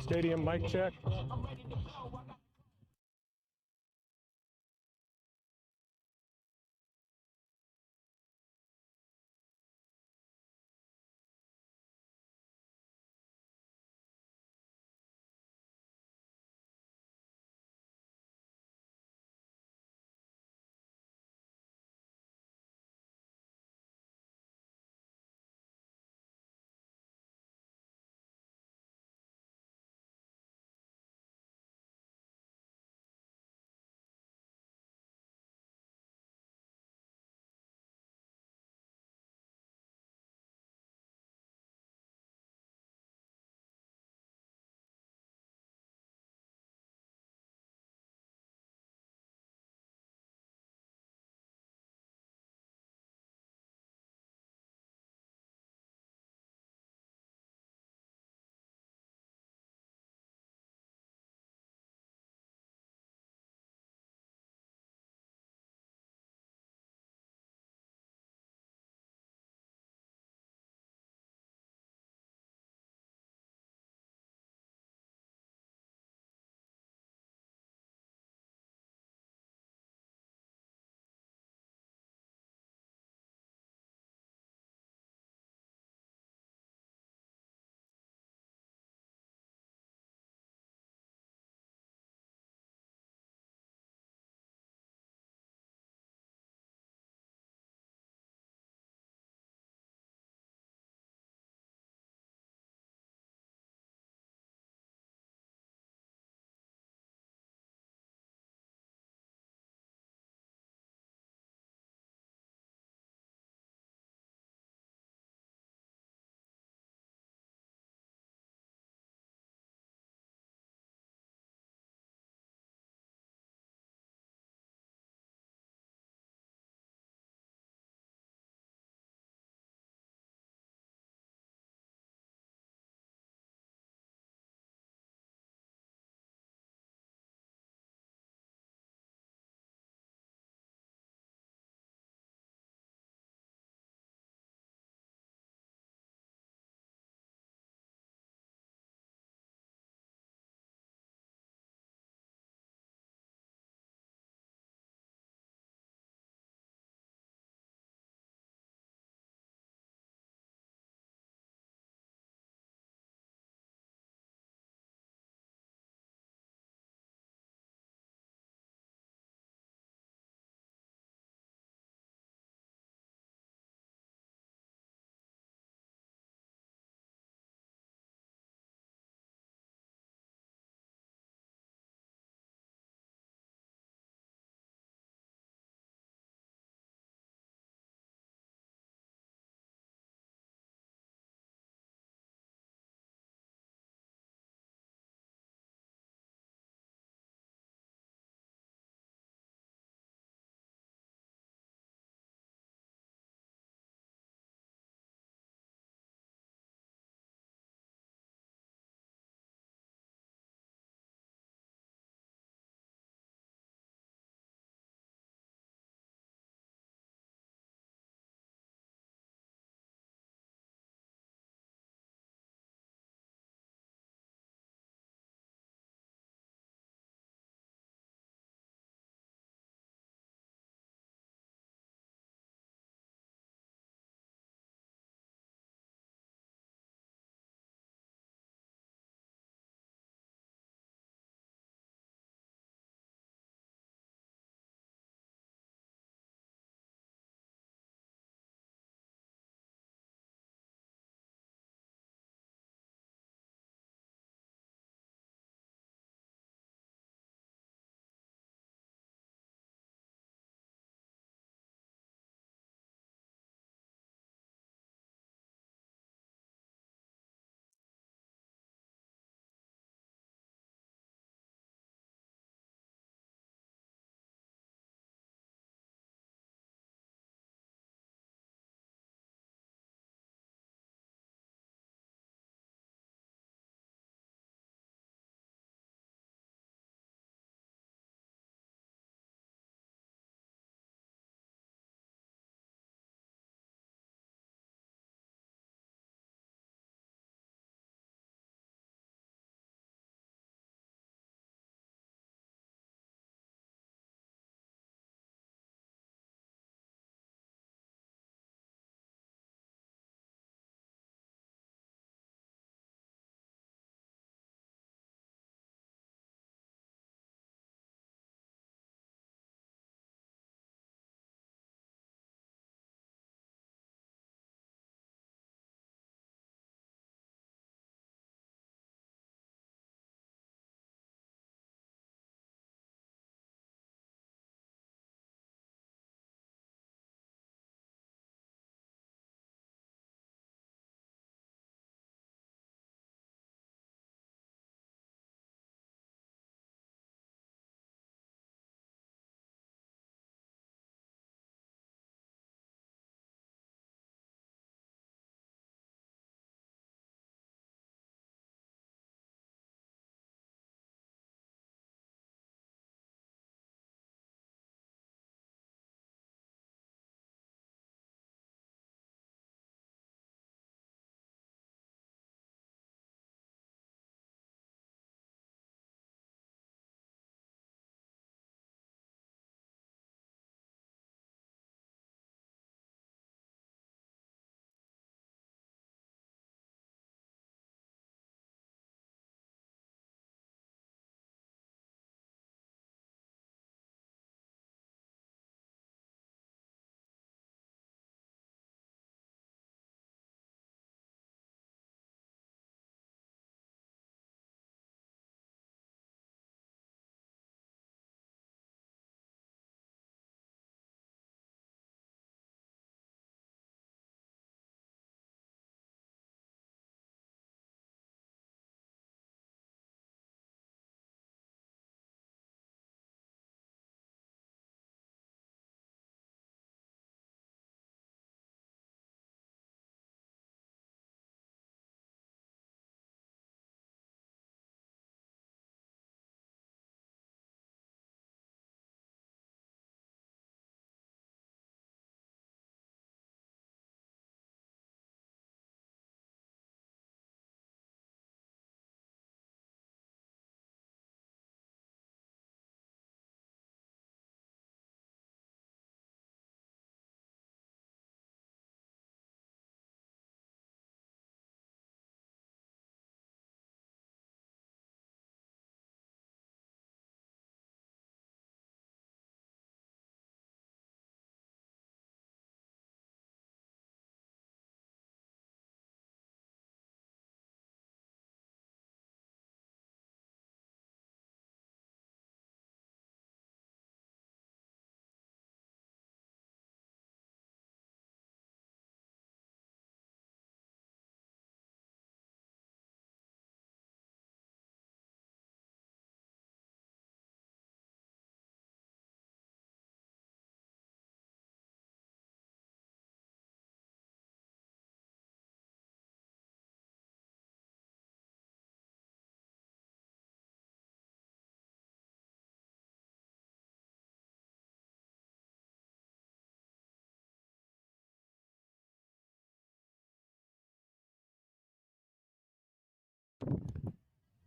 Stadium mic check.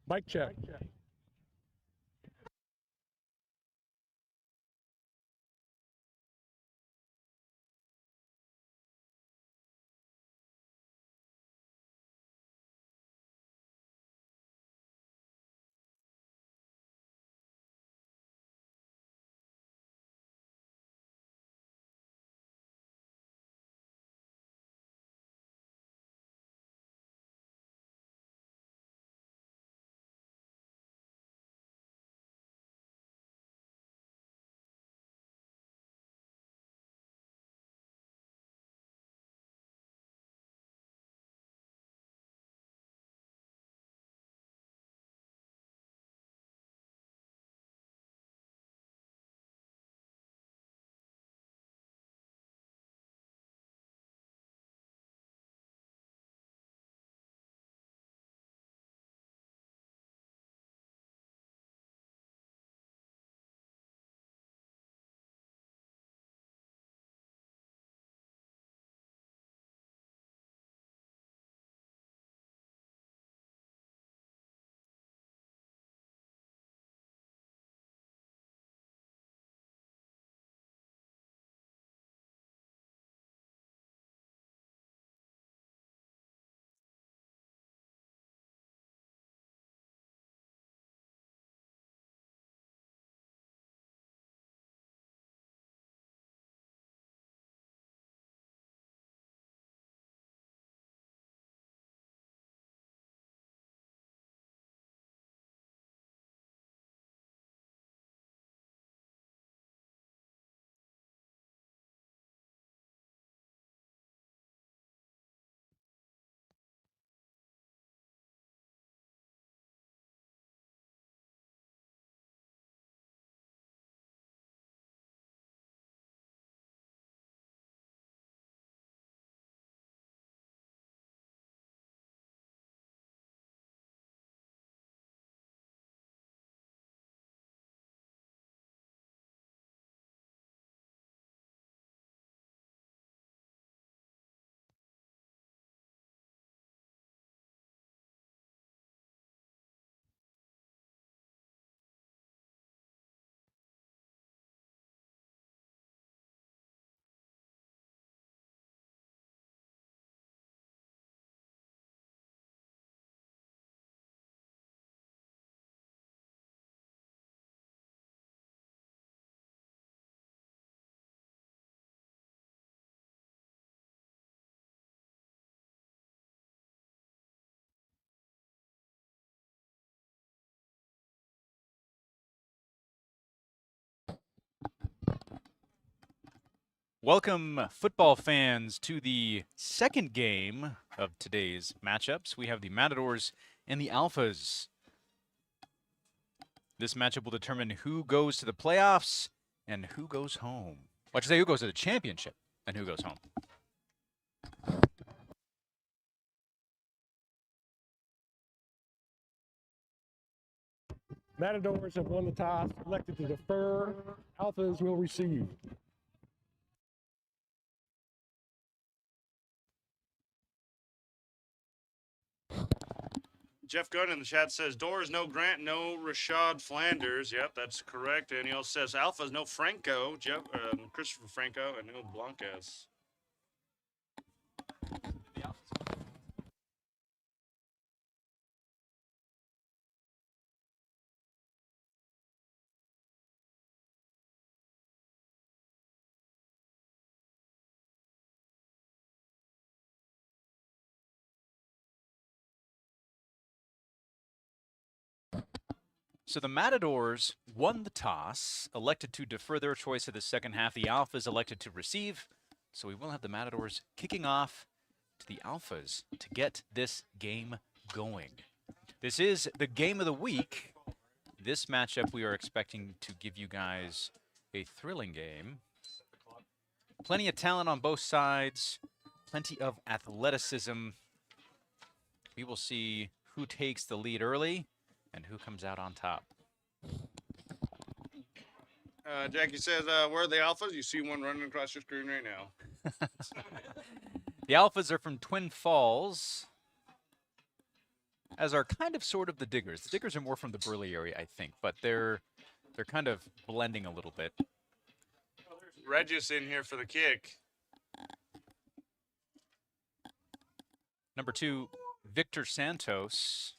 Mic check. Welcome, football fans, to the second game of today's matchups. We have the Matadors and the Alphas. This matchup will determine who goes to the playoffs and who goes home. Well, I should say who goes to the championship and who goes home. Matadors have won the toss, elected to defer. Alphas will receive. Jeff Gunn in the chat says, Doors, no Grant, no Rashad Flanders. Yep, that's correct. And he also says, Alpha's no Franco, Christopher Franco, and no Blancas. So the Matadors won the toss, elected to defer their choice of the second half. The Alphas elected to receive. So we will have the Matadors kicking off to the Alphas to get this game going. This is the game of the week. This matchup we are expecting to give you guys a thrilling game. Plenty of talent on both sides, plenty of athleticism. We will see who takes the lead early and who comes out on top. Jackie says, where are the Alphas? You see one running across your screen right now. The Alphas are from Twin Falls. as are kind of sort of the Diggers. The Diggers are more from the Burley area, I think, but they're kind of blending a little bit. Regis in here for the kick. Number 2, Victor Santos.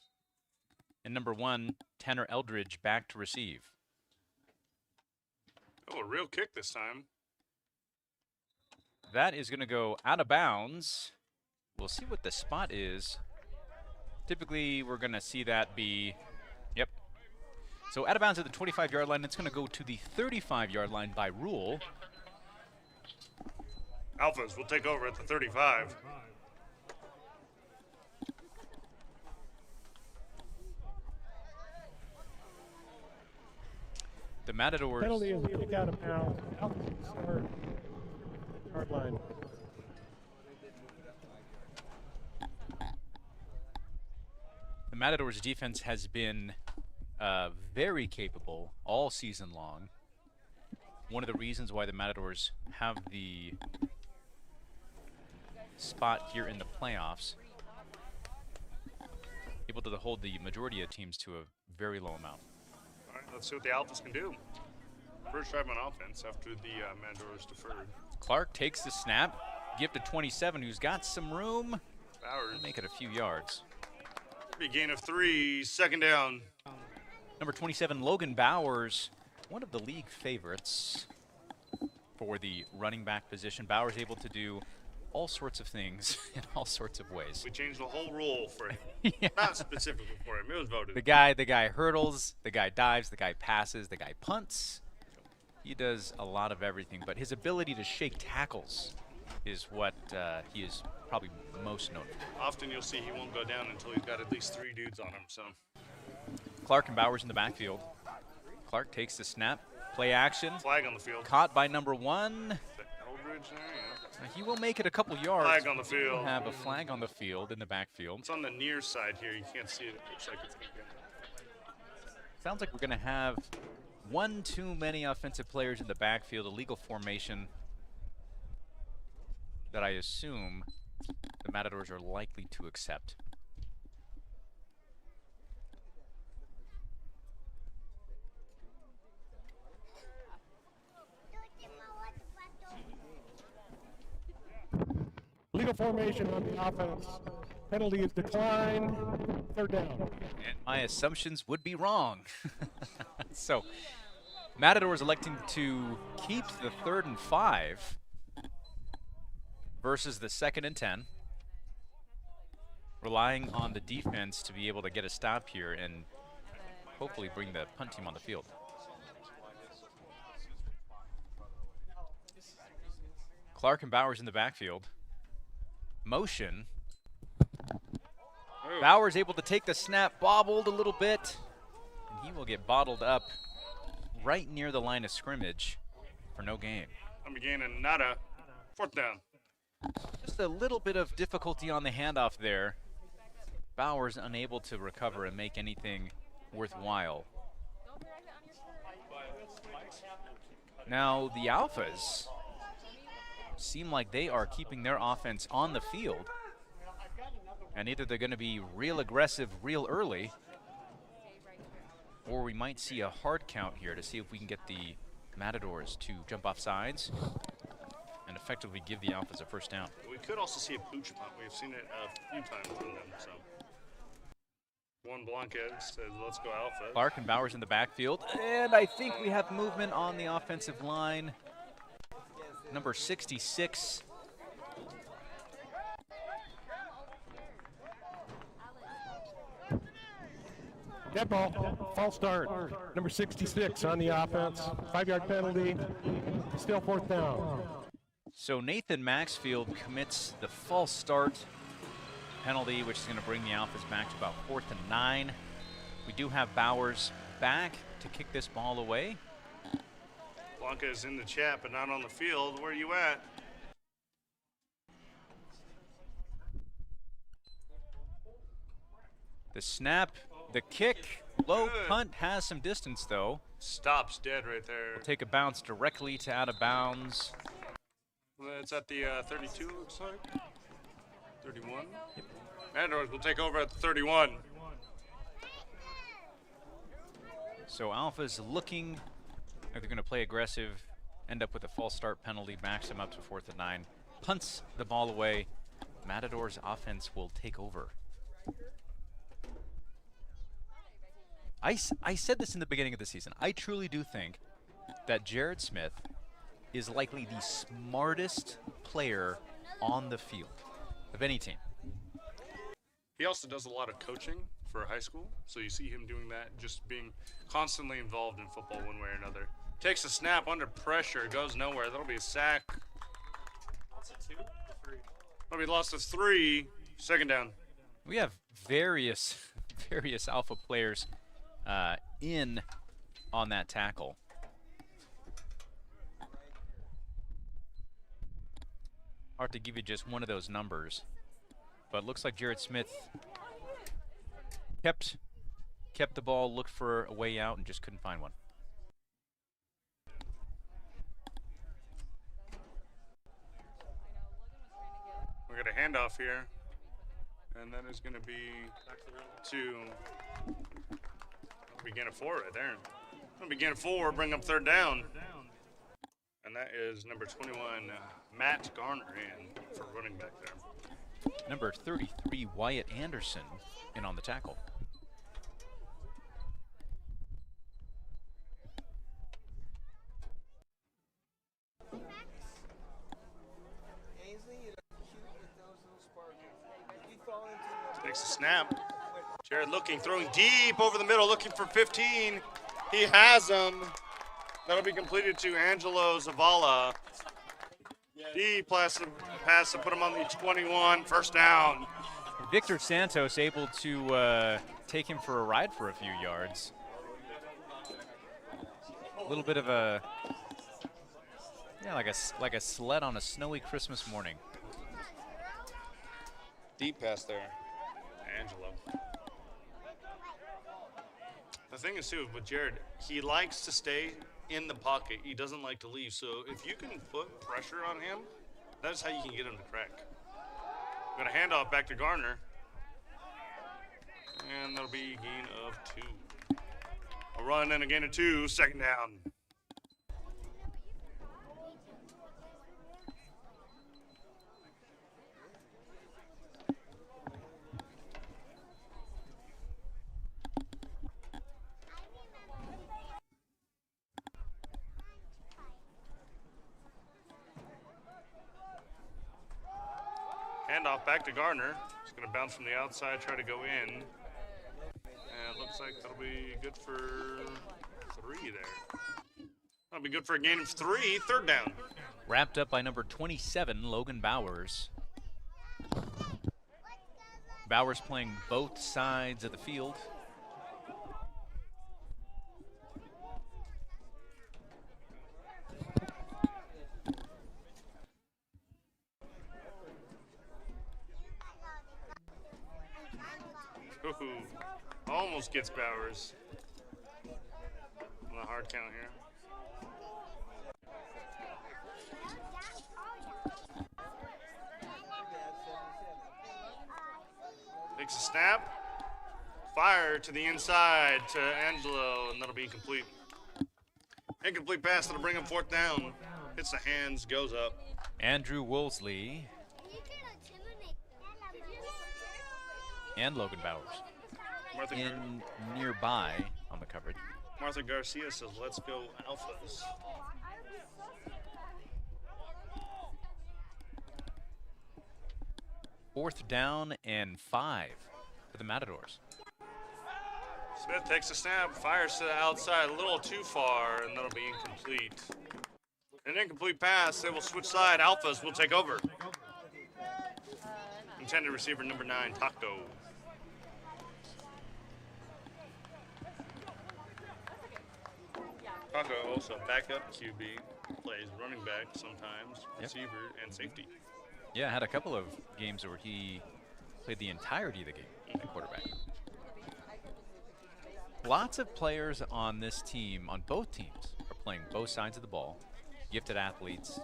And number 1, Tanner Eldridge back to receive. Oh, a real kick this time. That is going to go out of bounds. We'll see what the spot is. Typically, we're going to see that be, yep. So out of bounds at the 25-yard line. It's going to go to the 35-yard line by rule. Alphas will take over at the 35. The Matadors. Penalty is a kick out of bounds. Alphas are hard line. The Matadors defense has been very capable all season long. One of the reasons why the Matadors have the spot here in the playoffs, able to hold the majority of teams to a very low amount. All right, let's see what the Alphas can do. First drive on offense after the Matadors deferred. Clark takes the snap, give to 27, who's got some room. Bowers. Make it a few yards. Big gain of 3, second down. Number 27, Logan Bowers, one of the league favorites for the running back position. Bowers able to do all sorts of things in all sorts of ways. We changed the whole rule for him. Yeah. Not specifically for him. It was voted. The guy hurdles, the guy dives, the guy passes, the guy punts. He does a lot of everything, but his ability to shake tackles is what he is probably most known for. Often you'll see he won't go down until he's got at least 3 dudes on him. So Clark and Bowers in the backfield. Clark takes the snap, play action. flag on the field. Caught by number 1. Eldridge there, yeah. He will make it a couple yards. Flag on the field. We'll have a flag on the field in the backfield. It's on the near side here. You can't see it. It looks like it's Sounds like we're going to have one too many offensive players in the backfield, a legal formation that I assume the Matadors are likely to accept. Legal formation on the offense. Penalty is declined. Third down. And my assumptions would be wrong. So, Matadors electing to keep the 3rd and 5 versus the 2nd and 10. Relying on the defense to be able to get a stop here and hopefully bring the punt team on the field. Clark and Bowers in the backfield. Motion. Ooh. Bowers able to take the snap, bobbled a little bit, and he will get bottled up right near the line of scrimmage for no gain. I'm beginning nada. 4th down. Just a little bit of difficulty on the handoff there. Bowers unable to recover and make anything worthwhile. Now the Alphas seem like they are keeping their offense on the field. And either they're going to be real aggressive real early, or we might see a hard count here to see if we can get the Matadors to jump off sides and effectively give the Alphas a first down. We could also see a pooch punt. We've seen it a few times from them. So Juan Blanquez says, let's go Alpha. Clark and Bowers in the backfield. And I think we have movement on the offensive line. Number 66. Dead ball. False start. Number 66 on the offense. 5-yard penalty. Still 4th down. So Nathan Maxfield commits the false start penalty, which is going to bring the Alphas back to about 4th and 9. We do have Bowers back to kick this ball away. Blanca is in the chat, but not on the field. Where are you at? The snap, the kick, low Good. punt has some distance though. Stops dead right there. Take a bounce directly to out of bounds. It's at the 32, looks like. 31. Matadors will take over at the 31. So Alpha's looking like they're going to play aggressive, end up with a false start penalty, backs them up to 4th and 9, punts the ball away. Matadors offense will take over. I said this in the beginning of the season. I truly do think that Jared Smith is likely the smartest player on the field of any team. He also does a lot of coaching for high school, so you see him doing that, just being constantly involved in football one way or another. Takes a snap under pressure, goes nowhere. That'll be a sack. That'll be lost to 3. 2nd down. We have various Alpha players in on that tackle. Hard to give you just one of those numbers, but looks like Jared Smith kept the ball, looked for a way out, and just couldn't find one. We got a handoff here, and that is going to be to begin at 4 right there. Going to begin at 4, bring up 3rd down. And that is number 21, Matt Garner in for running back there. Number 33, Wyatt Anderson, in on the tackle. Takes a snap. Jared looking, throwing deep over the middle, looking for 15. He has him. That'll be completed to Angelo Zavala. Deep pass to put him on the 21. 1st down. Victor Santos able to take him for a ride for a few yards. A little bit of a, yeah, like a sled on a snowy Christmas morning. Deep pass there, Angelo. The thing is, too, with Jared, he likes to stay in the pocket. He doesn't like to leave. So if you can put pressure on him, that's how you can get him to crack. Got a handoff back to Garner. And that'll be a gain of 2. A run and a gain of 2, 2nd down. Handoff back to Garner. He's going to bounce from the outside, try to go in. And it looks like that'll be good for 3 there. That'll be good for a gain of 3, 3rd down. Wrapped up by number 27, Logan Bowers. Bowers playing both sides of the field. Ooh, almost gets Bowers on the hard count here. Takes a snap, fire to the inside to Angelo, and that'll be incomplete. Incomplete pass that'll bring him 4th down. Hits the hands, goes up. Andrew Woolsey and Logan Bowers in nearby on the coverage. Martha Garcia says, let's go Alphas. Fourth down and 5 for the Matadors. Smith takes a snap, fires to the outside, a little too far, and that'll be incomplete. An incomplete pass, they will switch side. Alphas will take over. Intended receiver number 9, Taco. Taco also backup QB, plays running back sometimes, receiver, and safety. Yeah, had a couple of games where he played the entirety of the game at quarterback. Lots of players on this team, on both teams, are playing both sides of the ball. Gifted athletes,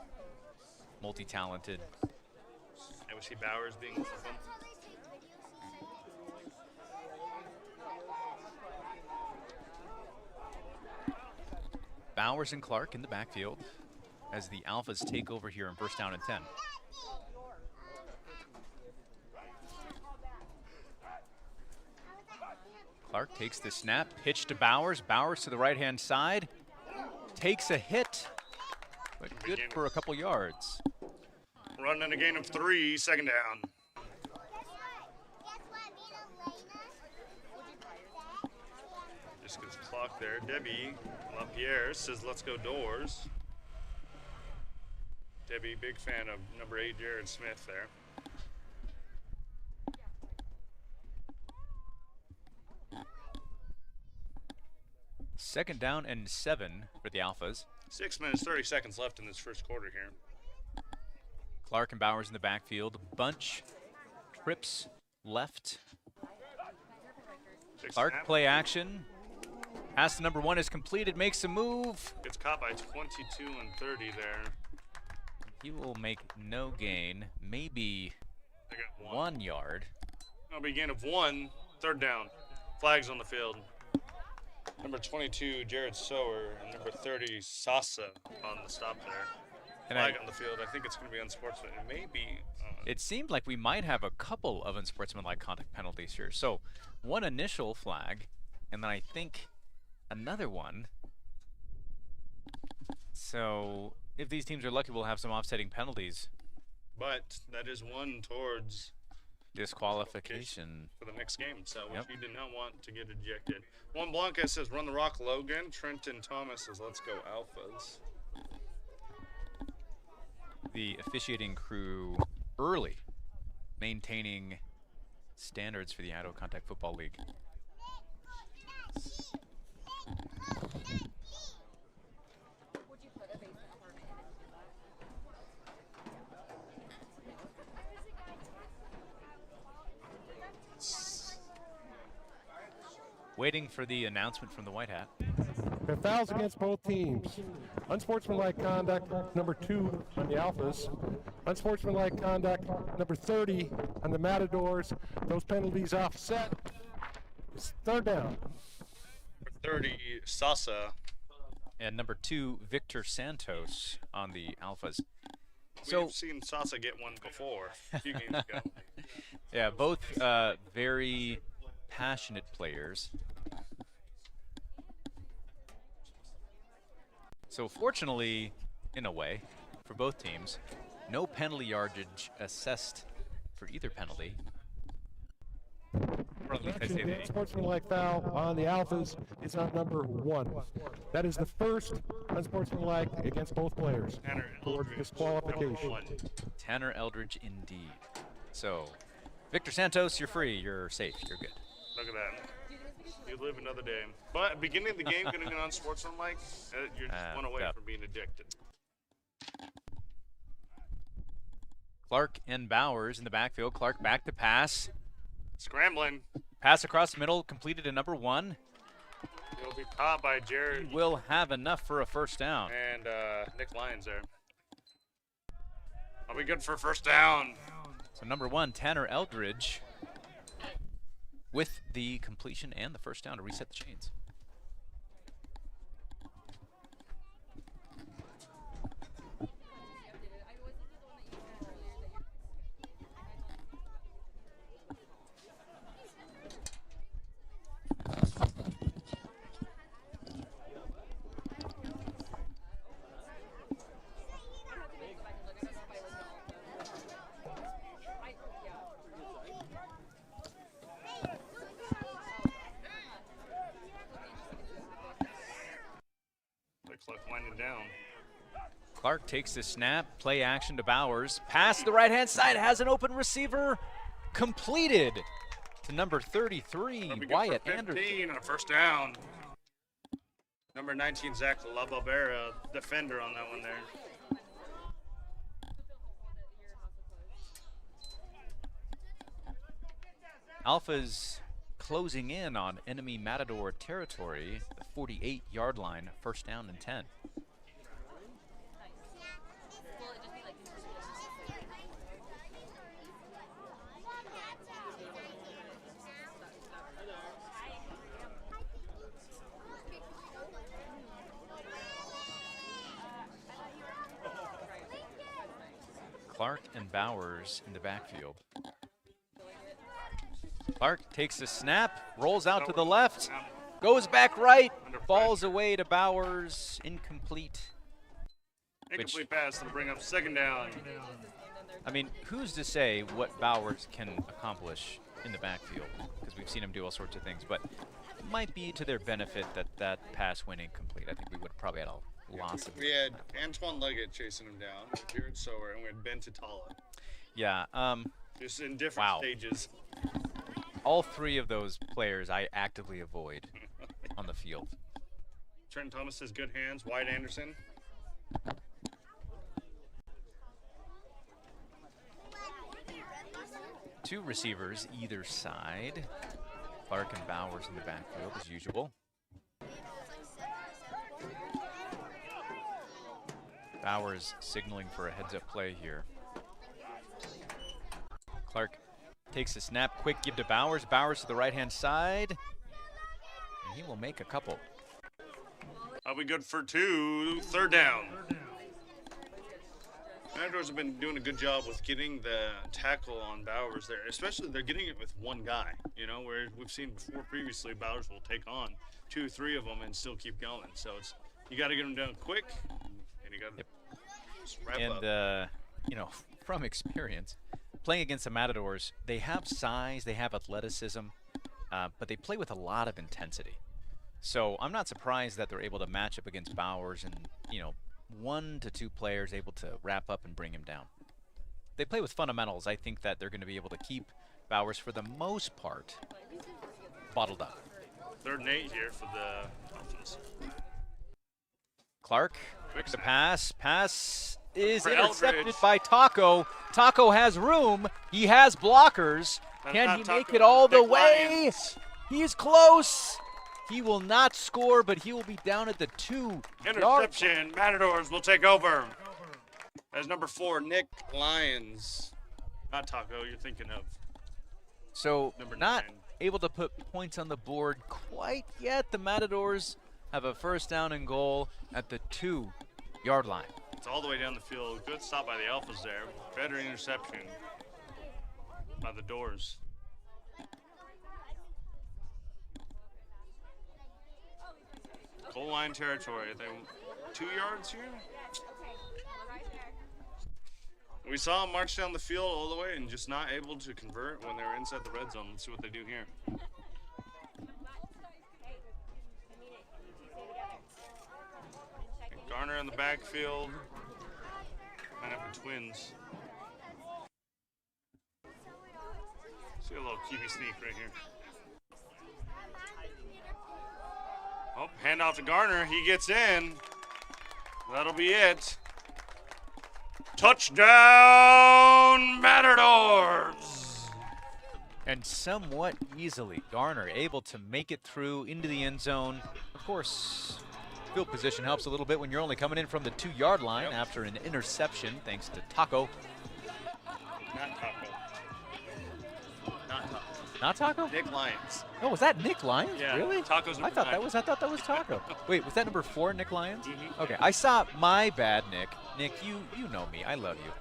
multi-talented. And we see Bowers being one of them. Bowers and Clark in the backfield as the Alphas take over here in first down and 10. Clark takes the snap, pitch to Bowers. Bowers to the right-hand side, takes a hit, but good for a couple yards. Running a gain of 3, second down. Just gets clocked there. Debbie LaPierre says, let's go Doors. Debbie, big fan of number 8, Jared Smith there. Second down and 7 for the Alphas. 6 minutes, 30 seconds left in this first quarter here. Clark and Bowers in the backfield. Bunch trips left. Clark Snap. play action. Pass to number 1 is completed, makes a move. Gets caught by 22 and 30 there. He will make no gain, maybe They got 1 yard. That'll be a gain of 1, third down. Flags on the field. Number 22, Jared Sower, and number 30, Sasa on the stop there. And Flag on the field. I think it's going to be unsportsmanlike. It may be. It seemed like we might have a couple of unsportsmanlike conduct penalties here. So one initial flag, and then I think another one. So if these teams are lucky, we'll have some offsetting penalties. But that is one towards Disqualification. for the next game. So Yep. if you did not want to get ejected. Juan Blanca says, run the rock, Logan. Trenton Thomas says, let's go Alphas. The officiating crew early maintaining standards for the Idaho Contact Football League. Waiting for the announcement from the White Hat. There are fouls against both teams. Unsportsmanlike conduct, number 2 on the Alphas. Unsportsmanlike conduct, number 30 on the Matadors. Those penalties offset. It's third down. Number 30, Sasa. And number 2, Victor Santos on the Alphas. So We've seen Sasa get one before, a few games ago. yeah, both very passionate players. So fortunately, in a way, for both teams, no penalty yardage assessed for either penalty. Or at least I say The they. unsportsmanlike foul on the Alphas is on number 1. That is the first unsportsmanlike against both players Tanner for Eldridge, disqualification. number 1. Tanner Eldridge indeed. So, Victor Santos, you're free, you're safe, you're good. Look at that. You live another day. But beginning of the game, getting an unsportsmanlike, you're just one away yep. from being ejected. Clark and Bowers in the backfield. Clark back to pass. Scrambling. Pass across the middle, completed to number 1. He'll be caught by Jared Will have enough for a first down. and Nick Lyons there. I'll be good for first down. So number 1, Tanner Eldridge, with the completion and the first down to reset the chains. Looks like winding down. Clark takes the snap, play action to Bowers. Pass to the right-hand side, has an open receiver. Completed to number 33, That'll be good Wyatt for 15 Anderson. and a first down. Number 19, Zach LaBarbera, defender on that one there. Alpha's closing in on enemy Matador territory, the 48-yard line, first down and 10. Clark and Bowers in the backfield. Clark takes a snap, rolls out to the left, goes back right, falls away to Bowers, incomplete. Incomplete pass to bring up second down. I mean, who's to say what Bowers can accomplish in the backfield? Because we've seen him do all sorts of things, but it might be to their benefit that that pass went incomplete. I think we would have probably had a loss of. We had Antoine Leggett chasing him down, Jared Sower, and we had Ben Tatala. Yeah. Just in different stages. All three of those players I actively avoid on the field. Trenton Thomas has good hands. Wyatt Anderson. Two receivers either side. Clark and Bowers in the backfield as usual. Bowers signaling for a heads-up play here. Clark takes a snap, quick give to Bowers. Bowers to the right-hand side. And he will make a couple. That'll be good for 2. Third down. Matadors have been doing a good job with getting the tackle on Bowers there. Especially they're getting it with one guy. You know, where we've seen before previously Bowers will take on 2 or 3 of them and still keep going. So it's you got to get them done quick, and you got to wrap up. And, you know, from experience, playing against the Matadors, they have size, they have athleticism, but they play with a lot of intensity. So I'm not surprised that they're able to match up against Bowers and, you know, 1 to 2 players able to wrap up and bring him down. They play with fundamentals. I think that they're going to be able to keep Bowers, for the most part, bottled up. 3rd and 8 here for the offense. Clark, the pass. Pass is For intercepted Eldridge. by Taco. Taco has room. He has blockers. That's Can not he Taco, make it all the Nick way? Lyons. He's close. He will not score, but he will be down at the 2-yard. Interception. Matadors will take over. As number 4, Nick Lyons. Not Taco, you're thinking of. So Number not 9. able to put points on the board quite yet. The Matadors have a first down and goal at the 2-yard line. It's all the way down the field. Good stop by the Alphas there. Better interception by the Doors. Goal line territory. They 2 yards here. We saw them march down the field all the way and just not able to convert when they were inside the red zone. Let's see what they do here. And Garner in the backfield. Line up the Twins. See a little QB sneak right here. Oh, handoff to Garner. He gets in. That'll be it. Touchdown, Matadors! And somewhat easily, Garner able to make it through into the end zone. Of course, field position helps a little bit when you're only coming in from the 2-yard line after an interception, thanks to Taco. Not Taco. Not Taco. Not Taco? Nick Lyons. Oh, was that Nick Lyons? Yeah, Really? Taco's I number thought 9. that was Taco. Wait, was that number 4, Nick Lyons? Mhm. Okay, I saw my bad, Nick. Nick, you know me. I love you.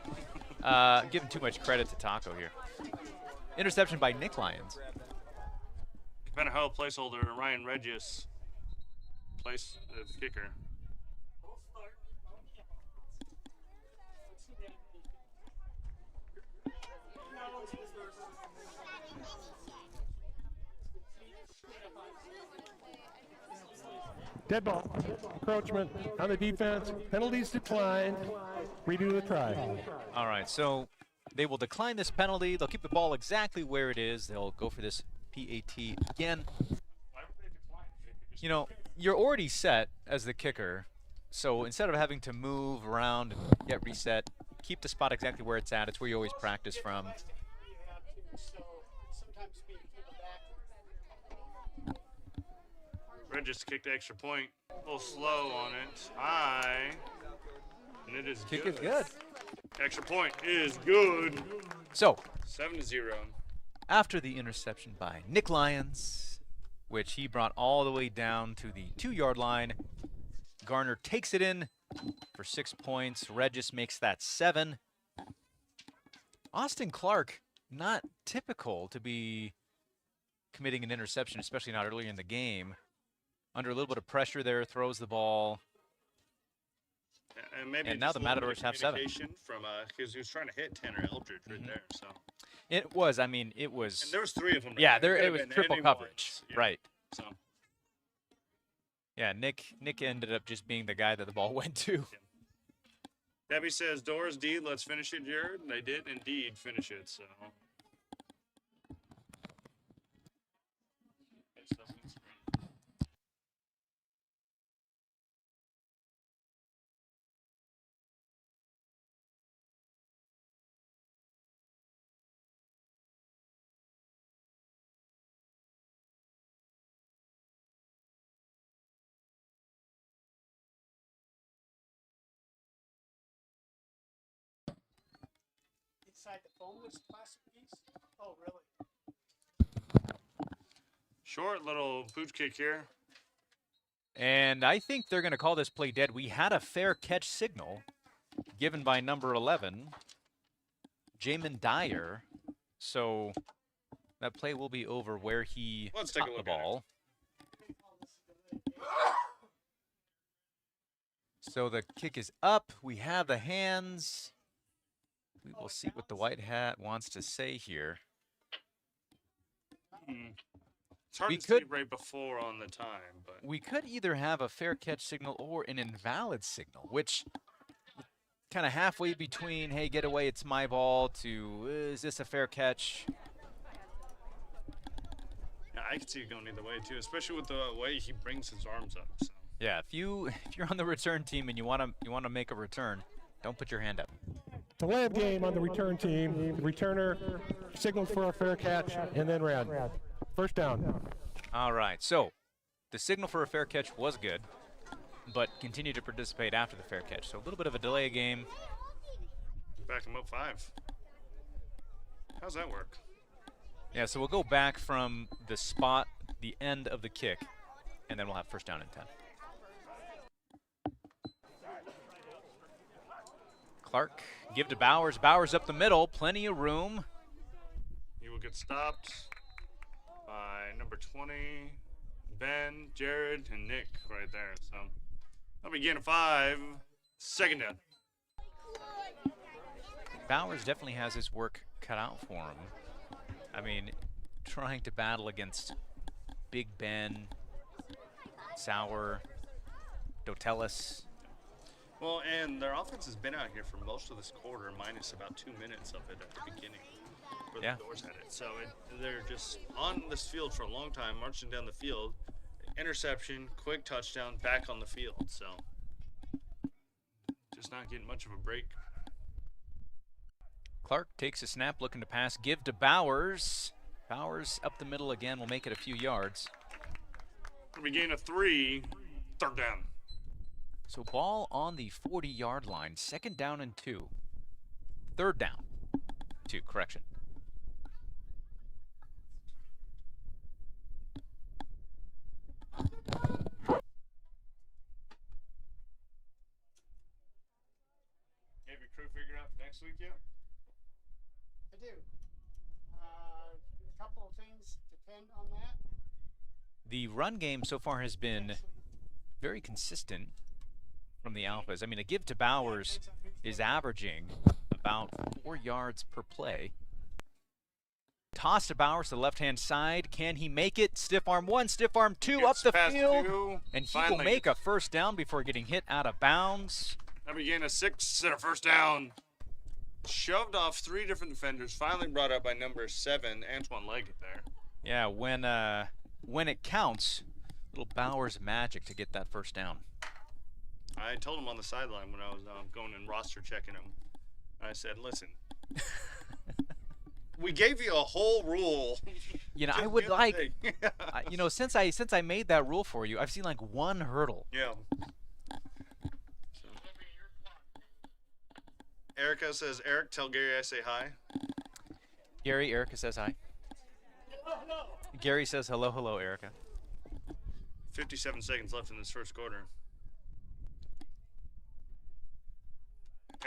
Giving too much credit to Taco here. Interception by Nick Lyons. Capenaho placeholder, Ryan Regis. Place the kicker. Dead ball. Encroachment on the defense. Penalties declined. Redo the try. All right, so they will decline this penalty. They'll keep the ball exactly where it is. They'll go for this PAT again. You know, you're already set as the kicker, so instead of having to move around and get reset, keep the spot exactly where it's at. It's where you always practice from. Regis kicked the extra point. A little slow on it. And it is Kick good. is good. Extra point is good. So, 7-0. after the interception by Nick Lyons, which he brought all the way down to the 2-yard line, Garner takes it in for 6 points. Regis makes that 7. Austin Clark, not typical to be committing an interception, especially not early in the game. Under a little bit of pressure there, throws the ball. And maybe And now just the a little bit Matadors of have 7. communication from because he was trying to hit Tanner Eldridge right there. So It was, I mean, it was. and there was 3 of them. Right Yeah, there. it Could was have been triple anyone's, coverage. yeah. Right. So Yeah, Nick ended up just being the guy that the ball went to. Debbie says, "Doors D, let's finish it, Jared." And they did indeed finish it. So. Inside the boneless plastic piece? Oh, really? Short little boot kick here. And I think they're going to call this play dead. We had a fair catch signal given by number 11, Jamin Dyer. So that play will be over where he Let's take a caught the look at it. ball. So the kick is up. We have the hands. We will see what the white hat wants to say here. It's hard We to see could- right before on the time, but We could either have a fair catch signal or an invalid signal, which kind of halfway between, hey, get away, it's my ball, to is this a fair catch? yeah, I could see it going either way too, especially with the way he brings his arms up. So. Yeah, if you're on the return team and you want to make a return, don't put your hand up. Delay of game on the return team. The returner signaled for a fair catch and then ran. First down. All right, so the signal for a fair catch was good, but continued to participate after the fair catch. So a little bit of a delay game. Back him up 5. How's that work? Yeah, so we'll go back from the spot, the end of the kick, and then we'll have first down and 10. Clark, give to Bowers. Bowers up the middle, plenty of room. He will get stopped by number 20, Ben, Jared, and Nick right there. So that'll be gain of 5. Second down. Bowers definitely has his work cut out for him. I mean, trying to battle against Big Ben, Sauer, Dotelis. Well, and their offense has been out here for most of this quarter, minus about 2 minutes of it at the beginning, where Yeah. the Doors had it. So they're just on this field for a long time, marching down the field. Interception, quick touchdown, back on the field. So just not getting much of a break. Clark takes a snap, looking to pass, give to Bowers. Bowers up the middle again, will make it a few yards. We gain of 3, third down. So ball on the 40-yard line, second down and 2. Third down, 2, correction. Have your crew figured out for next week yet? I do. A couple of things depend on that. The run game so far has been very consistent from the Alphas. I mean, a give to Bowers is averaging about 4 yards per play. Toss to Bowers to the left-hand side. Can he make it? Stiff arm 1, stiff arm 2, up Gets the past field. 2, And he finally. will make a first down before getting hit out of bounds. That'll be gain of 6 and a first down. Shoved off 3 different defenders, finally brought up by number 7, Antoine Leggett there. Yeah, when it counts, little Bowers magic to get that first down. I told him on the sideline when I was going and roster checking him. I said, listen, we gave you a whole rule. You know, I Just would do the like, thing. you know, since I made that rule for you, I've seen like one hurdle. Yeah. So. Erica says, Eric, tell Gary I say hi. Gary, Erica says hi. Gary says hello, Erica. 57 seconds left in this first quarter.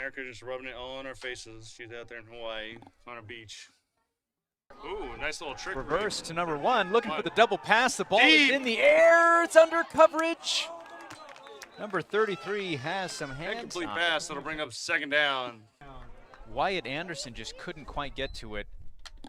Erica just rubbing it all on our faces. She's out there in Hawaii on a beach. Ooh, nice little trick. Reverse to number 1, looking for the double pass. The ball Deep. is in the air. It's under coverage. Number 33 has some hands Incomplete on pass. That'll bring up second down. it. Wyatt Anderson just couldn't quite get to it.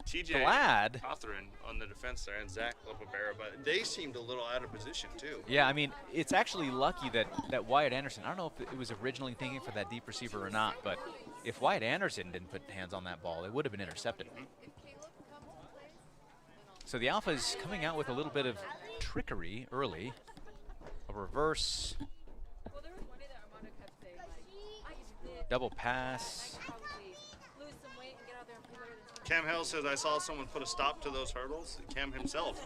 TJ Glad. Cothran on the defense there and Zach Lopabera, but they seemed a little out of position too. Yeah, I mean, it's actually lucky that Wyatt Anderson, I don't know if it was originally thinking for that deep receiver or not, but if Wyatt Anderson didn't put hands on that ball, it would have been intercepted. So the Alpha is coming out with a little bit of trickery early. A reverse. Double pass. Cam Hell says, I saw someone put a stop to those hurdles. Cam himself.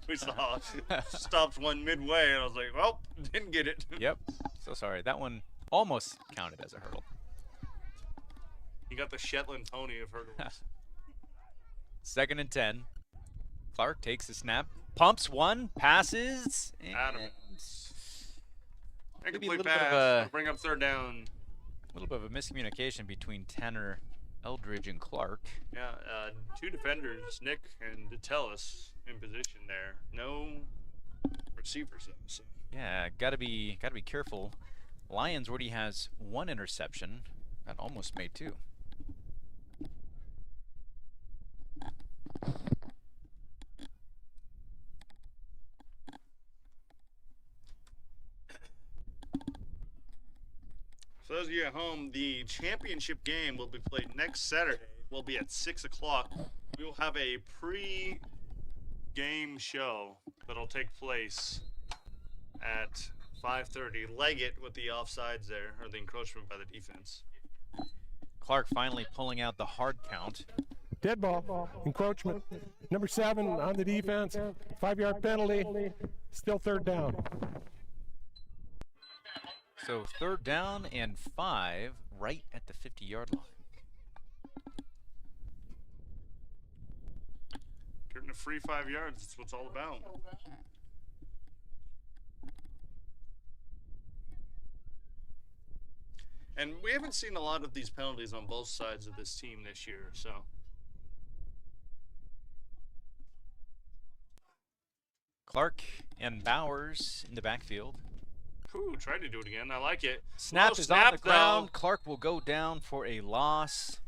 We saw stopped one midway, and I was like, well, didn't get it. Yep. So sorry. That one almost counted as a hurdle. He got the Shetland pony of hurdles. 2nd and 10. Clark takes the snap, pumps one, passes, and Incomplete little bit of pass. a- It'll bring up third down. a little bit of a miscommunication between Tanner Eldridge and Clark. Yeah, 2 defenders, Nick and Detellis, in position there. No receivers though. So. Yeah, gotta be careful. Lions already has 1 interception. That almost made 2. For those of you at home, the championship game will be played next Saturday. Will be at 6 o'clock. We will have a pre-game show that'll take place at 5:30. Leg it with the offsides there, or the encroachment by the defense. Clark finally pulling out the hard count. Dead ball, encroachment. Number 7 on the defense, 5-yard penalty, still third down. So 3rd down and 5 right at the 50-yard line. Getting a free 5 yards, that's what it's all about. And we haven't seen a lot of these penalties on both sides of this team this year, so. Clark and Bowers in the backfield. Ooh, tried to do it again. I like it. Snap Low is on the though. ground. Clark will go down for a loss.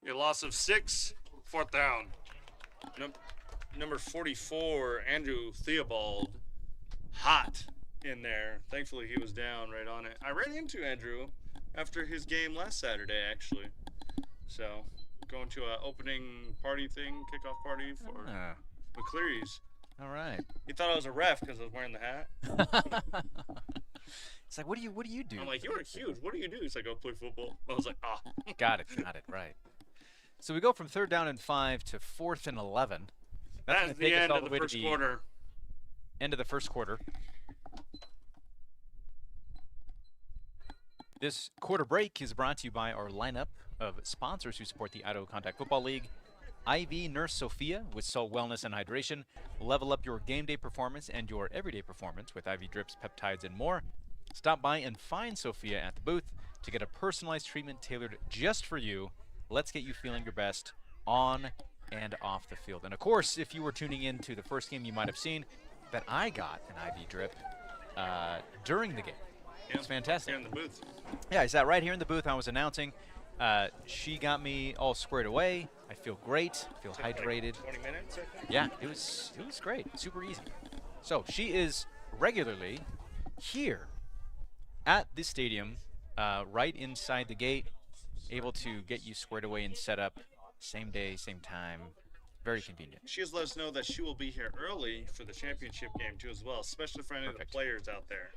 A loss of 6, 4th down. Number 44, Andrew Theobald, hot in there. Thankfully, he was down right on it. I ran into Andrew after his game last Saturday, actually. So, going to an opening party thing, kickoff party for Ah, McCleary's. all right. He thought I was a ref because I was wearing the hat. It's like, what do you do? I'm like, you're huge. What do you do? He's like, go play football. I was like, ah. Got it, right. So we go from 3rd down and 5 to 4th and 11. That's That's gonna the take us end all of the the way to first the quarter. end of the first quarter. This quarter break is brought to you by our lineup of sponsors who support the Idaho Contact Football League. IV Nurse Sophia with Salt Wellness and Hydration. Level up your game day performance and your everyday performance with IV drips, peptides, and more. Stop by and find Sophia at the booth to get a personalized treatment tailored just for you. Let's get you feeling your best on and off the field. And of course, if you were tuning in to the first game, you might have seen that I got an IV drip during the game. It was fantastic. Here in the booth. Yeah, I sat right here in the booth. I was announcing. She got me all squared away. I feel great. I feel hydrated. 20 minutes, I think. Yeah, it was great. Super easy. So she is regularly here at this stadium, right inside the gate, able to get you squared away and set up same day, same time. Very convenient. She has let us know that she will be here early for the championship game too as well, especially for any of the Perfect. players out there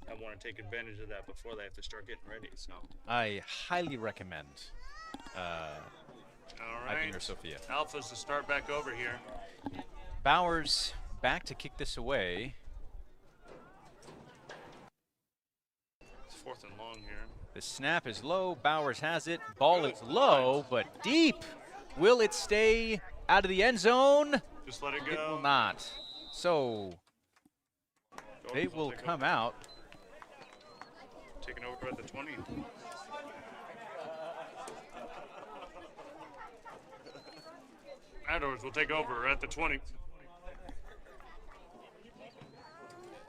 that want to take advantage of that before they have to start getting ready. So, I highly recommend all IV right, Nurse Sophia. Alphas to start back over here. Bowers back to kick this away. It's 4th and long here. The snap is low. Bowers has it. Ball is low, but deep. Will it stay out of the end zone? Just let it It will go. not. So they Dolphins will take come over. out taking over at the 20. Matadors will take over at the 20.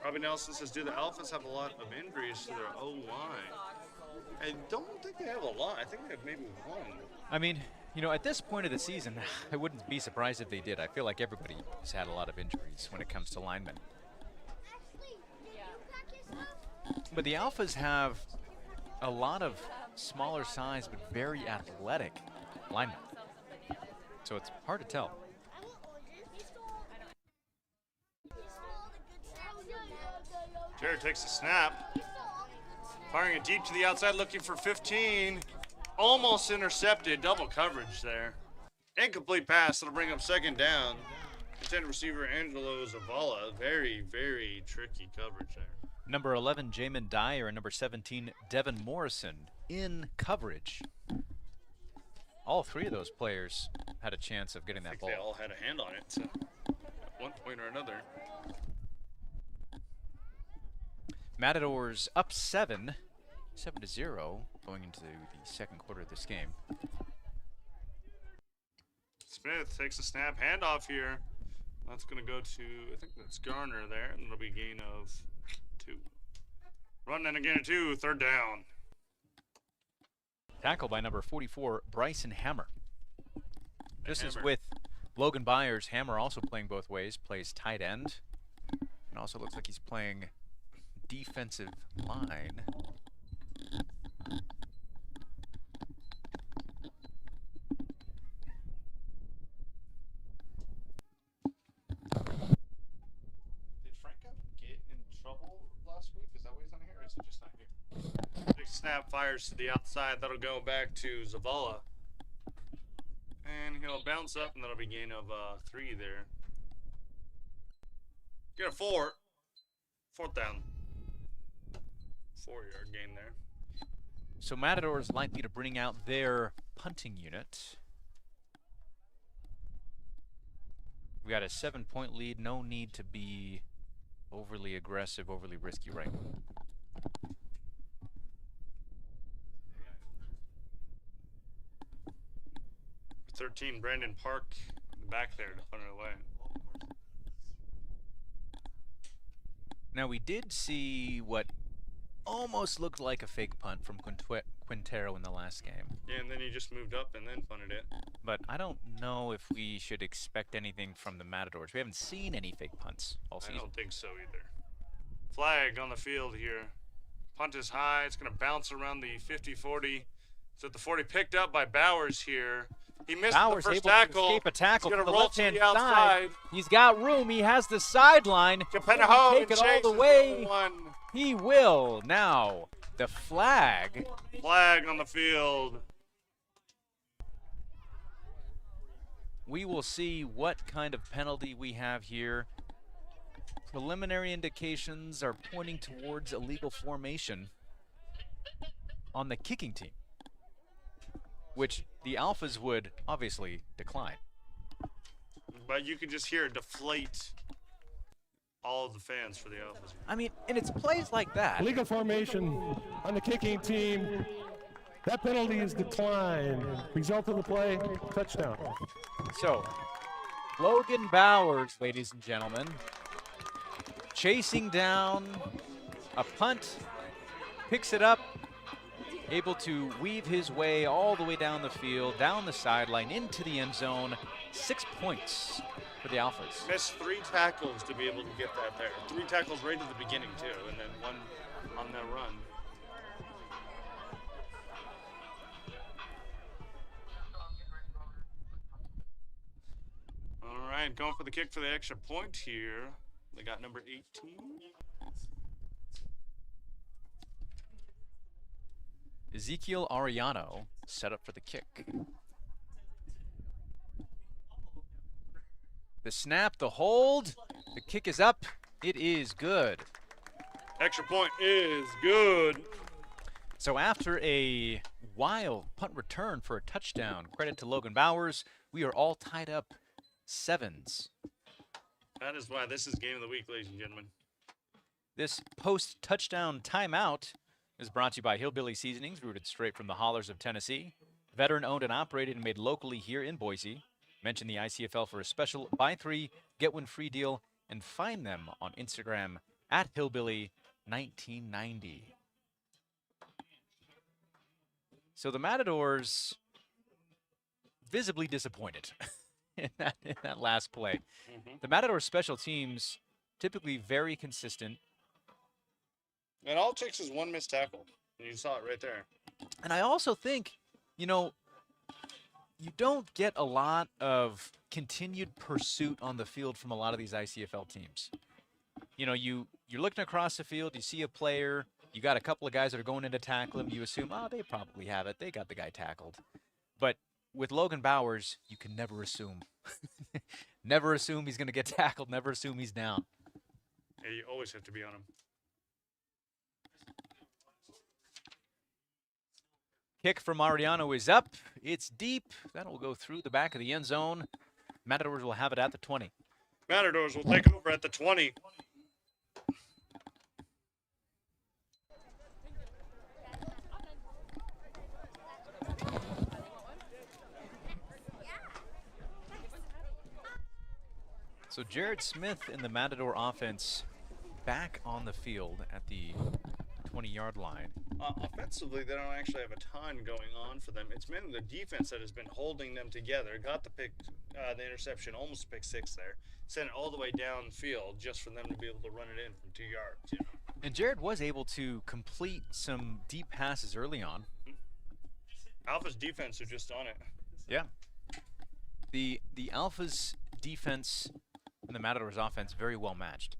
Robbie Nelson says, do the Alphas have a lot of injuries to their O-line? I don't think they have a lot. I think they have maybe one. I mean, you know, at this point of the season, I wouldn't be surprised if they did. I feel like everybody has had a lot of injuries when it comes to linemen. But the Alphas have a lot of smaller size but very athletic linemen. So it's hard to tell. Jared takes a snap. Firing it deep to the outside, looking for 15. Almost intercepted. Double coverage there. Incomplete pass. That'll bring up second down. Intended receiver Angelo Zavala. Very, very tricky coverage there. Number 11, Jamin Dyer, and number 17, Devin Morrison in coverage. All three of those players had a chance of getting that ball. They all had a hand on it, so at one point or another. Matadors up 7-0, going into the second quarter of this game. Smith takes a snap, handoff here. That's going to go to, I think that's Garner there, and it'll be a gain of 2. Running again at 2, third down. Tackle by number 44, Bryson Hammer. This is Hammer. with Logan Byers. Hammer also playing both ways, plays tight end, and also looks like he's playing defensive line. Did Franco get in trouble last week? Is that why he's not here, or is he just not here? Big snap fires to the outside. That'll go back to Zavala. And he'll bounce up, and that'll be a gain of 3 there. Get a 4. Fourth down. 4-yard gain there. So Matadors likely to bring out their punting unit. We got a 7-point lead. No need to be overly aggressive, overly risky right now. 13, Brandon Park in the back there to punt it away. Now we did see what almost looked like a fake punt from Quintero in the last game. Yeah, and then he just moved up and then punted it. But I don't know if we should expect anything from the Matadors. We haven't seen any fake punts all I season. don't think so either. Flag on the field here. Punt is high. It's going to bounce around the 50-40. It's at the 40, picked up by Bowers here. He missed Bowers the first able tackle. to escape a tackle He's from gonna the roll to left-hand the side. outside. He's got room. He has the sideline. Capenaho Take it all the way. One. He will. Now, the flag. Flag on the field. We will see what kind of penalty we have here. Preliminary indications are pointing towards illegal formation on the kicking team, which the Alphas would obviously decline. But you can just hear it deflate all of the fans for the Alphas. I mean, and it's plays like that. Legal formation on the kicking team. That penalty is declined. Result of the play, touchdown. So, Logan Bowers, ladies and gentlemen, chasing down a punt, picks it up, able to weave his way all the way down the field, down the sideline, into the end zone. 6 points for the Alphas. Missed 3 tackles to be able to get that there. 3 tackles right at the beginning too, and then 1 on that run. All right, going for the kick for the extra point here. They got number 18. Ezekiel Arellano set up for the kick. The snap, the hold, the kick is up. It is good. Extra point is good. So after a wild punt return for a touchdown, credit to Logan Bowers, we are all tied up 7s. That is why this is game of the week, ladies and gentlemen. This post-touchdown timeout Is brought to you by Hillbilly Seasonings, rooted straight from the hollers of Tennessee. Veteran owned and operated and made locally here in Boise. Mention the ICFL for a special buy 3, get 1 free deal, and find them on Instagram at Hillbilly1990. So the Matadors visibly disappointed in that last play. The Matadors special teams typically very consistent. And all it takes is one missed tackle. You saw it right there. And I also think, you know, you don't get a lot of continued pursuit on the field from a lot of these ICFL teams. You know, you're looking across the field, you see a player, you got a couple of guys that are going in to tackle him, you assume, oh, they probably have it, they got the guy tackled. But with Logan Bowers, you can never assume. Never assume he's going to get tackled, never assume he's down. Yeah, you always have to be on him. Kick from Mariano is up. It's deep. That'll go through the back of the end zone. Matadors will have it at the 20. Matadors will take over at the 20. So Jared Smith in the Matador offense back on the field at the 20-yard line. Offensively, they don't actually have a ton going on for them. It's mainly the defense that has been holding them together. Got the pick, the interception, almost pick 6 there. Sent it all the way downfield just for them to be able to run it in from 2 yards. You know? And Jared was able to complete some deep passes early on. Alpha's defense are just on it. Yeah. The Alpha's defense and the Matadors offense very well matched.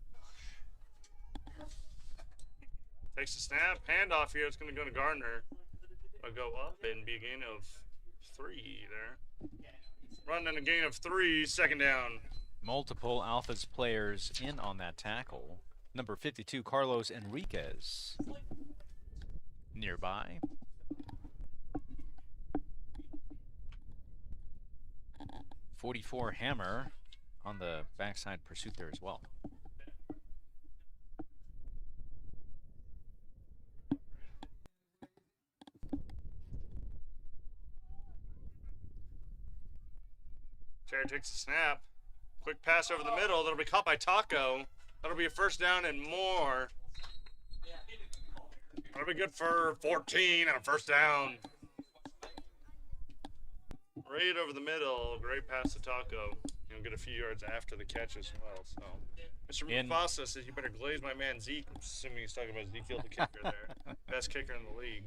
Takes the snap, handoff here. It's going to go to Gardner. I'll go up and be a gain of 3 there. Running a gain of 3, second down. Multiple Alphas players in on that tackle. Number 52, Carlos Enriquez. Nearby. .44 Hammer on the backside pursuit there as well. Jared takes the snap. Quick pass over the middle. That'll be caught by Taco. That'll be a first down and more. That'll be good for 14 and a first down. Right over the middle. Great pass to Taco. He'll get a few yards after the catch as well. So, Mr. Mufasa says you better glaze my man Zeke. I'm assuming he's talking about Ezekiel, the kicker there. Best kicker in the league.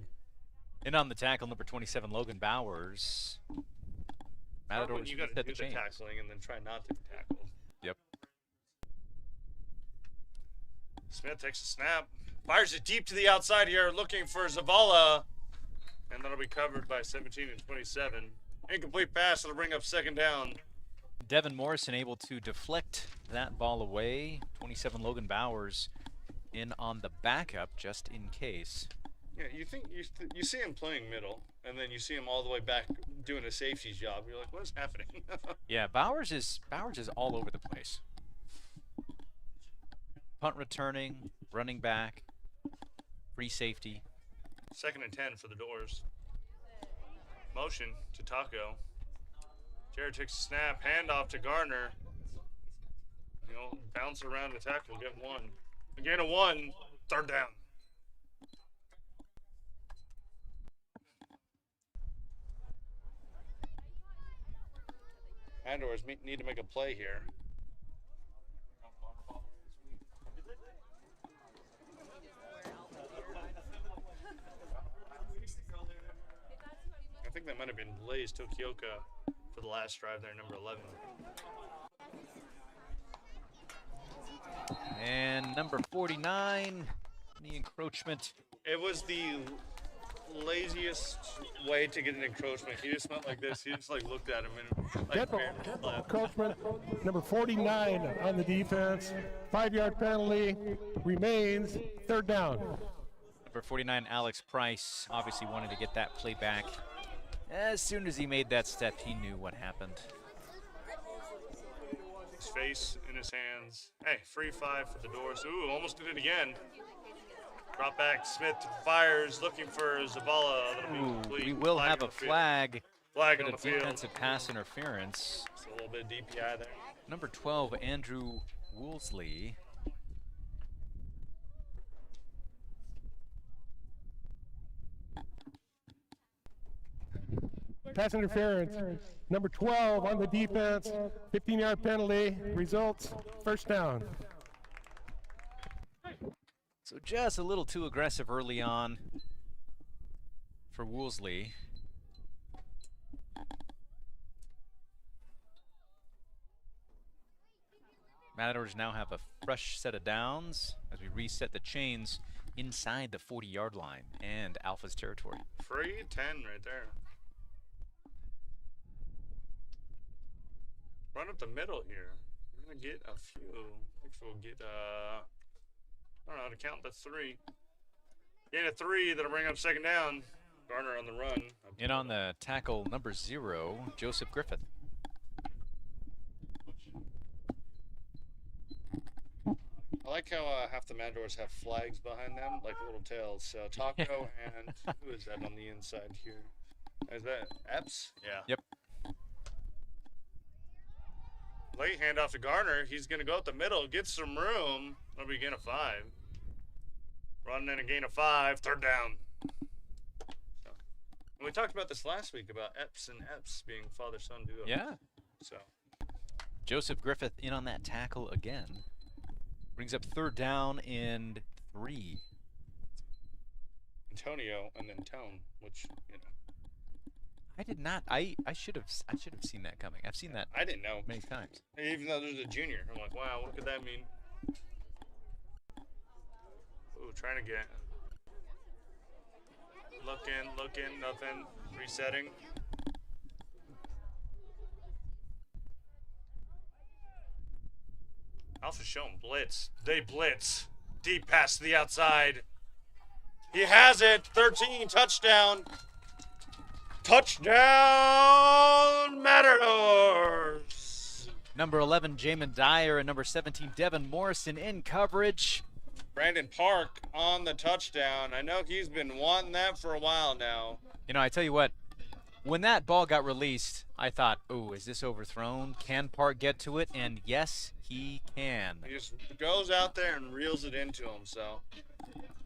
In on the tackle, number 27, Logan Bowers. Matadors You got to set do the the chains. tackling and then try not to be tackled. Yep. Smith takes a snap. Fires it deep to the outside here, looking for Zavala. And that'll be covered by 17 and 27. Incomplete pass. It'll bring up second down. Devin Morrison able to deflect that ball away. 27 Logan Bowers in on the backup just in case. Yeah, you think you see him playing middle, and then you see him all the way back doing a safety's job. You're like, what is happening? Yeah, Bowers is all over the place. Punt returning, running back, free safety. Second and 10 for the Doors. Motion to Taco. Jared takes a snap, handoff to Gardner. You know, bounce around the tackle, get 1. A gain of 1, third down. Matadors need to make a play here. I think that might have been Blaze Tokioka for the last drive there, number 11. And number 49, the encroachment. It was the laziest way to get an encroachment. He just went like this. He just like looked at him and like Dead ball. left. Encroachment, number 49 on the defense. 5-yard penalty remains, third down. Number 49, Alex Price, obviously wanted to get that play back. As soon as he made that step, he knew what happened. His face in his hands. Hey, free 5 for the Doors. Ooh, almost did it again. Drop back. Smith fires, looking for Zavala. That'll be complete. We will Flag have on a the field. flag Flag for on the the field. defensive pass interference. Just a little bit of DPI there. Number 12, Andrew Woolsey. Pass interference. Number 12 on the defense. 15-yard penalty. Results, first down. So just a little too aggressive early on for Woolsey. Matadors now have a fresh set of downs as we reset the chains inside the 40-yard line and Alpha's territory. Free 10 right there. Run up the middle here. We're gonna get a few. I think we'll get I don't know how to count. That's 3. Gain a 3. That'll bring up second down. Garner on the run. In on the tackle, number 0, Joseph Griffith. I like how half the Matadors have flags behind them, like little tails. So Taco and who is that on the inside here? Is that Epps? Yeah. Yep. Late handoff to Garner. He's going to go up the middle, get some room. That'll be a gain of 5. Running in a gain of 5, third down. So, and we talked about this last week about Epps and Epps being father-son duo. Yeah. So Joseph Griffith in on that tackle again. Brings up third down and 3. Antonio and then Tone, which, you know. I did not. I should have seen that coming. I've seen that I didn't know. many times. Even though there's a junior. I'm like, wow, what could that mean? Ooh, trying to get. Looking, nothing. Resetting. Alpha showing blitz. They blitz. Deep pass to the outside. He has it. 13, touchdown. Touchdown, Matadors. Number 11, Jamin Dyer, and number 17, Devin Morrison in coverage. Brandon Park on the touchdown. I know he's been wanting that for a while now. You know, I tell you what, when that ball got released, I thought, oh, is this overthrown? Can Park get to it? And yes, he can. He just goes out there and reels it into him. So,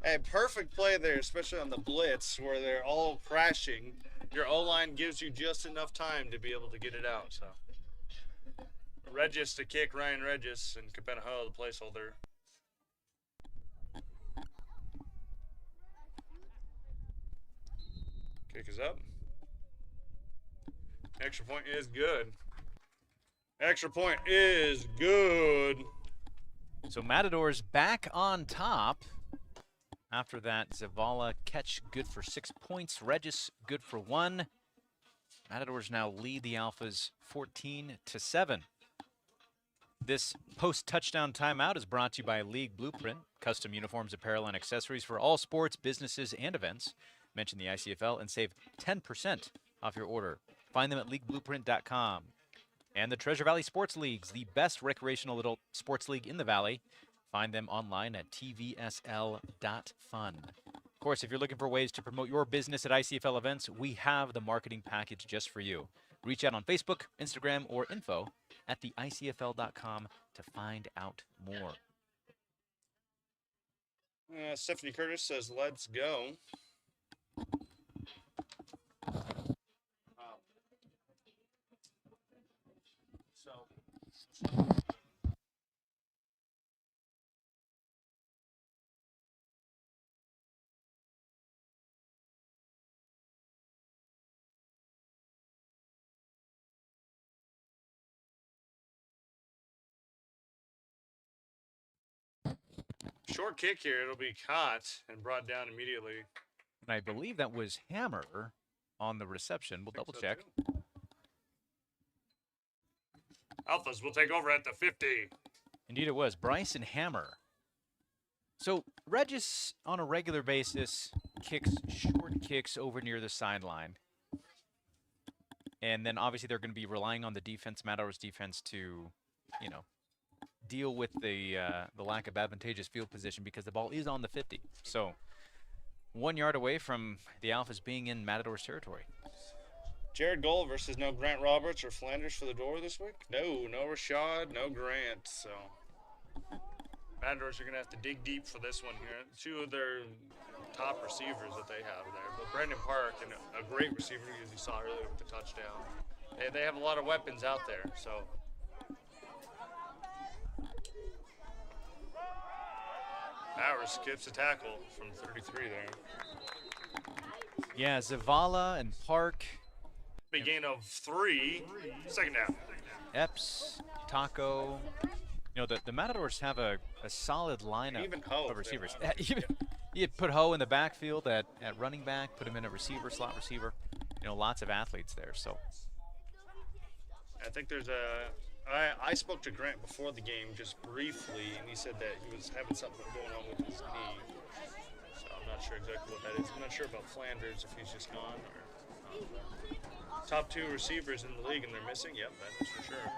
hey, perfect play there, especially on the blitz where they're all crashing. Your O-line gives you just enough time to be able to get it out. So, Regis to kick, Ryan Regis, and Capenaho, the placeholder. Kick is up. Extra point is good. Extra point is good. So Matadors back on top. After that, Zavala catch good for 6 points. Regis good for 1. Matadors now lead the Alphas 14-7. This post-touchdown timeout is brought to you by League Blueprint, custom uniforms, apparel, and accessories for all sports, businesses, and events. Mention the ICFL and save 10% off your order. Find them at leagueblueprint.com. And the Treasure Valley Sports Leagues, the best recreational adult sports league in the Valley. Find them online at tvsl.fun. Of course, if you're looking for ways to promote your business at ICFL events, we have the marketing package just for you. Reach out on Facebook, Instagram, or info at theicfl.com to find out more. Stephanie Curtis says, let's go. Short kick here. It'll be caught and brought down immediately. And I believe that was Hammer on the reception. We'll double check. Alphas will take over at the 50. Indeed it was. Bryson Hammer. So Regis, on a regular basis, kicks short kicks over near the sideline. And then obviously they're going to be relying on the defense, Matadors defense, to, you know, deal with the lack of advantageous field position because the ball is on the 50. So 1 yard away from the Alphas being in Matadors territory. Jared Gold versus no Grant Roberts or Flanders for the door this week? No Rashad, no Grant. So Matadors are going to have to dig deep for this one here. Two of their top receivers that they have there. But Brandon Park, and a great receiver, as you saw earlier with the touchdown. They have a lot of weapons out there. So Bauer skips a tackle from 33 there. Yeah, Zavala and Park. Big gain of 3. Second down. Epps, Taco. You know, the Matadors have a solid lineup Even Ho, of receivers. You put Ho in the backfield at running back, put him in a receiver, slot receiver. You know, lots of athletes there. So I think there's I spoke to Grant before the game just briefly, and he said that he was having something going on with his knee. So I'm not sure exactly what that is. I'm not sure about Flanders, if he's just gone or top 2 receivers in the league, and they're missing. Yep, that's for sure.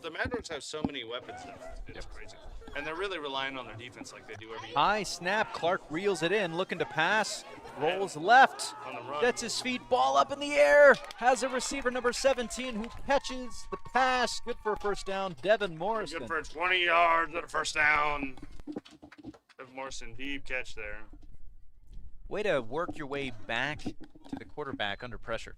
The Matadors have so many weapons now. It's crazy, and they're really relying on their defense like they do every year. high snap. Clark reels it in, looking to pass. Rolls left. On the run. Gets his feet. Ball up in the air. Has a receiver number 17 who catches the pass. Good for a first down. Devin Morrison. Good for 20 yards at a first down. Devin Morrison, deep catch there. Way to work your way back to the quarterback under pressure.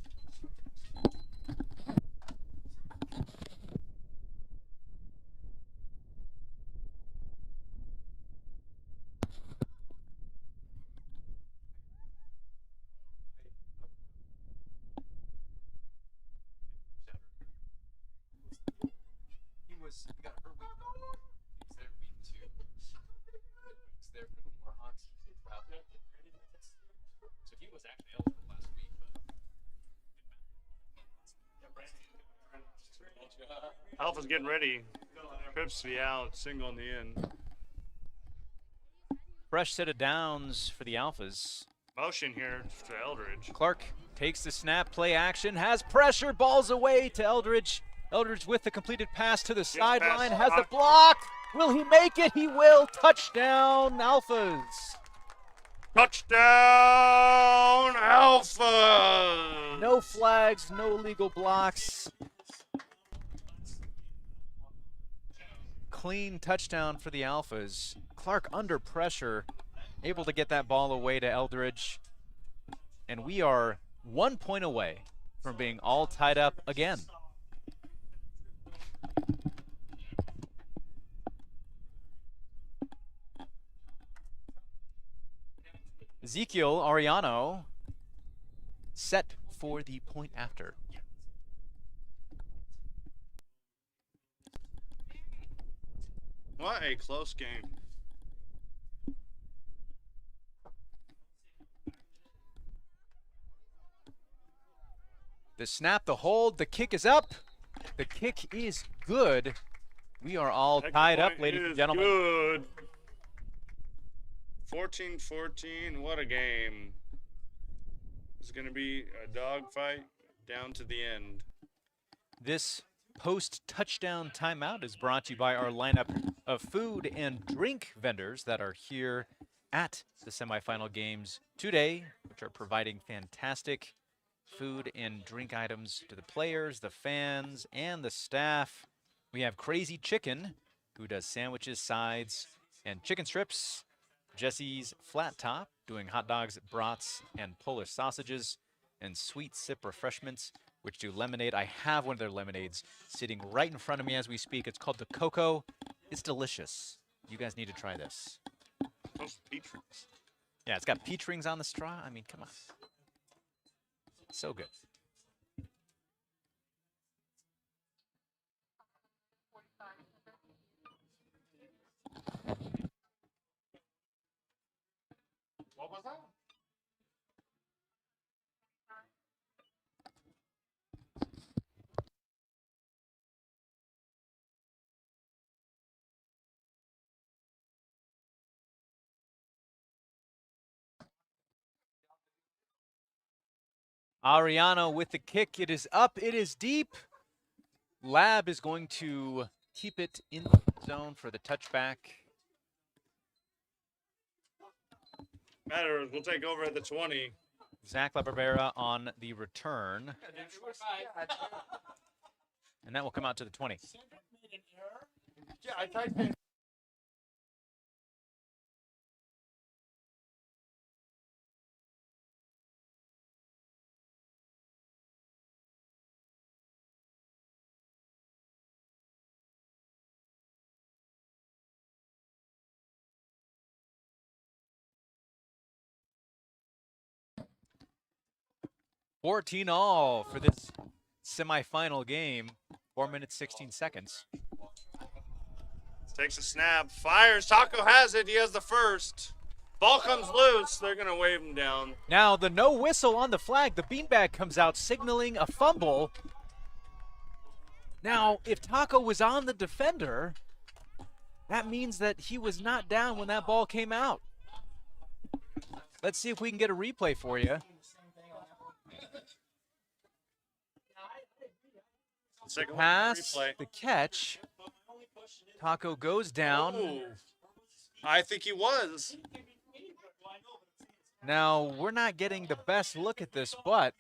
Alpha's getting ready. Cripps to be out, single in the end. Fresh set of downs for the Alphas. Motion here to Eldridge. Clark takes the snap, play action, has pressure, balls away to Eldridge. Eldridge with the completed pass to the sideline, has the block. Will he make it? He will. Touchdown, Alphas. Touchdown, Alpha! No flags, no illegal blocks. Clean touchdown for the Alphas. Clark under pressure, able to get that ball away to Eldridge. And we are 1 point away from being all tied up again. Ezekiel Ariano set for the point after. What a close game. The snap, the hold, the kick is up. The kick is good. We are all tied up, ladies and gentlemen. Good. 14-14, what a game. It's going to be a dogfight down to the end. This post-touchdown timeout is brought to you by our lineup of food and drink vendors that are here at the semifinal games today, which are providing fantastic food and drink items to the players, the fans, and the staff. We have Crazy Chicken, who does sandwiches, sides, and chicken strips. Jesse's Flat Top, doing hot dogs, brats, and Polish sausages. And Sweet Sip Refreshments, which do lemonade. I have one of their lemonades sitting right in front of me as we speak. It's called the Cocoa. It's delicious. You guys need to try this. Those peach rings. Yeah, it's got peach rings on the straw. I mean, come on. So good. What was that? Ariano with the kick. It is up. It is deep. Lab is going to keep it in zone for the touchback. Matadors will take over at the 20. Zach LaBarbera on the return. And that will come out to the 20. Yeah, I typed in. $14 all for this semifinal game. 4 minutes, 16 seconds. Takes a snap, fires. Taco has it. He has the first. Ball comes loose. They're going to wave him down. Now the no whistle on the flag. The beanbag comes out signaling a fumble. Now, if Taco was on the defender, that means that he was not down when that ball came out. Let's see if we can get a replay for you. Second Pass, replay. the catch. Taco goes down. Ooh. I think he was. Now, we're not getting the best look at this, but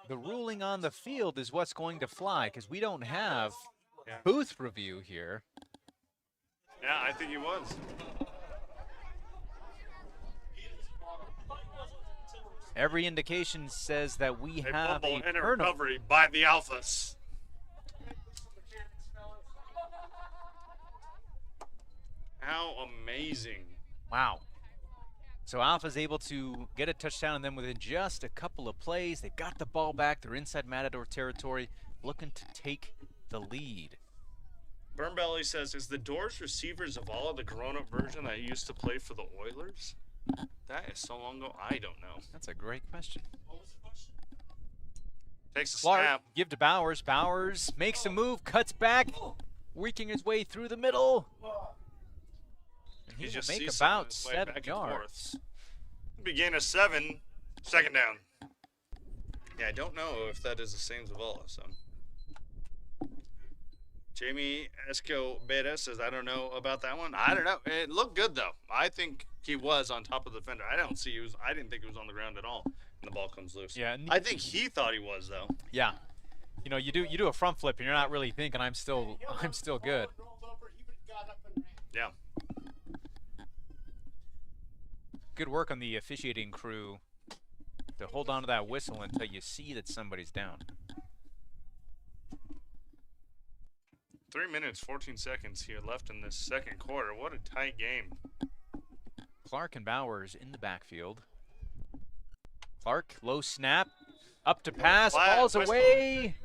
the ruling on the field is what's going to fly because we don't have booth review here. Yeah, I think he was. Every indication says that we A have fumble a and a turnover. recovery by the Alphas. How amazing. Wow. So Alpha's able to get a touchdown, and then within just a couple of plays, they got the ball back. They're inside Matador territory, looking to take the lead. Burnbelly says, is the Doors receiver Zavala the grown-up version that used to play for the Oilers? That is so long ago, I don't know. That's a great question. Takes a Clark, snap. give to Bowers. Bowers makes a move, cuts back, working his way through the middle. And he He will just make sees about someone his way 7 back and yards. forth. Began a 7, second down. Yeah, I don't know if that is the same Zavala, so. Jamie Escobedo says, I don't know about that one. I don't know. It looked good, though. I think he was on top of the defender. I didn't think he was on the ground at all. And the ball comes loose. Yeah, and I think he thought he was, though. yeah. You know, you do a front flip, and you're not really thinking I'm still good. Yeah. Good work on the officiating crew to hold on to that whistle until you see that somebody's down. 3 minutes, 14 seconds here left in this second quarter. What a tight game. Clark and Bowers in the backfield. Clark, low snap, up to pass, Flag, falls whistle. away.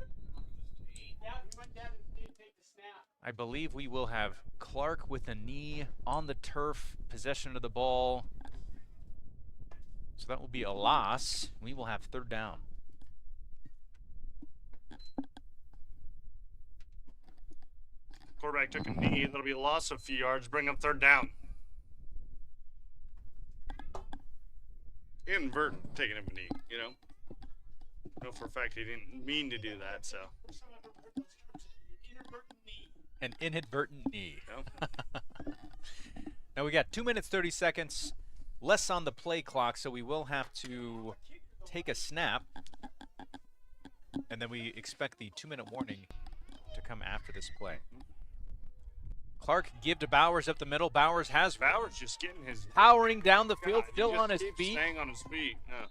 Yeah, we went down and didn't take the snap. I believe we will have Clark with a knee on the turf, possession of the ball. So that will be a loss. We will have third down. Quarterback took a knee. That'll be a loss of a few yards. Bring up third down. Inadvertent taking a knee, you know. Know for a fact he didn't mean to do that, so. An inadvertent knee. Yeah. Now we got 2 minutes, 30 seconds, less on the play clock, so we will have to take a snap. And then we expect the 2-minute warning to come after this play. Clark give to Bowers up the middle. Bowers has Bowers just getting his powering down the field, God, he still just on his keeps feet. Staying on his feet. Yeah.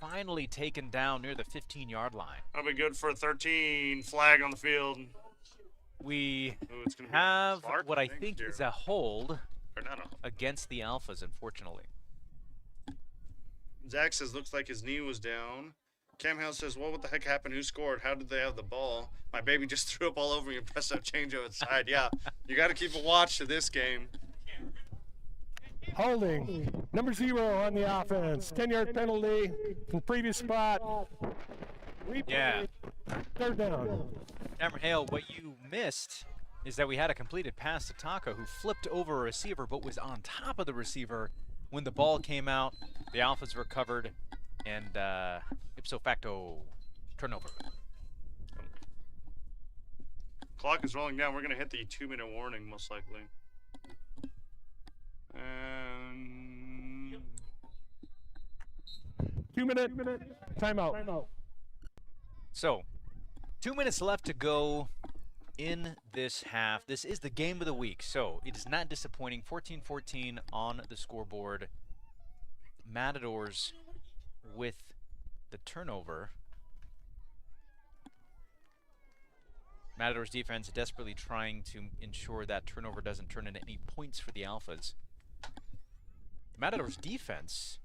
Finally taken down near the 15-yard line. That'll be good for a 13. Flag on the field. We Ooh, it's gonna be have Clark, what I think here. is a hold Or not a against the Alphas, unfortunately. Zach says, looks like his knee was down. Cam Hale says, what the heck happened? Who scored? How did they have the ball? My baby just threw up all over me and pressed that change outside. Yeah, you got to keep a watch to this game. Holding. Number 0 on the offense. 10-yard penalty from previous spot. Replay. Yeah. Third down. Cameron Hale, what you missed is that we had a completed pass to Taco, who flipped over a receiver but was on top of the receiver when the ball came out. The Alphas recovered, and ipso facto, turnover. Clock is rolling down. We're going to hit the 2-minute warning, most likely. And 2-minute timeout. So, 2 minutes left to go in this half. This is the game of the week, so it is not disappointing. 14-14 on the scoreboard. Matadors with the turnover. Matadors defense desperately trying to ensure that turnover doesn't turn into any points for the Alphas. The Matadors defense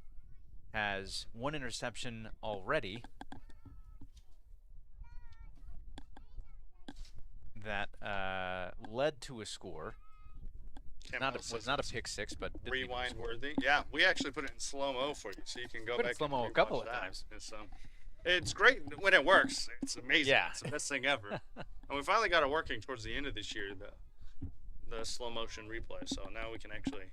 has 1 interception already. That led to a score. Was not a pick six, but rewind worthy. Yeah, we actually put it in slow-mo for you, so you can go Put it in back slow-mo and a couple rewatch of that. times. It's great when it works. It's amazing. Yeah. It's the best thing ever. And we finally got it working towards the end of this year, the slow motion replay. So now we can actually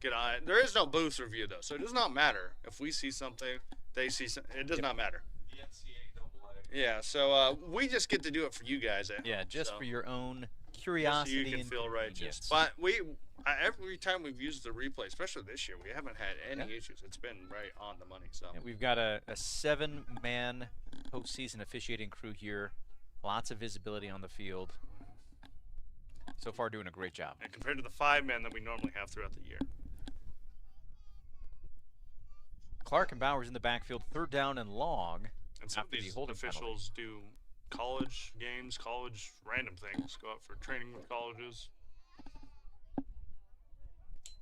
get on it. There is no booth review though, so it does not matter if we see something, they see something. It does not matter. The NCAA. Yeah. So we just get to do it for you guys. Yeah, just so, for your own just curiosity. so you can and feel righteous. convenience. But every time we've used the replay, especially this year, we haven't had any issues. It's been right on the money. So And we've got a 7-man postseason officiating crew here. Lots of visibility on the field. So far, doing a great job. and compared to the 5 men that we normally have throughout the year. Clark and Bowers in the backfield, 3rd down and long. And some of after the these holding penalty. officials do college games, college random things, go out for training with colleges.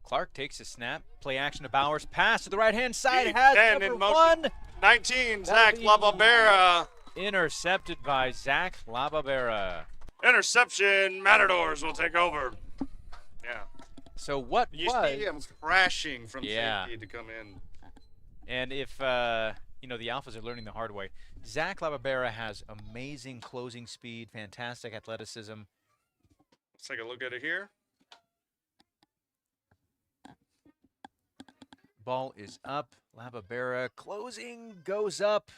Clark takes a snap. Play action to Bowers. Pass to the right-hand side. Deep, Has 10 number in motion. 1. 19, Zach That'll be- Lababera. Intercepted by Zach Lababera. Interception. Matadors will take over. Yeah. So what You was... see him crashing from Yeah. safety to come in. And if, the Alphas are learning the hard way, Zach Lababera has amazing closing speed, fantastic athleticism. Let's take a look at it here. Ball is up. Lababera closing, goes up.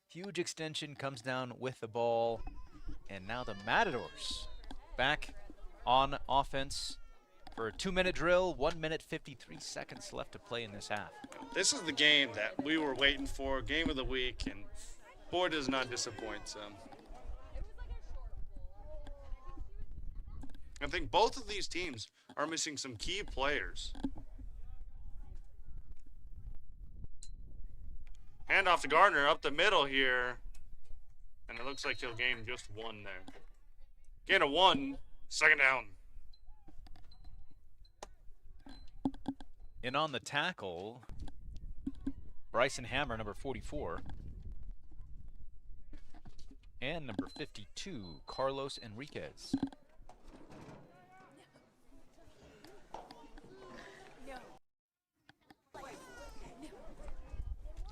Huge extension, comes down with the ball. And now the Matadors back on offense for a 2-minute drill. 1 minute, 53 seconds left to play in this half. This is the game that we were waiting for, game of the week, and boy does not disappoint. So I think both of these teams are missing some key players. Hand off to Gardner up the middle here, and it looks like he'll gain just 1 there. Gain of 1, 2nd down. In on the tackle, Bryson Hammer, number 44. And number 52, Carlos Enriquez.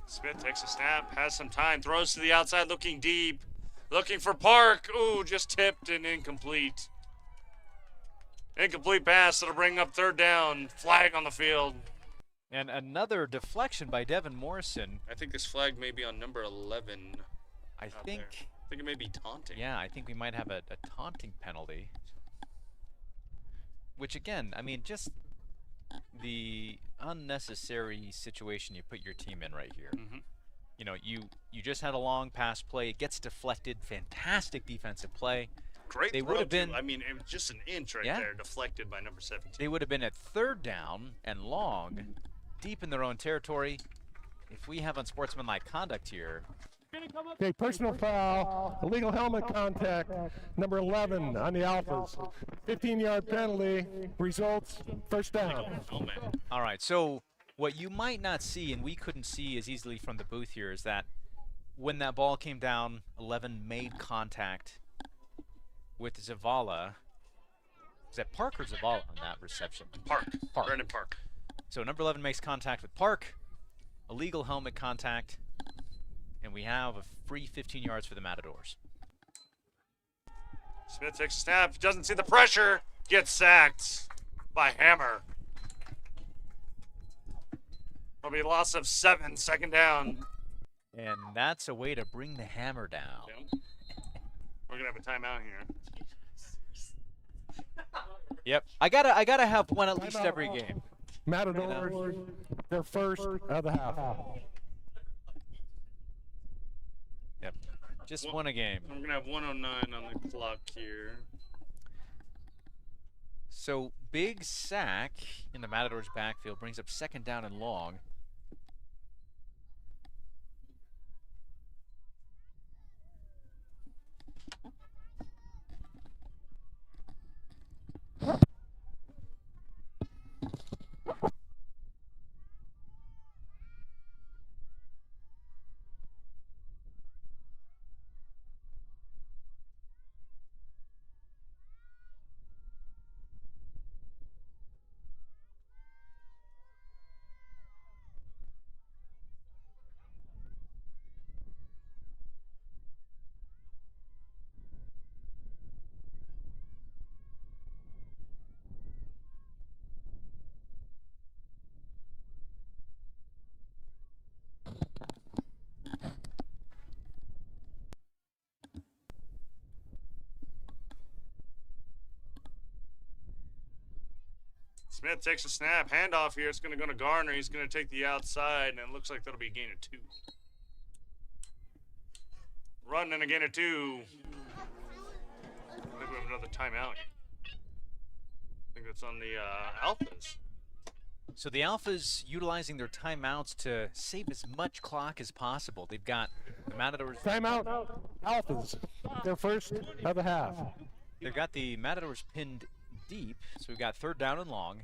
Smith takes a snap, has some time, throws to the outside, looking deep, looking for Park. Ooh, just tipped and incomplete. Incomplete pass that'll bring up 3rd down. Flag on the field. And another deflection by Devin Morrison. I think this flag may be on number 11. I out think, there. I think it may be taunting. yeah, I think we might have a taunting penalty. Which again, I mean, just the unnecessary situation you put your team in right here. Mhm. You know, you just had a long pass play. It gets deflected. Fantastic defensive play. Great They throw, would have too. been- I mean, it was just an inch right Yeah. there, deflected by number 17. They would have been at 3rd down and long, deep in their own territory. If we have unsportsmanlike conduct here, Okay, personal foul, illegal helmet contact, number 11 on the Alphas. 15-yard penalty, results, 1st down. Helmet. all right, so what you might not see, and we couldn't see as easily from the booth here, is that when that ball came down, 11 made contact with Zavala. Was that Park or Zavala on that reception? Park. Park. Brandon Park. So number 11 makes contact with Park, illegal helmet contact, and we have a free 15 yards for the Matadors. Smith takes a snap, doesn't see the pressure, gets sacked by Hammer. Will be a loss of 7, 2nd down. And that's a way to bring the hammer down. Yep. We're going to have a timeout here. Yep. I gotta have one at least Timeout. every game. Matadors, their first of the half. Yep. Just one a game. We're going to have 109 on the clock here. So big sack in the Matadors backfield brings up 2nd down and long. Smith takes a snap. Handoff here. It's going to go to Garner. He's going to take the outside, and it looks like that'll be a gain of 2. Run and a gain of 2. I think we have another timeout. I think that's on the Alphas. So the Alphas utilizing their timeouts to save as much clock as possible. They've got the Matadors. Timeout. Alphas, their first of the half. They've got the Matadors pinned deep, so we've got 3rd down and long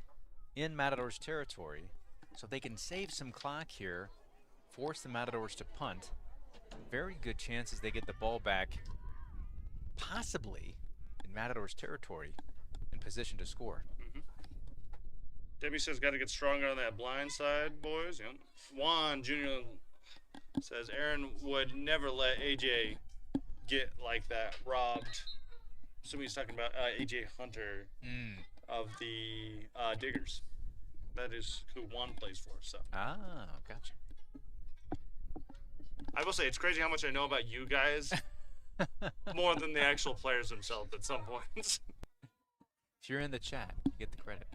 in Matadors territory. So they can save some clock here, force the Matadors to punt. Very good chances they get the ball back, possibly in Matadors territory, in position to score. Debbie says got to get stronger on that blind side, boys. Yep. Juan Jr. says Aaron would never let AJ get like that, robbed. So he's talking about AJ Hunter of the Diggers. That is who Juan plays for. So Gotcha. I will say it's crazy how much I know about you guys, more than the actual players themselves at some points. If you're in the chat, you get the credit.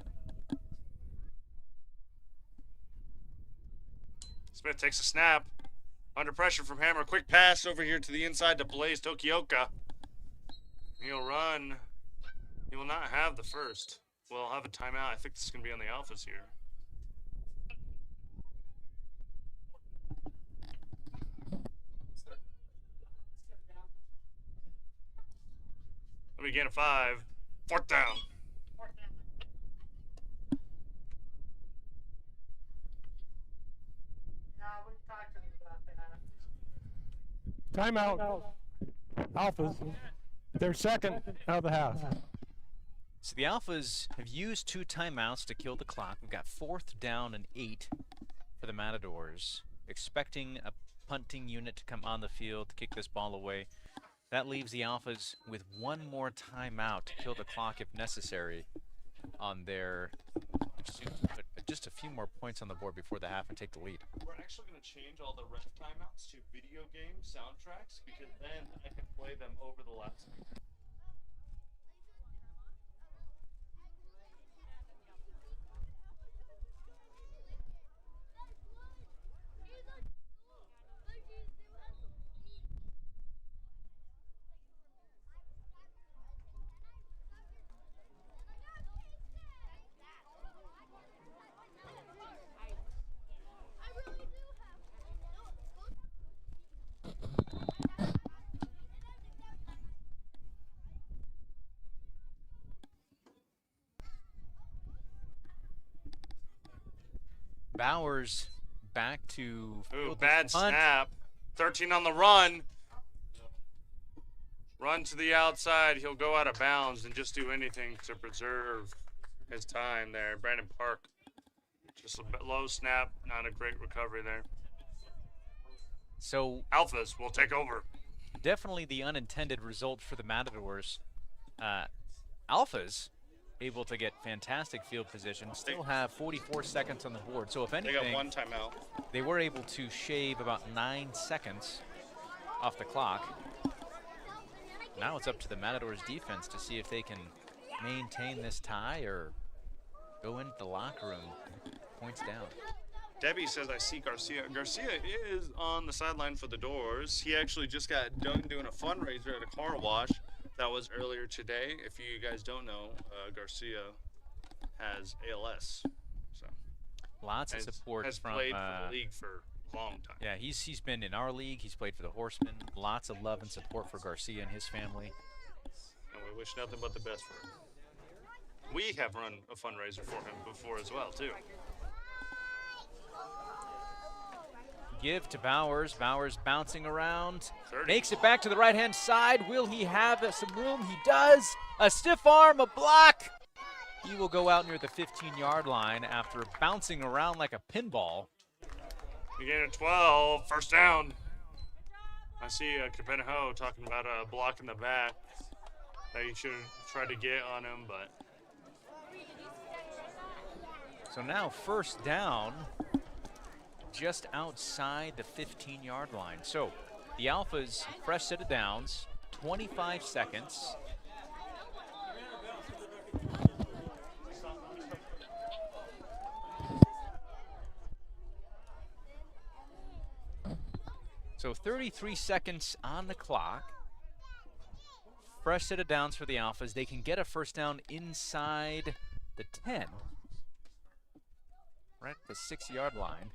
Smith takes a snap. Under pressure from Hammer. Quick pass over here to the inside to Blaze Tokioka. He'll run. He will not have the first. We'll have a timeout. I think this is going to be on the Alphas here. Let me gain a 5. 4th down. Timeout. Alphas, their second of the half. So the Alphas have used 2 timeouts to kill the clock. We've got 4th down and 8 for the Matadors, expecting a punting unit to come on the field to kick this ball away. That leaves the Alphas with 1 more timeout to kill the clock if necessary on their just a few more points on the board before the half and take the lead. We're actually going to change all the ref timeouts to video game soundtracks because then I can play them over the loudspeaker. Bowers back to Ooh, field bad this punt. snap. 13 on the run. Run to the outside. He'll go out of bounds and just do anything to preserve his time there. Brandon Park, just a bit low snap. Not a great recovery there. So Alphas will take over. definitely the unintended result for the Matadors. Alphas able to get fantastic field position, still have 44 seconds on the board. So if They anything, got 1 timeout. they were able to shave about 9 seconds off the clock. Now it's up to the Matadors defense to see if they can maintain this tie or go into the locker room points down. Debbie says, I see Garcia. Garcia is on the sideline for the Doors. He actually just got done doing a fundraiser at a car wash. That was earlier today. If you guys don't know, Garcia has ALS. So Lots of support has from played for the league for a long time. yeah, he's been in our league. He's played for the Horsemen. Lots of love and support for Garcia and his family. And we wish nothing but the best for him. We have run a fundraiser for him before as well, too. Give to Bowers. Bowers bouncing around. 30. Makes it back to the right-hand side. Will he have some room? He does. A stiff arm, a block. He will go out near the 15-yard line after bouncing around like a pinball. We gain a 12. First down. I see Capenaho talking about a block in the back that you should try to get on him, but So now first down just outside the 15-yard line. So the Alphas, fresh set of downs, 25 seconds. So 33 seconds on the clock. Fresh set of downs for the Alphas. They can get a first down inside the 10. Right at the 6-yard line.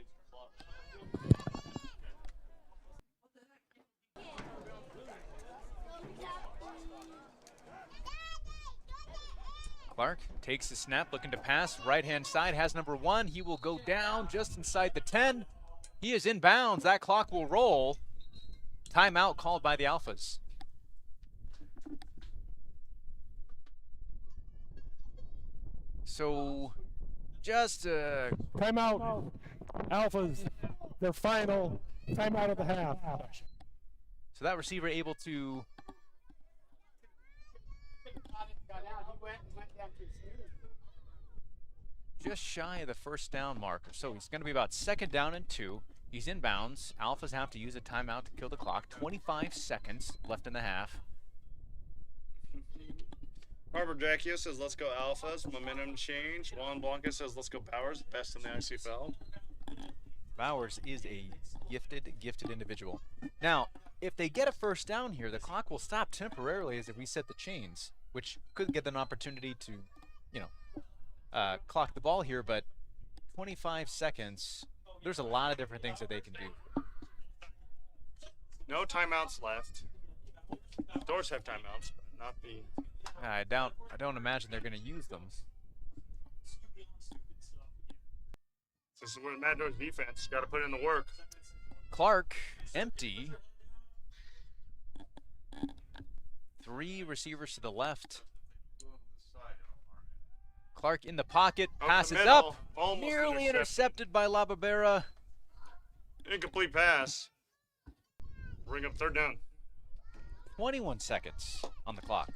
Clark takes the snap, looking to pass. Right-hand side has number 1. He will go down just inside the 10. He is in bounds. That clock will roll. Timeout called by the Alphas. So just Timeout. Alphas, their final timeout of the half. so that receiver able to Got out. He went down too soon. just shy of the first down marker. So he's going to be about second down and 2. He's in bounds. Alphas have to use a timeout to kill the clock. 25 seconds left in the half. Barbara Jacchio says, let's go Alphas. Momentum change. Juan Blanca says, let's go Powers. Best in the ICFL. Bowers is a gifted individual. Now, if they get a first down here, the clock will stop temporarily as they reset the chains, which could get an opportunity to, clock the ball here, but 25 seconds, there's a lot of different things that they can do. No timeouts left. Doors have timeouts, but not the... I don't imagine they're going to use them. This is where the Matadors defense got to put in the work. Clark, empty. 3 receivers to the left. Clark in the pocket, Over the passes middle, up, almost nearly intercepted. intercepted by La Barbera. Incomplete pass. Bring up third down. 21 seconds on the clock.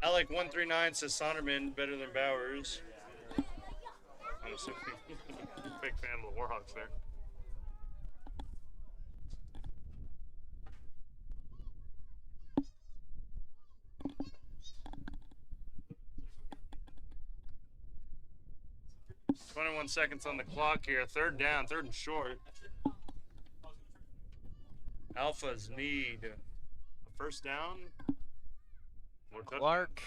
Alec139 says Sonderman better than Bowers. I'm assuming big fan of the Warhawks there. "21 seconds on the clock here. Third down, third and short. Alphas need a first down. More touchdowns.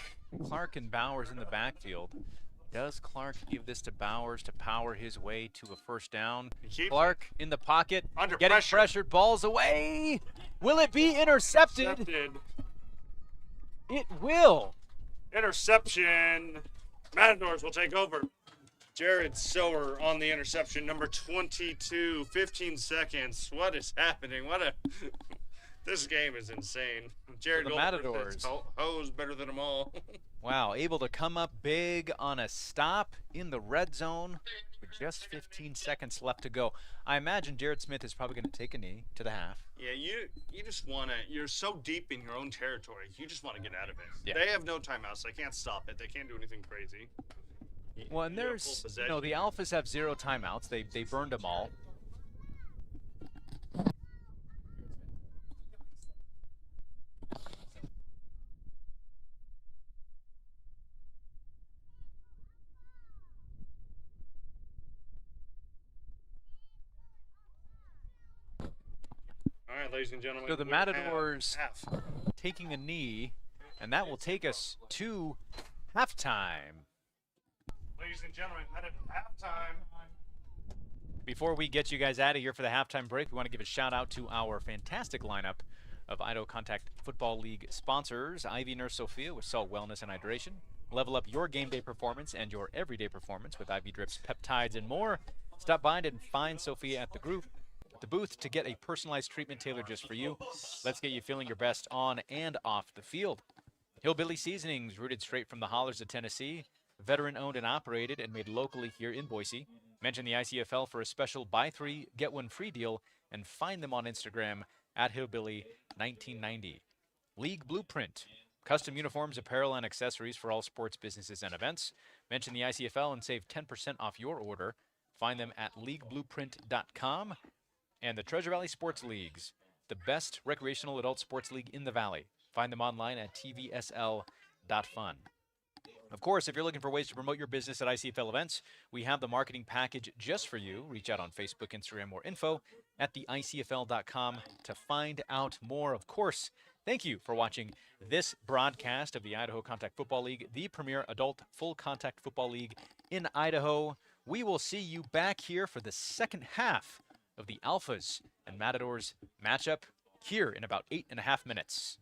Clark and Bowers in the backfield. Does Clark give this to Bowers to power his way to a first down? He keeps Clark in the pocket, Under getting pressure. pressured, balls away. Will it be intercepted? Intercepted. It will. Interception. Matadors will take over. Jared Sower on the interception, number 22, 15 seconds. What is happening? This game is insane. Jared the Goldberg Matadors. says, Ho's better than them all. Wow, able to come up big on a stop in the red zone with just 15 seconds left to go. I imagine Jared Smith is probably going to take a knee to the half. Yeah, you just want to, you're so deep in your own territory, you just want to get out of it. Yeah. They have no timeouts. They can't stop it. They can't do anything crazy. Well, and You have there's, full possession. the Alphas have 0 timeouts. They burned them all. right, ladies and gentlemen. So the we have Matadors half. taking a knee, and that will take us to halftime. Ladies and gentlemen, at halftime. Before we get you guys out of here for the halftime break, we want to give a shout out to our fantastic lineup of Idaho Contact Football League sponsors. Ivy Nurse Sophia with Salt Wellness and Hydration. Level up your game day performance and your everyday performance with IV Drips, peptides, and more. Stop by and find Sophia at the booth to get a personalized treatment tailored just for you. Let's get you feeling your best on and off the field. Hillbilly Seasonings, rooted straight from the hollers of Tennessee. Veteran owned and operated and made locally here in Boise. Mention the ICFL for a special buy 3, get 1 free deal, and find them on Instagram at Hillbilly1990. League Blueprint, custom uniforms, apparel, and accessories for all sports businesses and events. Mention the ICFL and save 10% off your order. Find them at leagueblueprint.com. And the Treasure Valley Sports Leagues, the best recreational adult sports league in the Valley. Find them online at tvsl.fun. Of course, if you're looking for ways to promote your business at ICFL events, we have the marketing package just for you. Reach out on Facebook, Instagram, or info at theicfl.com to find out more. Of course, thank you for watching this broadcast of the Idaho Contact Football League, the premier adult full contact football league in Idaho. We will see you back here for the second half of the Alphas and Matadors matchup here in about 8.5 minutes.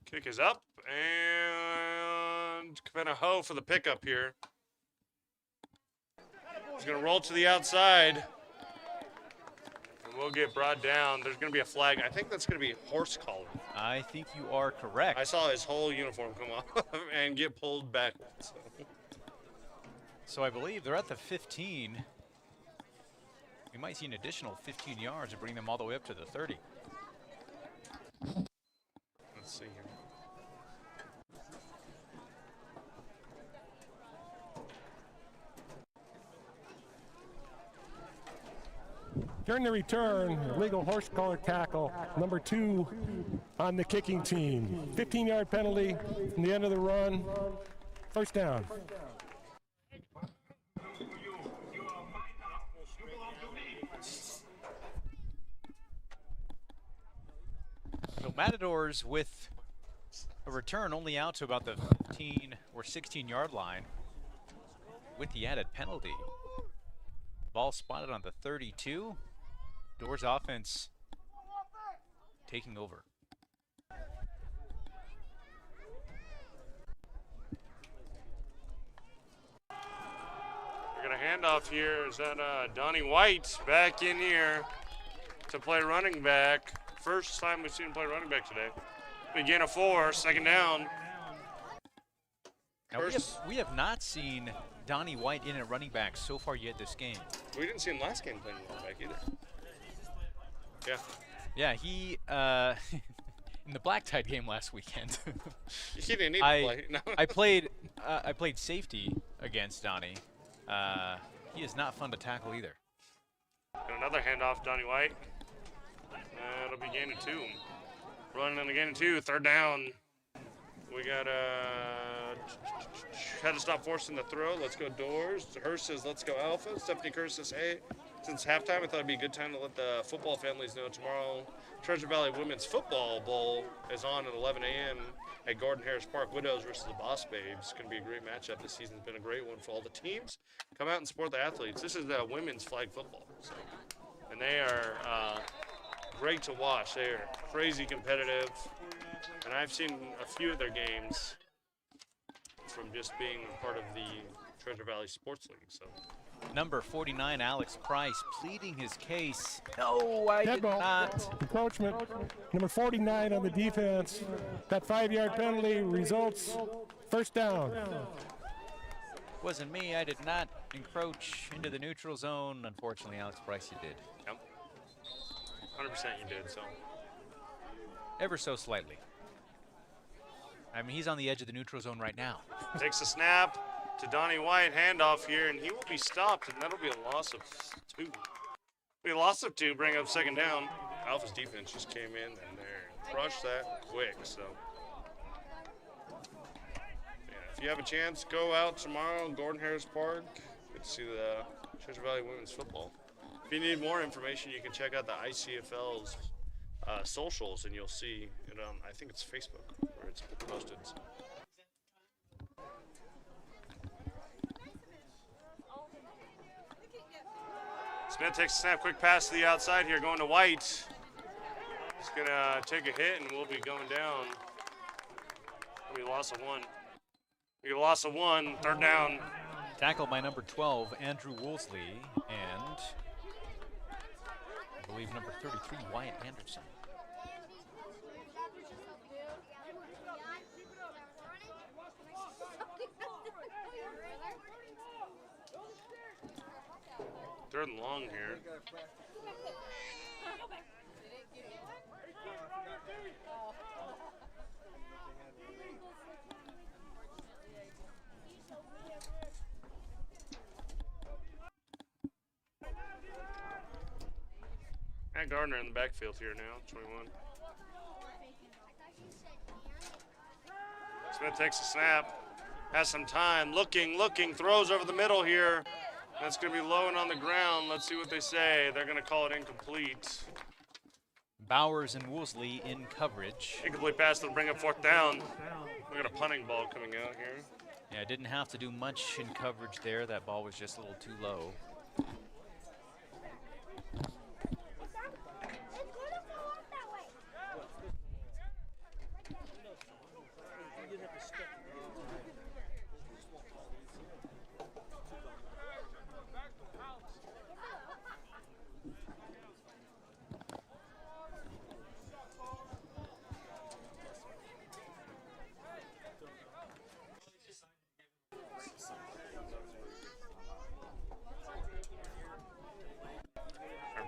Kick is up, and Capenaho for the pickup here. He's going to roll to the outside. And we'll get brought down. There's going to be a flag. I think that's going to be horse collar. I think you are correct. I saw his whole uniform come off and get pulled backwards. So I believe they're at the 15. We might see an additional 15 yards to bring them all the way up to the 30. Let's see here. During the return, illegal horse collar tackle, number 2 on the kicking team. 15-yard penalty from the end of the run. First down. So Matadors with a return only out to about the 15 or 16-yard line with the added penalty. Ball spotted on the 32. Doors offense taking over. We're going to hand off here. Is that Donnie White back in here to play running back. First time we've seen him play running back today. Begin of 4, second down. Now we have not seen Donnie White in at running back so far yet this game. We didn't see him last game playing running back either. Yeah. Yeah, he in the black tide game last weekend. He didn't need to play. No. I played safety against Donnie. He is not fun to tackle either. And another handoff, Donnie White. It'll be gain of 2. Running on the gain of 2, third down. We got had to stop forcing the throw. Let's go Doors. Hurst says, let's go Alpha. Stephanie Kerr says, hey, since halftime, I thought it'd be a good time to let the football families know tomorrow Treasure Valley Women's Football Bowl is on at 11 a.m. at Gordon Harris Park. Widows versus the Boss Babes. It's going to be a great matchup. This season's been a great one for all the teams. Come out and support the athletes. This is women's flag football. So, and they are great to watch. They are crazy competitive. And I've seen a few of their games from just being part of the Treasure Valley Sports League. So, number 49, Alex Price, pleading his case. No, I Dead did ball. not. Encroachment. Number 49 on the defense. That 5-yard penalty results first down. Wasn't me. I did not encroach into the neutral zone. Unfortunately, Alex Price, you did. yep. 100% you did. So, Ever so slightly. I mean, he's on the edge of the neutral zone right now. takes a snap to Donnie White. Handoff here, and he will be stopped, and that'll be a loss of 2. Be a loss of 2, bring up second down. Alpha's defense just came in and they crushed that quick. So, yeah, if you have a chance, go out tomorrow in Gordon Harris Park. Get to see the Treasure Valley Women's Football. If you need more information, you can check out the ICFL's socials, and you'll see it on, I think it's Facebook, where it's posted. So. Smith takes a snap, quick pass to the outside here, going to White. He's going to take a hit, and we'll be going down. We lost a 1. We lost a 1, third down. Tackled by number 12, Andrew Woolsey, and I believe number 33, Wyatt Anderson. Third and long here. Matt Gardner in the backfield here now, 21. Smith takes a snap, has some time, looking, throws over the middle here. That's going to be low and on the ground. Let's see what they say. They're going to call it incomplete. Bowers and Woolsey in coverage. Incomplete pass that'll bring up fourth down. We got a punting ball coming out here. Yeah, didn't have to do much in coverage there. That ball was just a little too low.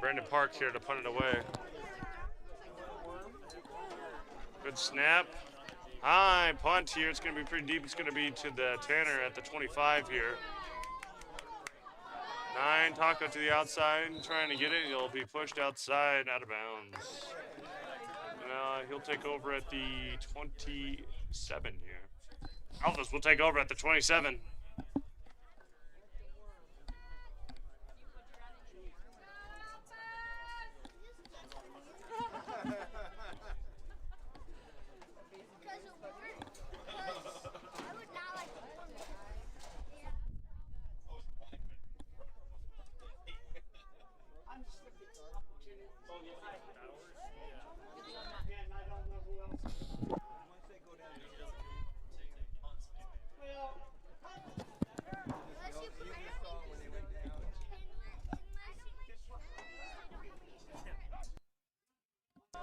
Brandon Park here to punt it away. Good snap. High punt here. It's going to be pretty deep. It's going to be to the Tanner at the 25 here. 9, Taco to the outside, trying to get it. He'll be pushed outside, out of bounds. He'll take over at the 27 here. Alphas will take over at the 27.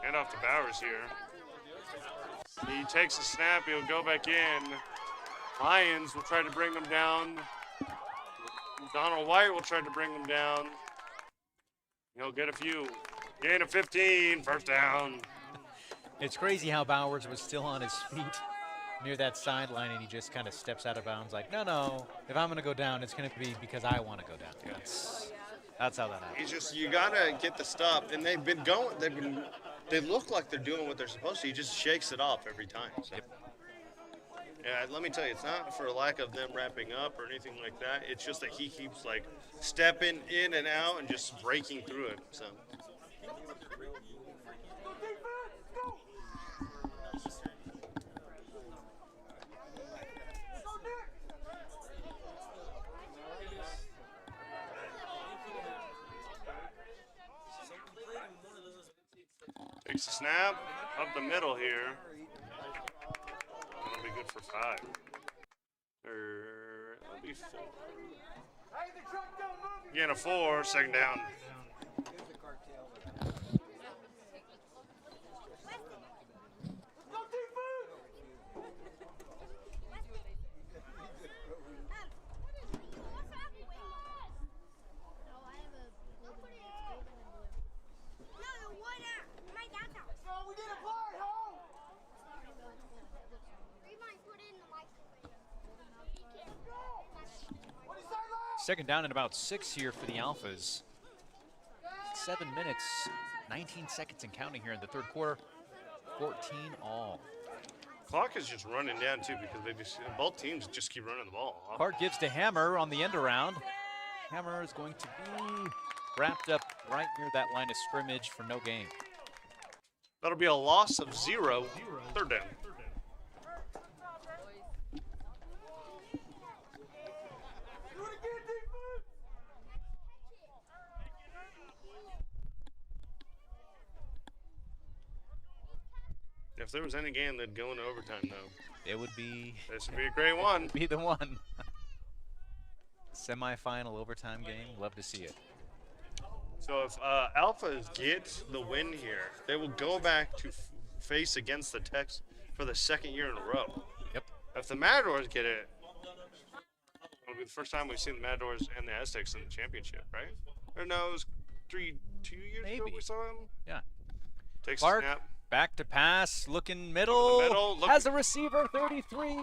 Hand off to Bowers here. He takes a snap. He'll go back in. Lions will try to bring him down. Donald White will try to bring him down. He'll get a few. Gain of 15. First down. It's crazy how Bowers was still on his feet near that sideline, and he just kind of steps out of bounds like, no, if I'm going to go down, it's going to be because I want to go down. Yeah. That's how that happens. He's just, you got to get the stop. And they've been going. They look like they're doing what they're supposed to. He just shakes it off every time. So. Yep. Yeah, let me tell you, it's not for lack of them wrapping up or anything like that. It's just that he keeps like stepping in and out and just breaking through it. So. Takes a snap up the middle here. That'll be good for 5. Or that'll be 4. Again, a 4, second down. Second down and about 6 here for the Alphas. 7 minutes, 19 seconds and counting here in the third quarter. 14 all. Clock is just running down too because both teams just keep running the ball. Clark gives to Hammer on the end around. Hammer is going to be wrapped up right near that line of scrimmage for no gain. That'll be a loss of 0. Third down. If there was any game that'd go into overtime, though, it would be. This would be a great one. Be the one. Semi-final overtime game. Love to see it. So if Alphas get the win here, they will go back to face against the Techs for the 2nd year in a row. Yep. If the Matadors get it, it'll be the first time we've seen the Matadors and the Aztecs in the championship, right? Or no, it was 2 years ago we saw them. Yeah. Takes Clark, a snap. back to pass, looking middle. Look. Has a receiver, 33.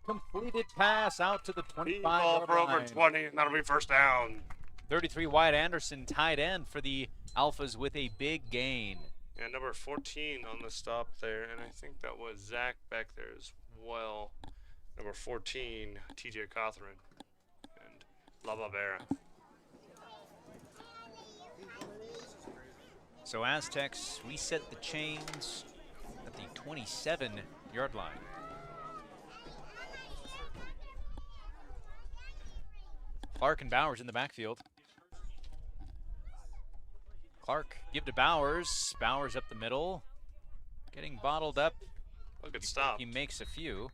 Completed pass out to the 25 Ball for over line. 20, and that'll be first down. 33 Wyatt Anderson, tight end for the Alphas with a big gain. Yeah, number 14 on the stop there, and I think that was Zach back there as well. Number 14, TJ Cothran and La Barbera. So Aztecs reset the chains at the 27-yard line. Clark and Bowers in the backfield. Clark give to Bowers. Bowers up the middle. Getting bottled up. Oh, good stop. He makes a few.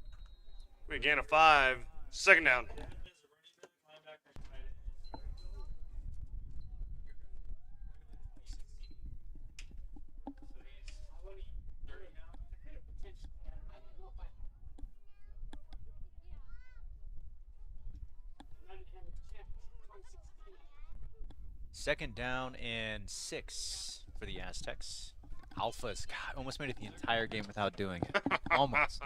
We gain a 5. Second down. Second down and 6 for the Aztecs. Alphas, God, almost made it the entire game without doing it. Almost.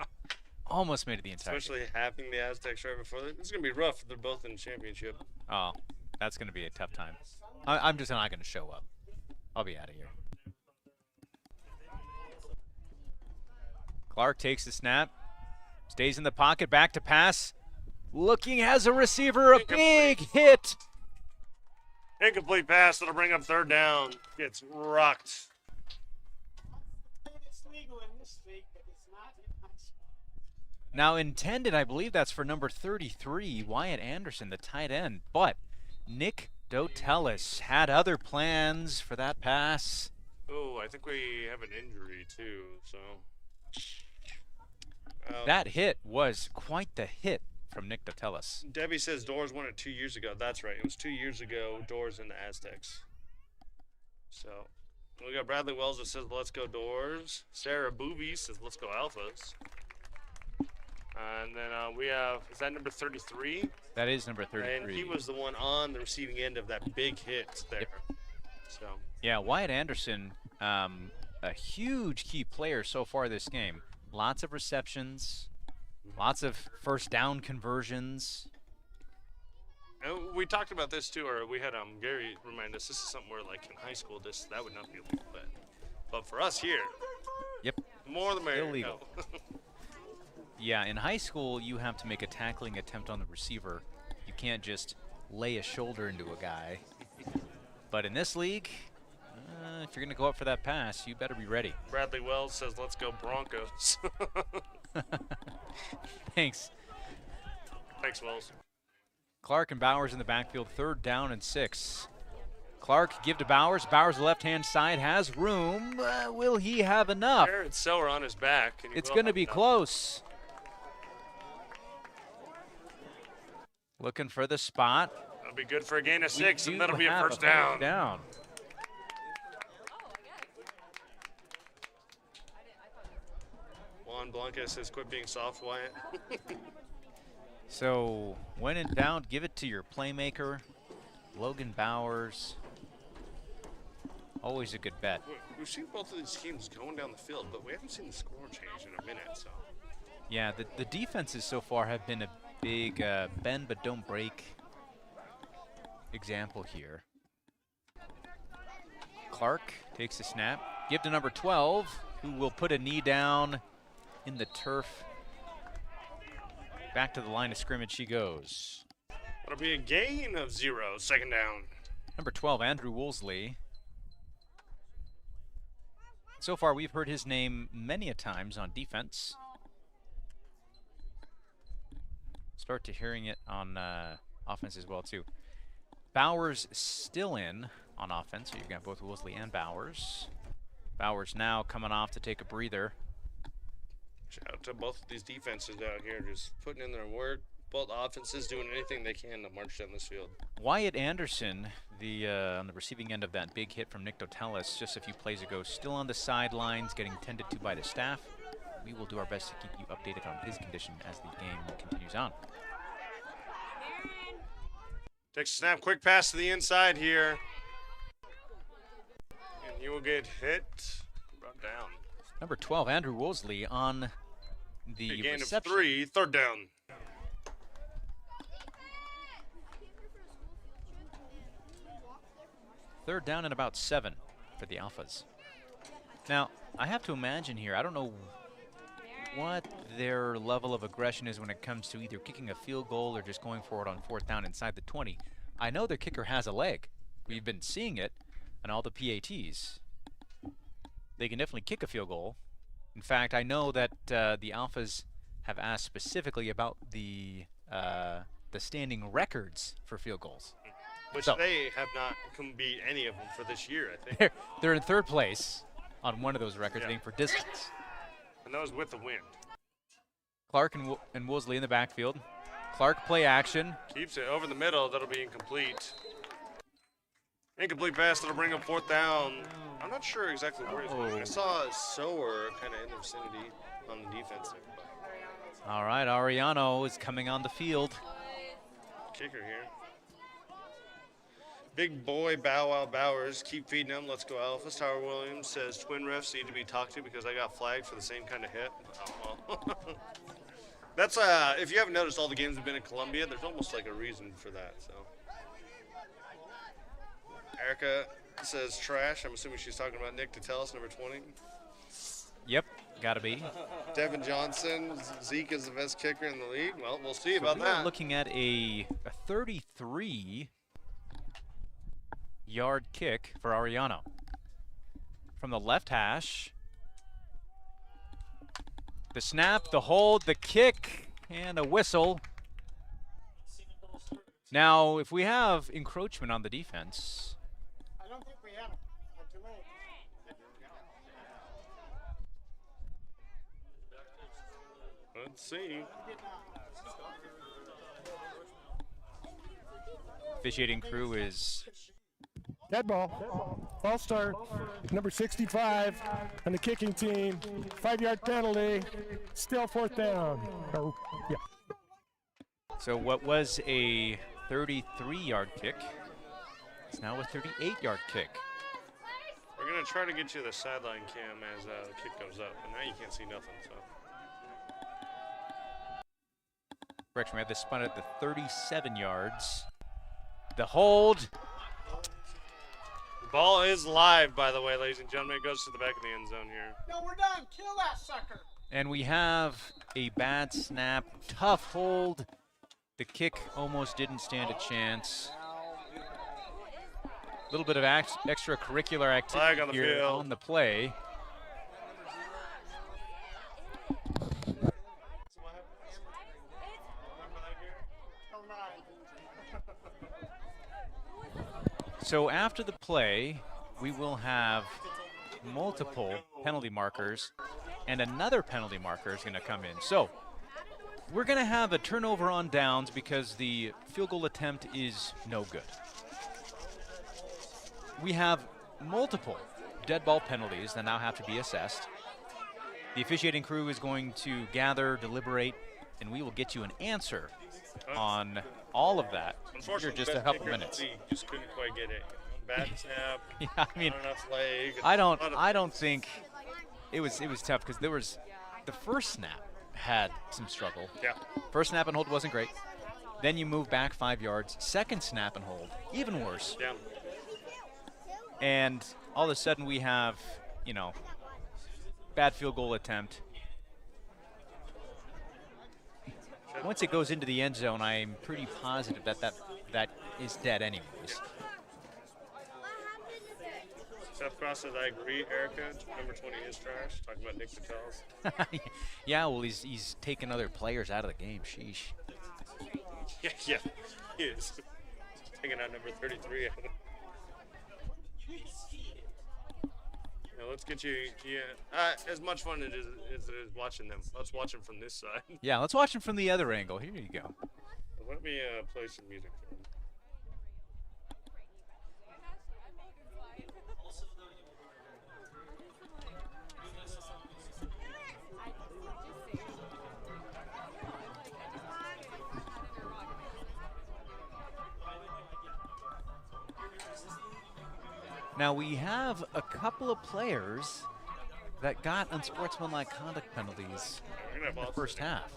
Almost made it the entire game. Especially having the Aztecs right before that. This is going to be rough. They're both in the championship. Oh, that's going to be a tough time. I'm just not going to show up. I'll be out of here. Clark takes the snap. Stays in the pocket, back to pass. Looking, has a receiver, a big hit. Incomplete pass. That'll bring up third down. Gets rocked. It's legal in this league, but it's not in high school. Now intended, I believe that's for number 33, Wyatt Anderson, the tight end. But Nick Dotelis had other plans for that pass. Oh, I think we have an injury too, so. That hit was quite the hit from Nick Dotelis. Debbie says Doors won it 2 years ago. That's right. It was 2 years ago, Doors and the Aztecs. So, we got Bradley Wells that says, let's go Doors. Sarah Booby says, let's go Alphas. And then we have, is that number 33? That is number 33. And he was the one on the receiving end of that big hit there. Yep. So. Yeah, Wyatt Anderson, a huge key player so far this game. Lots of receptions, lots of first down conversions. And we talked about this too, or we had Gary remind us, this is something where like in high school, that would not be illegal. But for us here, Yep. more the merrier. Illegal. Yeah, in high school, you have to make a tackling attempt on the receiver. You can't just lay a shoulder into a guy. But in this league, if you're going to go up for that pass, you better be ready. Bradley Wells says, let's go Broncos. Thanks. Thanks, Wells. Clark and Bowers in the backfield, third down and 6. Clark give to Bowers. Bowers, left-hand side, has room. Will he have enough? Jared Seller on his back. And It's going to be close. Looking for the spot. That'll be good for a gain of 6, We and that'll do be a have first down. down. Juan Blanca says, quit being soft, Wyatt. So when in doubt, give it to your playmaker, Logan Bowers. Always a good bet. We've seen both of these teams going down the field, but we haven't seen the score change in a minute. So. Yeah, the defenses so far have been a big bend but don't break example here. Clark takes the snap. Give to number 12, who will put a knee down in the turf. Back to the line of scrimmage she goes. That'll be a gain of 0, second down. Number 12, Andrew Woolsey. So far, we've heard his name many a times on defense. Start to hearing it on offense as well, too. Bowers still in on offense, so you've got both Woolsey and Bowers. Bowers now coming off to take a breather. Shout out to both of these defenses out here, just putting in their work. Both offenses doing anything they can to march down this field. Wyatt Anderson, on the receiving end of that big hit from Nick Dotelis just a few plays ago, still on the sidelines, getting tended to by the staff. We will do our best to keep you updated on his condition as the game continues on. Takes a snap, quick pass to the inside here. And he will get hit, brought down. Number 12, Andrew Woolsey on the A gain reception. of 3, third down. Third down and about 7 for the Alphas. Now, I have to imagine here, I don't know what their level of aggression is when it comes to either kicking a field goal or just going for it on fourth down inside the 20. I know their kicker has a leg. We've been seeing it on all the PATs. They can definitely kick a field goal. In fact, I know that the Alphas have asked specifically about the standing records for field goals. Which So. they have not can beat any of them for this year, I think. They're in third place on one of those records, Yeah. being for distance. And that was with the wind. Clark and Woolsey in the backfield. Clark play action. Keeps it over the middle. That'll be incomplete. Incomplete pass. That'll bring up fourth down. I'm not sure exactly where he's going. I saw Sower kind of in the vicinity on the defense there. All right, Ariano is coming on the field. Kicker here. Big boy Bow Wow Bowers, keep feeding them. Let's go Alphas. Tower Williams says twin refs need to be talked to because I got flagged for the same kind of hit. Oh, well. That's if you haven't noticed, all the games have been in Columbia. There's almost like a reason for that. So Erica says trash. I'm assuming she's talking about Nick Tatelis, number 20. Yep, gotta be. Devin Johnson, Zeke is the best kicker in the league. Well, we'll see So about we're that. looking at a 33-yard kick for Ariano. From the left hash. The snap, the hold, the kick, and a whistle. Now, if we have encroachment on the defense, I don't think we have it. Not too late. Let's see. officiating crew is Dead ball. False start. Number 65 on the kicking team. 5-yard penalty. Still 4th down. Oh, yeah. so what was a 33-yard kick is now a 38-yard kick. We're going to try to get you the sideline cam as the kick goes up, but now you can't see nothing. So Correction, we have this spun at the 37 yards. The hold. the ball is live, by the way, ladies and gentlemen. It goes to the back of the end zone here. No, we're done. Kill that sucker. And we have a bad snap. Tough hold. The kick almost didn't stand a chance. A little bit of extracurricular Flag activity on the here field. on the play. All right. So after the play, we will have multiple penalty markers, and another penalty marker is going to come in. So we're going to have a turnover on downs because the field goal attempt is no good. We have multiple dead ball penalties that now have to be assessed. The officiating crew is going to gather, deliberate, and we will get you an answer on all of that here in Unfortunately, just a best couple kicker in the minutes. league just couldn't quite get it. Bad snap. Yeah, I mean, not enough leg. I don't think it was tough because there was the first snap had some struggle. Yeah. First snap and hold wasn't great. Then you move back 5 yards. Second snap and hold, even worse. Yeah. And all of a sudden we have, you know, bad field goal attempt. Once it goes into the end zone, I'm pretty positive that is dead anyways. Seth Cross says, I agree, Erica. Number 20 is trash. Talking about Nick Tatelis. Yeah, well, he's taking other players out of the game. Sheesh. Yeah, he is. Taking out number 33 out of it. Now let's get you, as much fun as it is watching them. Let's watch them from this side. Yeah, let's watch him from the other angle. Here you go. Let me play some music for them. Now we have a couple of players that got unsportsmanlike conduct penalties We're gonna in the have first half.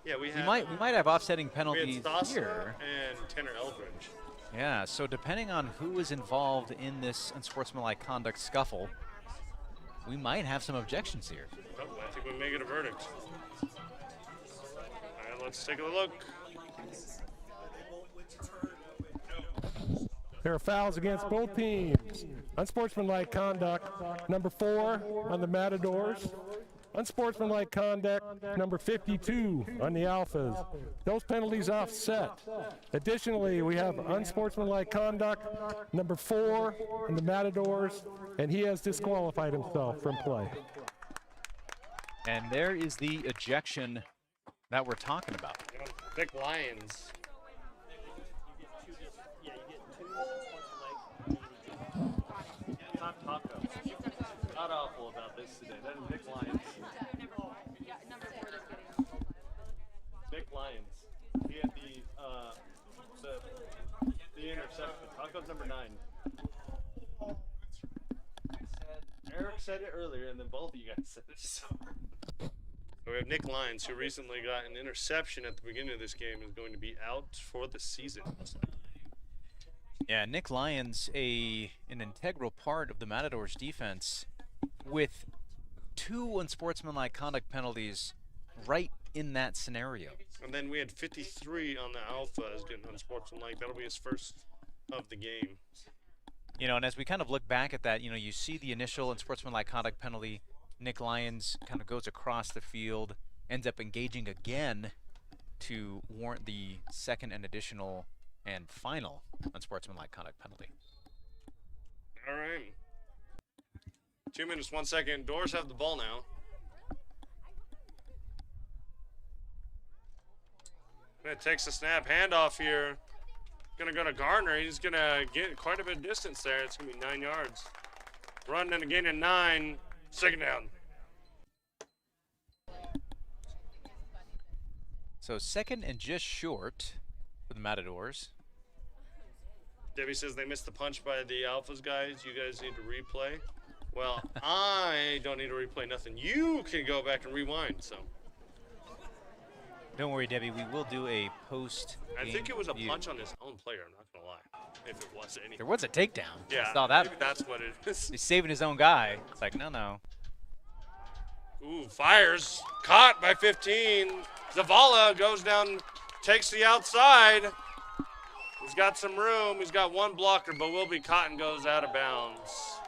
Yeah, we We might have offsetting we penalties had Stossel here. and Tanner Eldridge. Yeah, so depending on who is involved in this unsportsmanlike conduct scuffle, we might have some objections here. Oh, I think we may get a verdict. All right, let's take a look. There are fouls against both teams. Unsportsmanlike conduct, number 4 on the Matadors. Unsportsmanlike conduct, number 52 on the Alphas. Those penalties offset. Additionally, we have unsportsmanlike conduct, number 4 on the Matadors, and he has disqualified himself from play. And there is the ejection that we're talking about. You know, Vic Lyons. Not Taco. Not awful about this today. That is Vic Lyons. Vic Lyons. He had the 3 interceptions. How goes number 9? Eric said it earlier, and then both of you guys said it. So. We have Nick Lyons, who recently got an interception at the beginning of this game, is going to be out for the season. Yeah, Nick Lyons, an integral part of the Matadors defense, with 2 unsportsmanlike conduct penalties right in that scenario. And then we had 53 on the Alpha as getting unsportsmanlike. That'll be his first of the game. You know, and as we kind of look back at that, you know, you see the initial unsportsmanlike conduct penalty. Nick Lyons kind of goes across the field, ends up engaging again to warrant the second and additional and final unsportsmanlike conduct penalty. All right. 2 minutes, 1 second. Doors have the ball now. It takes a snap handoff here. Gonna go to Gardner. He's gonna get quite a bit of distance there. It's gonna be 9 yards. Run and again at 9. Second down. So second and just short for the Matadors. Debbie says they missed the punch by the Alphas guys. You guys need to replay. Well, I don't need to replay nothing. You can go back and rewind. So Don't worry, Debbie. We will do a post. I think it was a punch on his own player. I'm not gonna lie. If it was anything. There was a takedown. Yeah, I saw that. maybe that's what it is. He's saving his own guy. It's like, no. Ooh, fires. Caught by 15. Zavala goes down, takes the outside. He's got some room. He's got 1 blocker, but will be caught and goes out of bounds.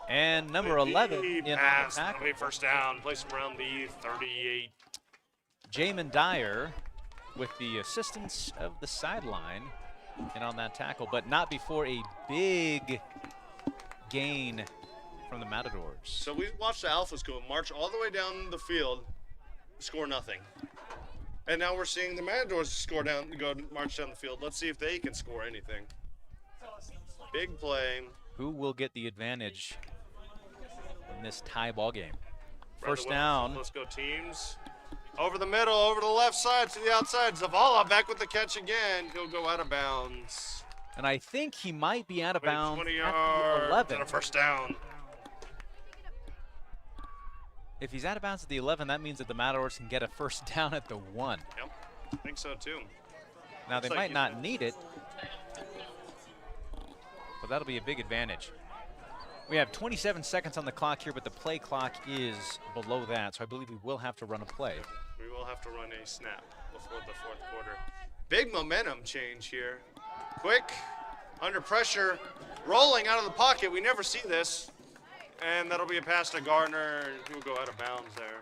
And number 11 Deep in pass. the That'll tackle. be first down. Place him around the 38. Jamin Dyer with the assistance of the sideline and on that tackle, but not before a big gain from the Matadors. So we watched the Alphas go march all the way down the field, score nothing. And now we're seeing the Matadors march down the field. Let's see if they can score anything. Big play. Who will get the advantage in this tie ball game? Brother First Wilson, down. Let's go teams. Over the middle, over the left side to the outside. Zavala back with the catch again. He'll go out of bounds. And I think he might be out of Maybe bounds 20 at the yards 11. and a first down. If he's out of bounds at the 11, that means that the Matadors can get a first down at the 1. Yep, I think so too. Now, they Looks like might he's not gonna- need it, but that'll be a big advantage. We have 27 seconds on the clock here, but the play clock is below that, so I believe we will have to run a play. We will have to run a snap before the 4th quarter. Big momentum change here. Quick, under pressure, rolling out of the pocket. We never see this. And that'll be a pass to Gardner, who will go out of bounds there.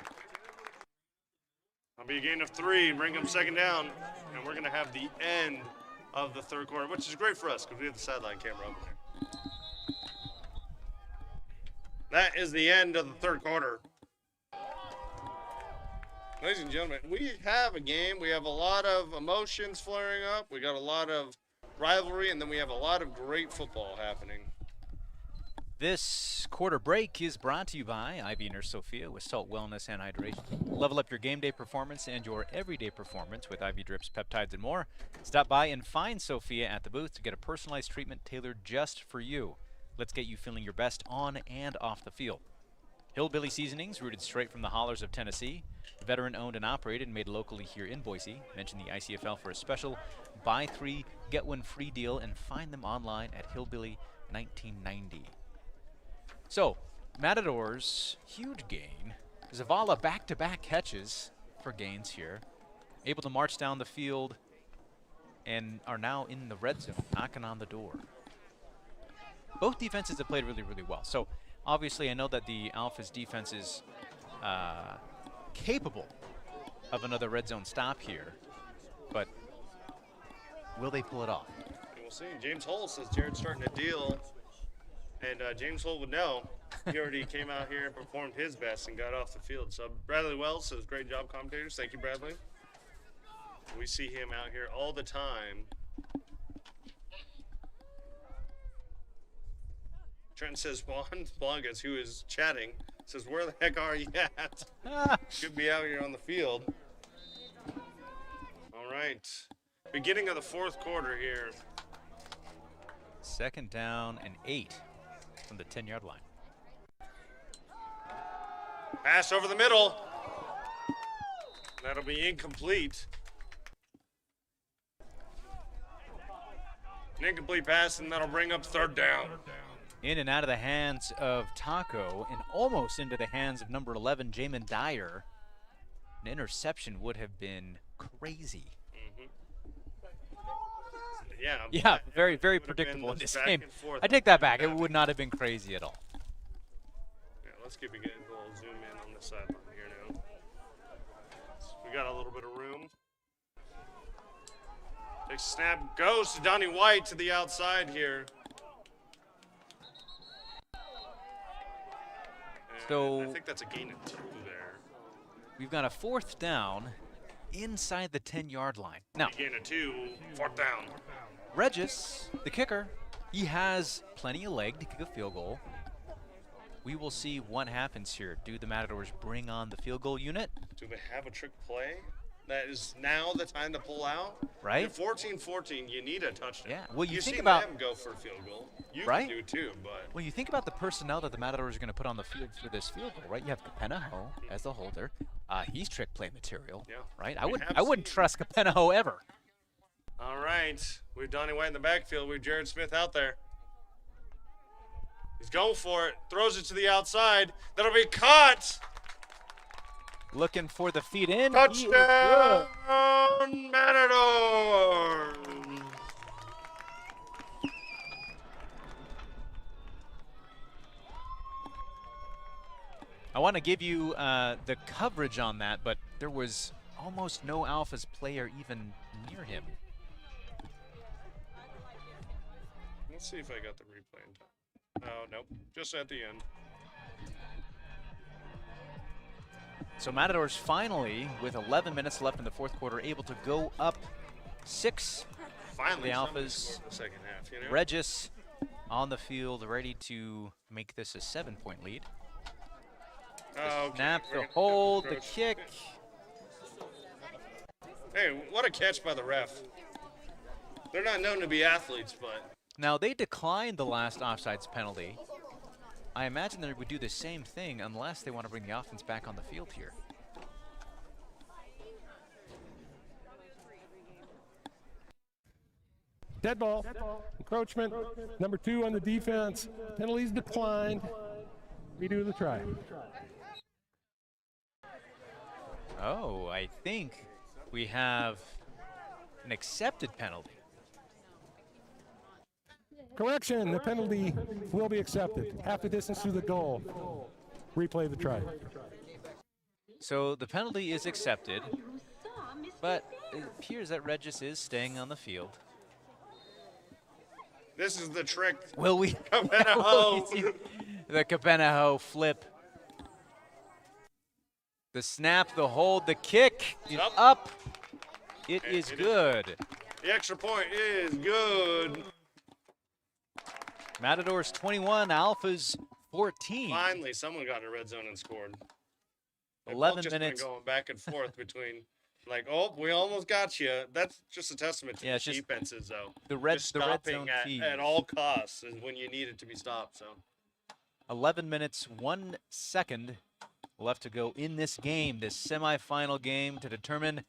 That'll be a gain of 3, bring him second down. And we're going to have the end of the 3rd quarter, which is great for us because we have the sideline camera over there. That is the end of the 3rd quarter. Ladies and gentlemen, we have a game. We have a lot of emotions flaring up. We got a lot of rivalry, and then we have a lot of great football happening. This quarter break is brought to you by IV Nurse Sophia with salt, wellness, and hydration. Level up your game day performance and your everyday performance with IV drips, peptides, and more. Stop by and find Sophia at the booth to get a personalized treatment tailored just for you. Let's get you feeling your best on and off the field. Hillbilly Seasonings, rooted straight from the hollers of Tennessee. Veteran owned and operated, made locally here in Boise. Mention the ICFL for a special buy 3, get 1 free deal, and find them online at Hillbilly1990. So, Matadors, huge gain. Zavala back-to-back catches for gains here. Able to march down the field and are now in the red zone, knocking on the door. Both defenses have played really, really well. So, obviously, I know that the Alphas defense is capable of another red zone stop here, but will they pull it off? We'll see. James Hull says Jared's starting to deal, and James Hull would know. He already came out here and performed his best and got off the field. So Bradley Wells says, great job, commentators. Thank you, Bradley. We see him out here all the time. Trent says, Blancas, who is chatting, says, where the heck are you at? Should be out here on the field. All right. Beginning of the 4th quarter here. 2nd down and 8 from the 10-yard line. Pass over the middle. That'll be incomplete. An incomplete pass, and that'll bring up 3rd down. In and out of the hands of Taco and almost into the hands of number 11, Jamin Dyer. An interception would have been crazy. Yeah, very, very Would have been predictable in this this back game. and forth. I take that back. It would not have been crazy at all. Yeah, let's keep it getting a little zoom in on this sideline here now. We got a little bit of room. Takes a snap, goes to Donnie White to the outside here. And So- I think that's a gain of 2 there. We've got a 4th down inside the 10-yard line. Now, Gain of 2, 4th down. Regis, the kicker, he has plenty of leg to kick a field goal. We will see what happens here. Do the Matadors bring on the field goal unit? Do they have a trick play? That is now the time to pull out. Right. At 14-14, you need a touchdown. Yeah, well, you You've think seen about- them go for a field goal. You Right. can do too, but When you think about the personnel that the Matadors are going to put on the field for this field goal, right? You have Capenaho as the holder. He's trick play material, Yeah. right? We I wouldn't have trust Capenaho ever. all right. We've Donnie White in the backfield. We've Jared Smith out there. He's going for it. Throws it to the outside. That'll be caught. Looking for the feed in. He is good. Touchdown, Matadors. I want to give you the coverage on that, but there was almost no Alphas player even near him. Let's see if I got the replay in time. Oh, nope. Just at the end. So Matadors finally, with 11 minutes left in the 4th quarter, able to go up 6. Finally, The somebody Alphas. scored in the second half, you know? Regis on the field, ready to make this a 7-point lead. Oh, okay. Snap, We're the gonna have to hold, the approach. kick. Hey, what a catch by the ref. They're not known to be athletes, but Now, they declined the last offsides penalty. I imagine they would do the same thing unless they want to bring the offense back on the field here. Dead ball. Encroachment. Number 2 on the defense. Penalties declined. Redo the try. Oh, I think we have an accepted penalty. Correction, the penalty will be accepted. Half the distance to the goal. Replay the try. So the penalty is accepted, but it appears that Regis is staying on the field. this is the trick. Will we? Capenaho. will we see the Capenaho flip. The snap, the hold, the kick is Up. up. It And is it is- good. The extra point is good. Matadors 21, Alphas 14. Finally, someone got in a red zone and scored. They've 11 both just been minutes. going back and forth between, like, oh, we almost got you. That's just a testament to Yeah, the it's just defenses, though. The red Just zone stopping fees. at all costs is when you need it to be stopped. So 11 minutes, 1 second left to go in this game, this semifinal game, to determine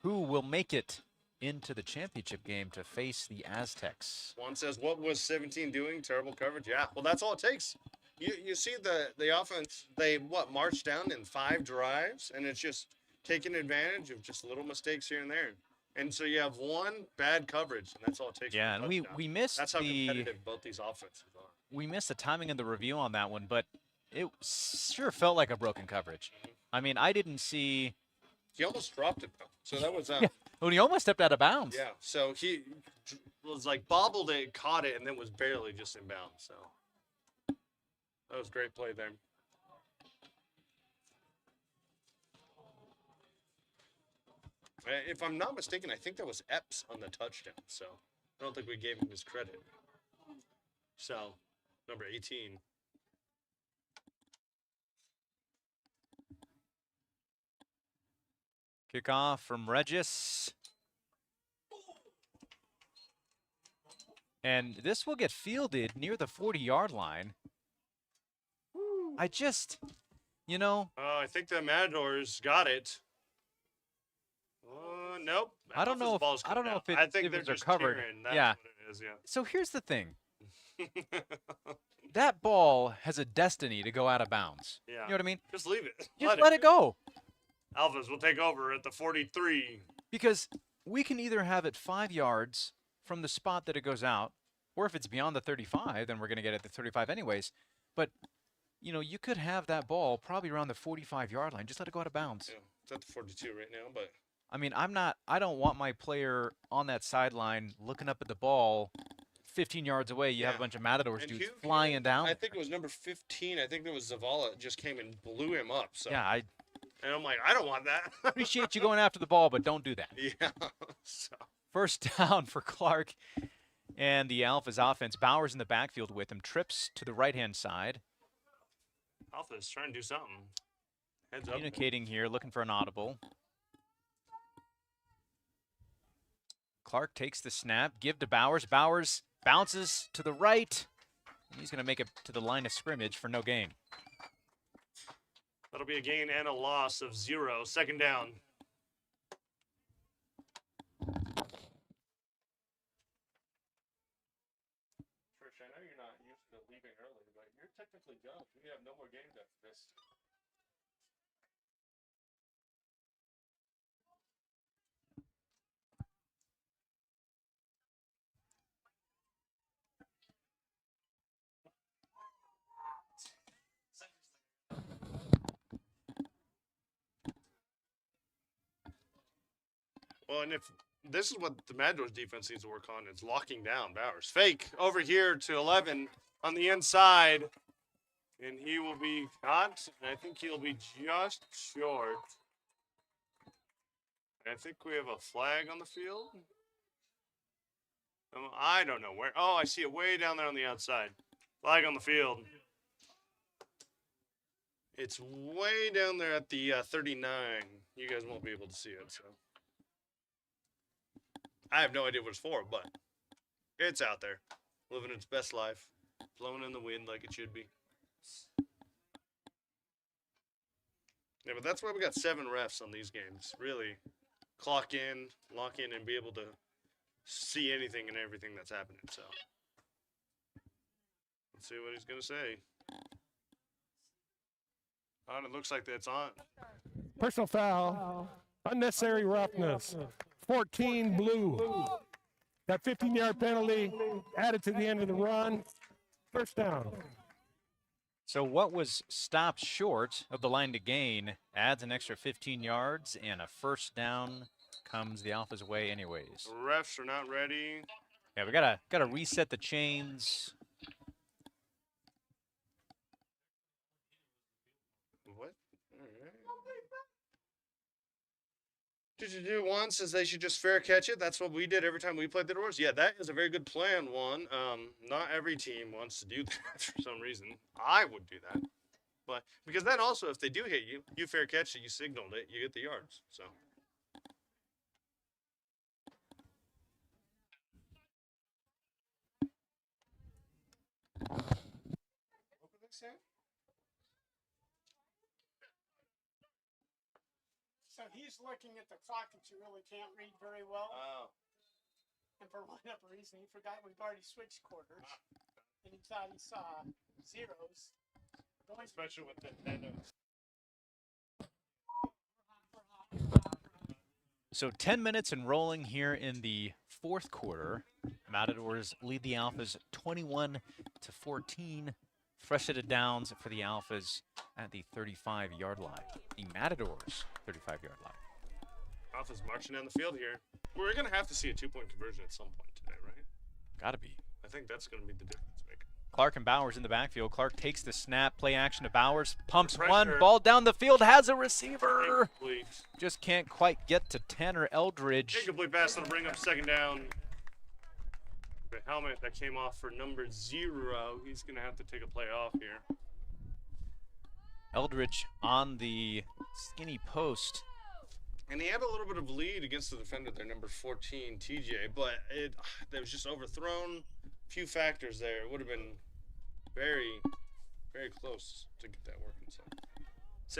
who will make it into the championship game to face the Aztecs. one says, "What was 17 doing? Terrible coverage." Yeah, well, that's all it takes. You see the offense. They marched down in 5 drives, and it's just taking advantage of just little mistakes here and there. And so you have one bad coverage, and that's all it takes. Yeah, for a and we touchdown. missed That's how the competitive both these offenses are. we missed the timing of the review on that one, but it sure felt like a broken coverage. I mean, I didn't see. He almost dropped it though, so that was Well, he almost stepped out of bounds. yeah. So he was like bobbled it, caught it, and then was barely just in bounds. So that was great play there. If I'm not mistaken, I think that was Epps on the touchdown. So I don't think we gave him his credit. So number 18. Kickoff from Regis. And this will get fielded near the 40-yard line. I just, you know, I think the Matadors got it. Nope. I don't know Alpha's ball's if coming out. it, I think if they're it's just recovered. tearing. That's Yeah. what it is, So here's the thing. yeah. That ball has a destiny to go out of bounds. Yeah. You know what I mean? Just leave it. Just let it go. Alphas will take over at the 43. Because we can either have it 5 yards from the spot that it goes out, or if it's beyond the 35, then we're going to get it at the 35 anyways. But, you know, you could have that ball probably around the 45-yard line. Just let it go out of bounds. Yeah, it's at the 42 right now, but I mean, I don't want my player on that sideline looking up at the ball 15 yards away. You have a Yeah. bunch of Matadors And dudes who flying came- down. I think it was number 15. I think it was Zavala just came and blew him up. So Yeah, I and I'm like, I don't want that. appreciate you going after the ball, but don't do that. Yeah. So First down for Clark and the Alphas offense. Bowers in the backfield with him. Trips to the right-hand side. Alpha's trying to do something. Heads up. Communicating here, looking for an audible. Clark takes the snap. Give to Bowers. Bowers bounces to the right. He's going to make it to the line of scrimmage for no gain. That'll be a gain and a loss of 0. Second down. Trish, I know you're not used to leaving early, but you're technically done. We have no more games after this. Well, and if this is what the Matadors defense needs to work on, it's locking down Bowers. Fake over here to 11 on the inside. And he will be caught. And I think he'll be just short. I think we have a flag on the field. I don't know where. Oh, I see it way down there on the outside. Flag on the field. It's way down there at the 39. You guys won't be able to see it, so. I have no idea what it's for, but it's out there. Living its best life. Blowing in the wind like it should be. Yeah, but that's why we got 7 refs on these games. Really clock in, lock in, and be able to see anything and everything that's happening. So let's see what he's going to say. Oh, it looks like that's on. Personal foul. Unnecessary roughness. 14 blue. That 15-yard penalty added to the end of the run. First down. So what was stopped short of the line to gain adds an extra 15 yards, and a first down comes the Alphas' way anyways. Refs are not ready. Yeah, we gotta reset the chains. What? All right. Did you do once is they should just fair catch it? That's what we did every time we played the Doors. Yeah, that is a very good plan, Juan. Not every team wants to do that for some reason. I would do that. But because then also if they do hit you, you fair catch it, you signaled it, you get the yards. So what were they saying? So he's looking at the clock that you really can't read very well. Oh. And for whatever reason, he forgot we've already switched quarters. And he thought he saw zeros. Going Especially with Nintendo. So 10 minutes and rolling here in the fourth quarter. Matadors lead the Alphas 21-14. Fresh set of downs for the Alphas at the 35-yard line. The Matadors 35-yard line. Alpha's marching down the field here. We're going to have to see a 2-point conversion at some point today, right? Gotta be. I think that's going to be the difference maker. Clark and Bowers in the backfield. Clark takes the snap, play action to Bowers, pumps Pressure. one, ball down the field, has a receiver. Incomplete. Just can't quite get to Tanner Eldridge. Incomplete pass that'll bring up second down. The helmet that came off for number 0. He's going to have to take a play off here. Eldridge on the skinny post. And he had a little bit of lead against the defender there, number 14, TJ, but it was just overthrown. few factors there. It would have been very, very close to get that working. So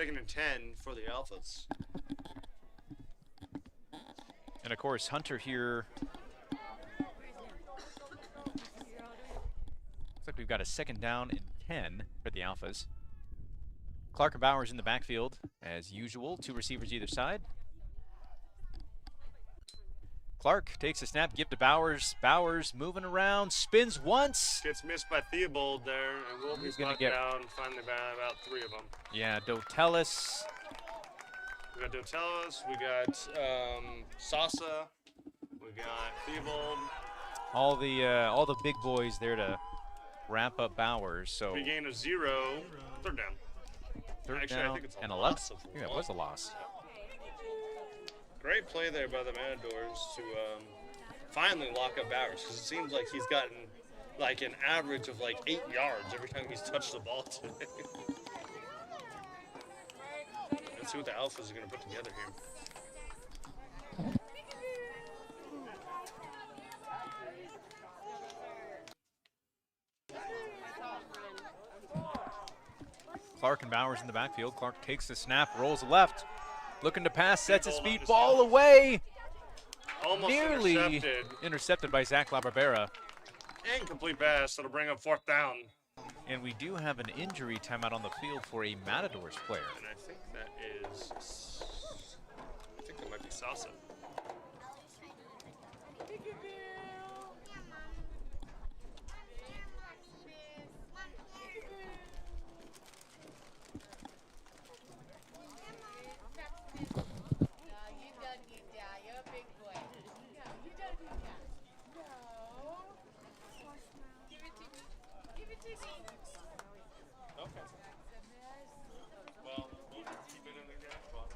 2nd and 10 for the Alphas. And of course, Hunter here. Looks like we've got a 2nd down and 10 for the Alphas. Clark and Bowers in the backfield, as usual. 2 receivers either side. Clark takes a snap, give to Bowers. Bowers moving around, spins once. Gets missed by Theobald there, and will be He's gonna knocked get- down. Finally, about 3 of them. Yeah, Dotelis. We got Dotelis, we got Sasa, we got Theobald. All the big boys there to wrap up Bowers. So We gain a 0, 3rd down. 3rd Actually, I down think it's a and loss 11. of I think that one. was a loss. Great play there by the Matadors to finally lock up Bowers, because it seems like he's gotten like an average of like 8 yards every time he's touched the ball today. Let's see what the Alphas are going to put together here. Clark and Bowers in the backfield. Clark takes the snap, rolls left, looking to pass, sets his Ball feet, on the ball snap. away. Almost Nearly intercepted. by Zach LaBarbera. Incomplete pass. That'll bring up 4th down. And we do have an injury timeout on the field for a Matadors player. And I think that is, I think that might be Sasa. Well, we'll keep it in the gas box.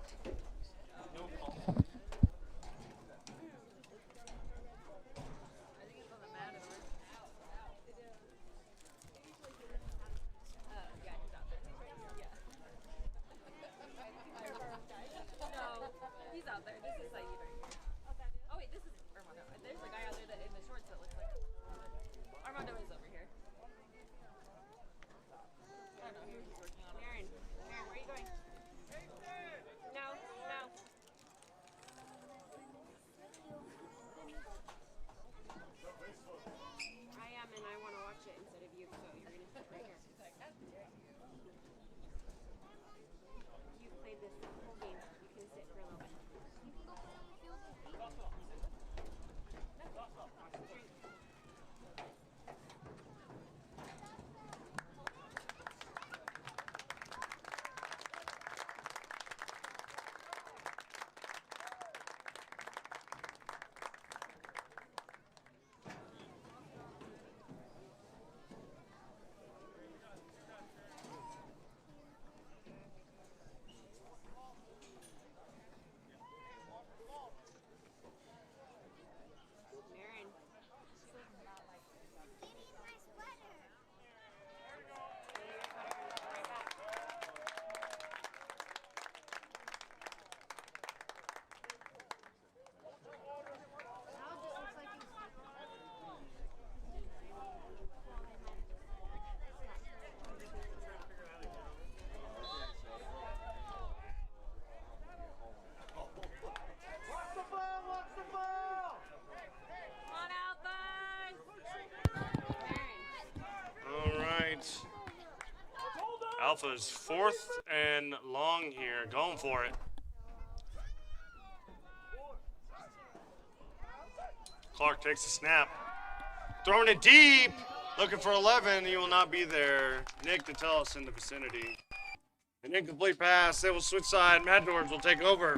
No call. No, he's out there. This is Saeed right here. Oh wait, this is Armando. There's a guy out there that in the shorts that looks like Armando is over here. I don't know who he's working on. Aaron, where are you going? No, no. I am, and I want to watch it instead of you, so you're gonna sit right here. You played this whole game. You can sit for a little bit. Marin. Come on, Alphas! Marin. All right. Alpha's 4th and long here. Going for it. Clark takes the snap. Throwing it deep. Looking for 11. He will not be there. Nick to tell us in the vicinity. An incomplete pass. They will switch side. Matadors will take over.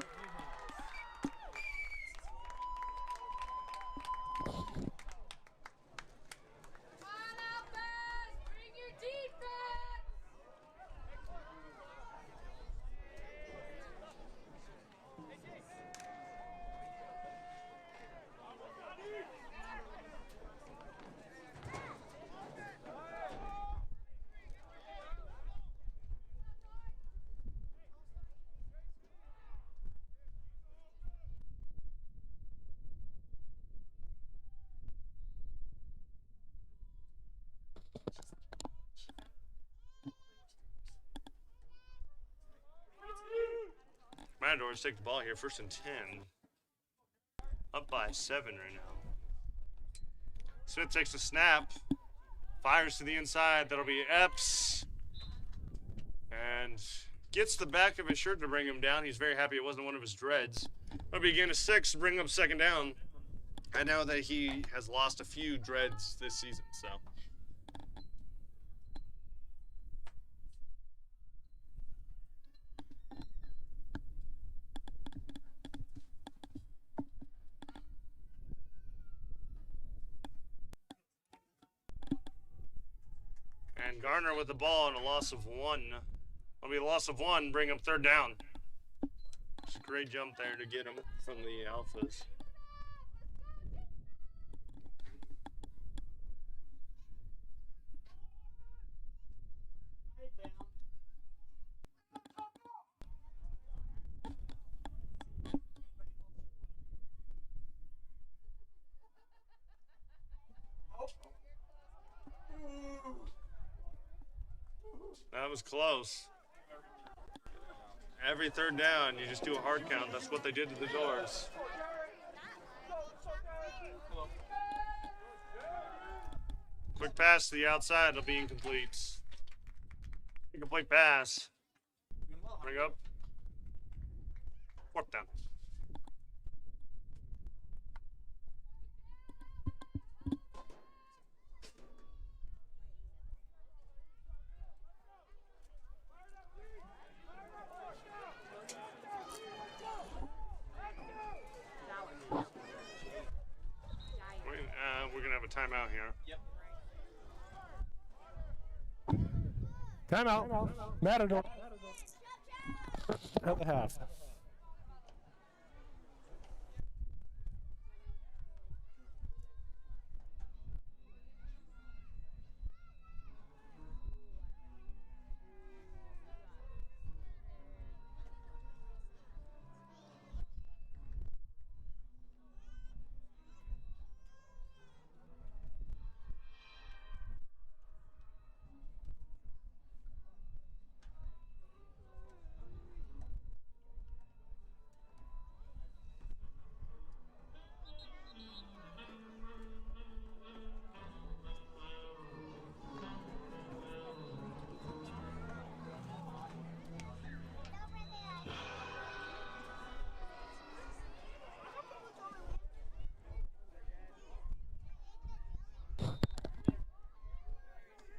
Come on, Alphas! Bring your defense! Matadors take the ball here, 1st and 10. Up by 7 right now. Smith takes the snap, fires to the inside. That'll be Epps. And gets the back of his shirt to bring him down. He's very happy it wasn't one of his dreads. It'll be a gain of 6 to bring up 2nd down. I know that he has lost a few dreads this season, so. And Garner with the ball and a loss of 1. It'll be a loss of 1, bring up 3rd down. It's a great jump there to get him from the Alphas. That was close. Every 3rd down, you just do a hard count. That's what they did to the Doors. Quick pass to the outside. It'll be incomplete. Incomplete pass. Bring up. 4th down. We're going to have a timeout here. Yep. Timeout. Matador. At the half.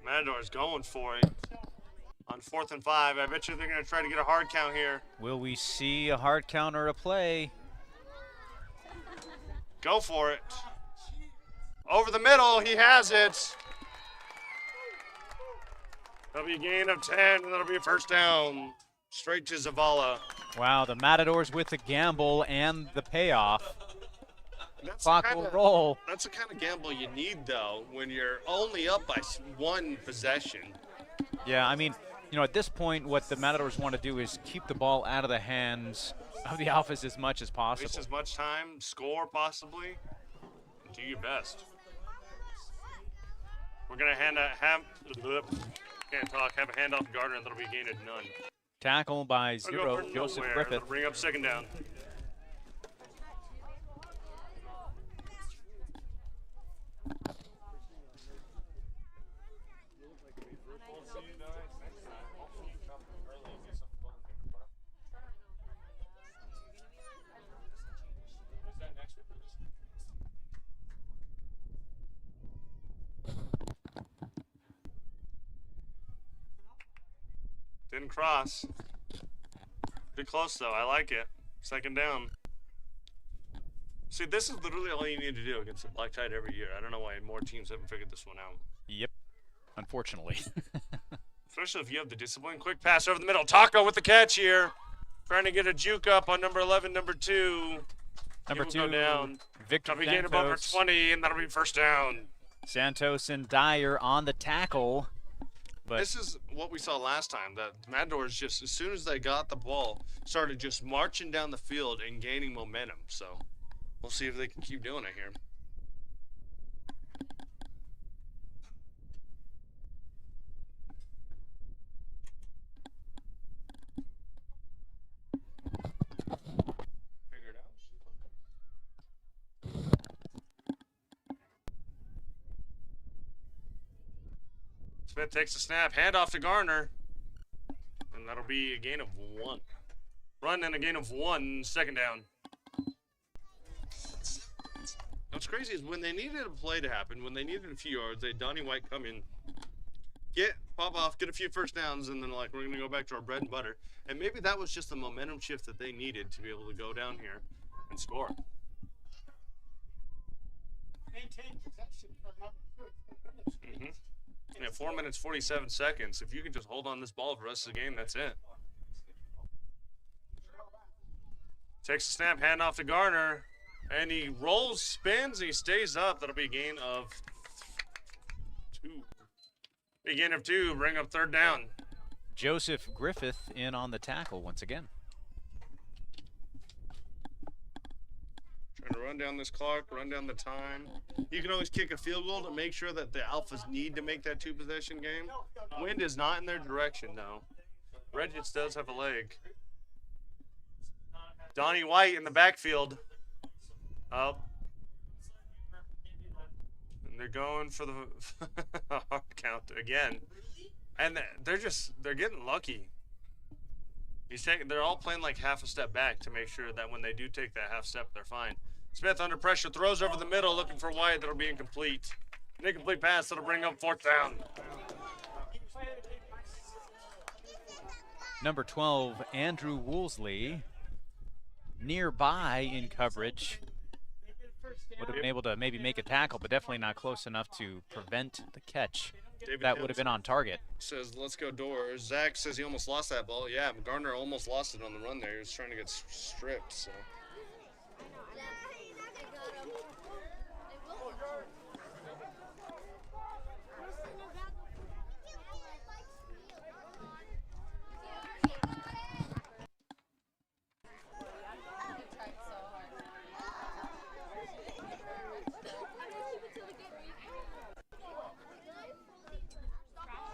Matadors going for it. On 4th and 5, I bet you they're going to try to get a hard count here. Will we see a hard count or a play? Go for it. Over the middle, he has it. That'll be a gain of 10, and that'll be a 1st down. Straight to Zavala. Wow, the Matadors with the gamble and the payoff. That's Clock will roll. That's the kind of gamble you need, though, when you're only up by 1 possession. Yeah, I mean, you know, at this point, what the Matadors want to do is keep the ball out of the hands of the Alphas as much as possible. Waste as much time, score possibly, and do your best. We're going to have a handoff to Gardner, and that'll be a gain of none. Tackle by They'll go 0, for Joseph nowhere. Griffith. That'll bring up 2nd down. Didn't cross. Pretty close, though. I like it. 2nd down. See, this is literally all you need to do against the Black Tide every year. I don't know why more teams haven't figured this one out. Yep, unfortunately. Especially if you have the discipline. Quick pass over the middle. Taco with the catch here. Trying to get a juke up on number 11, number 2. Number He 2, will go down. Victor That'll be gain of over Santos. 20, and that'll be 1st down. Santos and Dyer on the tackle. But This is what we saw last time. That Matadors just, as soon as they got the ball, started just marching down the field and gaining momentum. So we'll see if they can keep doing it here. Smith takes the snap, handoff to Garner. And that'll be a gain of 1. Run and a gain of 1, second down. What's crazy is when they needed a play to happen, when they needed a few yards, they had Donnie White come in, pop off, get a few first downs, and then like, we're going to go back to our bread and butter. And maybe that was just the momentum shift that they needed to be able to go down here and score. Maintain possession for another 2. Yeah, 4 minutes, 47 seconds. If you can just hold on this ball for the rest of the game, that's it. Takes the snap, hand off to Garner, and he rolls, spins, and he stays up. That'll be a gain of 2. A gain of 2, bring up third down. Joseph Griffith in on the tackle once again. Trying to run down this clock, run down the time. You can always kick a field goal to make sure that the Alphas need to make that 2-possession game. Wind is not in their direction, though. Regis does have a leg. Donnie White in the backfield. Up. And they're going for the hard count again. And they're getting lucky. They're all playing like half a step back to make sure that when they do take that half step, they're fine. Smith under pressure, throws over the middle, looking for White. That'll be incomplete. An incomplete pass, that'll bring up fourth down. Number 12, Andrew Woolsey, nearby in coverage. Would have been able to maybe make a tackle, but definitely not close enough to prevent the catch. David That would have been on target. Says, let's go doors. Zach says he almost lost that ball. Yeah, Gardner almost lost it on the run there. He was trying to get stripped, so.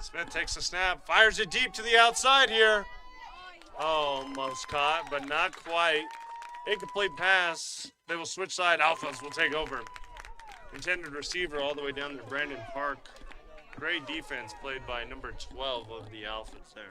Smith takes the snap, fires it deep to the outside here. Almost caught, but not quite. Incomplete pass. They will switch side. Alphas will take over. Intended receiver all the way down to Brandon Park. Great defense played by number 12 of the Alphas there.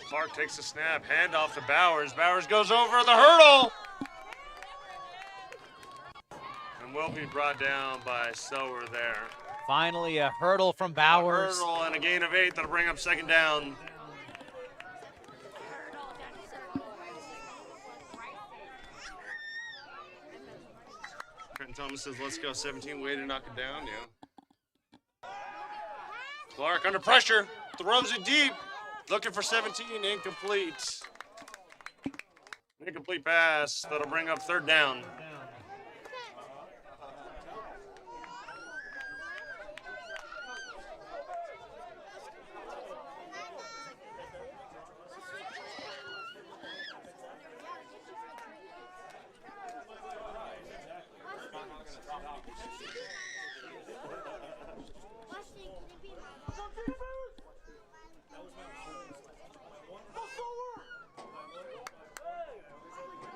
Clark takes the snap, handoff to Bowers. Bowers goes over the hurdle. And will be brought down by Sower there. Finally, a hurdle from Bowers. A hurdle and a gain of 8 that'll bring up second down. Trenton Thomas says, let's go 17, way to knock it down, yeah. Clark under pressure, throws it deep. Looking for 17, incomplete. Incomplete pass, that'll bring up third down.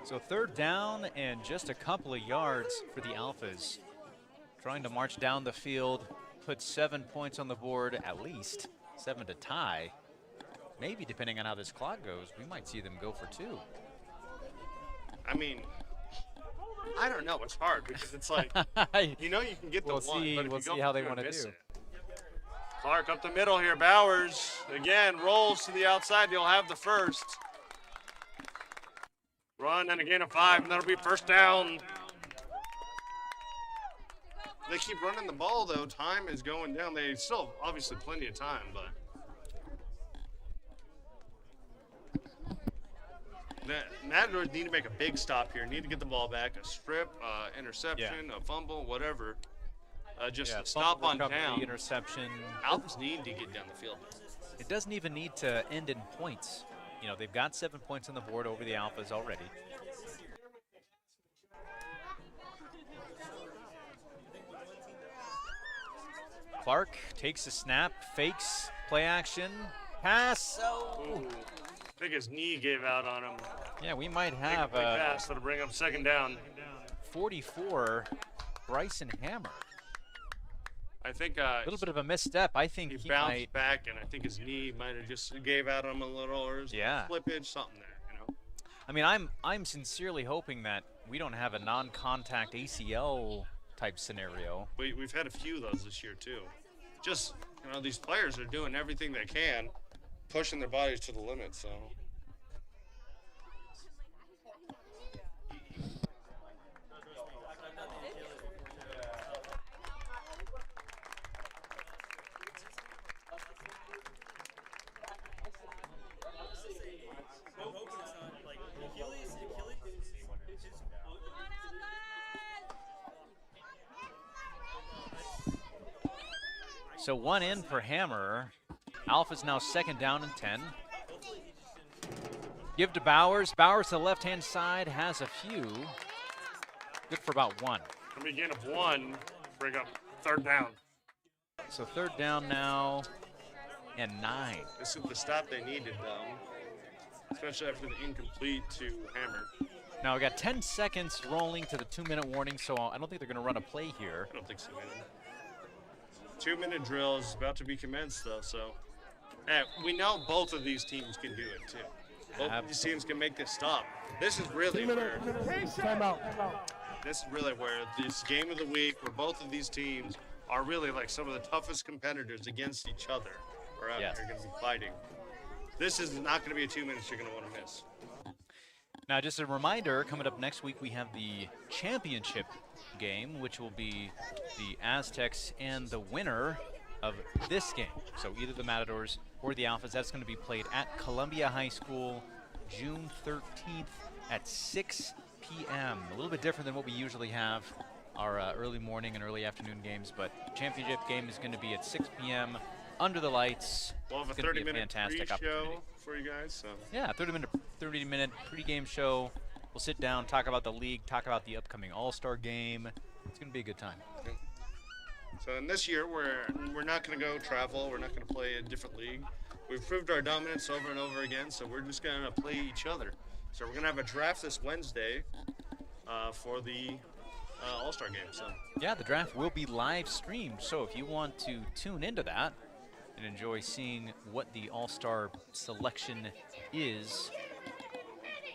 So third down and just a couple of yards for the Alphas. Trying to march down the field, put 7 points on the board at least, 7 to tie. Maybe depending on how this clock goes, we might see them go for 2. I mean, I don't know. It's hard because it's like, you know you can get the one, but if we'll you go see how for they two want and to miss do. it. Clark up the middle here. Bowers, again, rolls to the outside. He'll have the first. Run and a gain of 5, and that'll be first down. They keep running the ball, though. Time is going down. They still obviously plenty of time, but the Matadors need to make a big stop here. Need to get the ball back. A strip, interception, a fumble, whatever. Just a stop on down. Interception. Alphas need to get down the field. It doesn't even need to end in points. You know, they've got 7 points on the board over the Alphas already. Clark takes a snap, fakes, play action, pass. Oh. Ooh. I think his knee gave out on him. Yeah, we might Big have pass that'll bring up second down. 44, Bryson Hammer. I think A little bit of a misstep. I think he he bounced might. back, and I think his knee might have just gave out on him a little, or Yeah. slippage, something there, you know. I mean, I'm sincerely hoping that we don't have a non-contact ACL type scenario. We've had a few of those this year too. Just, you know, these players are doing everything they can, pushing their bodies to the limit. So. So one in for Hammer. Alpha's now second down and 10. Give to Bowers. Bowers to the left-hand side has a few. Good for about one. From a gain of one, bring up third down. So third down now and 9. This is the stop they needed, especially after the incomplete to Hammer. Now we got 10 seconds rolling to the 2-minute warning, so I don't think they're going to run a play here. I don't think so, man. 2-minute drill is about to be commenced, though, so we know both of these teams can do it, too. Both of these teams can make this stop. This is really where this game of the week, where both of these teams are really like some of the toughest competitors against each other are out here going to be fighting. This is not going to be a 2 minutes you're going to want to miss. Now, just a reminder, coming up next week, we have the championship game, which will be the Aztecs and the winner of this game. So either the Matadors or the Alphas. That's going to be played at Columbia High School, June 13th at 6 p.m. A little bit different than what we usually have, our early morning and early afternoon games, but championship game is going to be at 6 p.m. under the lights. We'll have It's a gonna be 30-minute fantastic pre-show opportunity. for you guys. So. Yeah, 30-minute pre-game show. We'll sit down, talk about the league, talk about the upcoming All-Star game. It's going to be a good time. Yeah. So in this year, we're not going to go travel. We're not going to play a different league. We've proved our dominance over and over again, so we're just going to play each other. So we're going to have a draft this Wednesday for the All-Star game. So yeah, the draft will be live streamed, so if you want to tune into that and enjoy seeing what the All-Star selection is,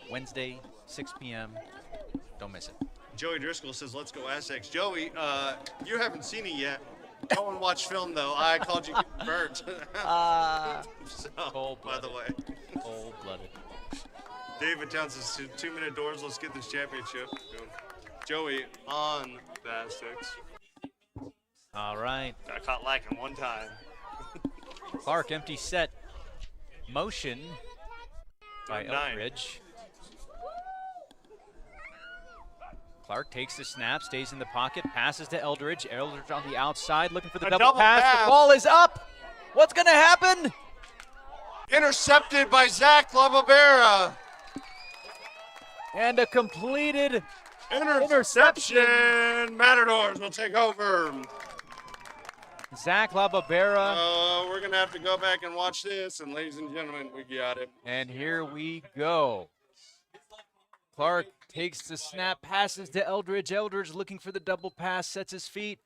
Wednesday, 6 p.m., don't miss it. Joey Driscoll says, let's go Aztecs. Joey, you haven't seen it yet. Go and watch film, though. I called you burnt. So, by the way. Cold-blooded. David Townsend says, 2-minute doors. Let's get this championship. Joey on the Aztecs. All right. I caught lacking one time. Clark, empty set. Motion by 9. Eldridge. Clark takes the snap, stays in the pocket, passes to Eldridge. Eldridge on the outside, looking for the double pass. The ball is up. What's going to happen? Intercepted by Zach Lababera. And a completed Interception. Matadors will take over. Zach Lababera. We're going to have to go back and watch this. And ladies and gentlemen, we got it. And here we go. Clark takes the snap, passes to Eldridge. Eldridge looking for the double pass, sets his feet.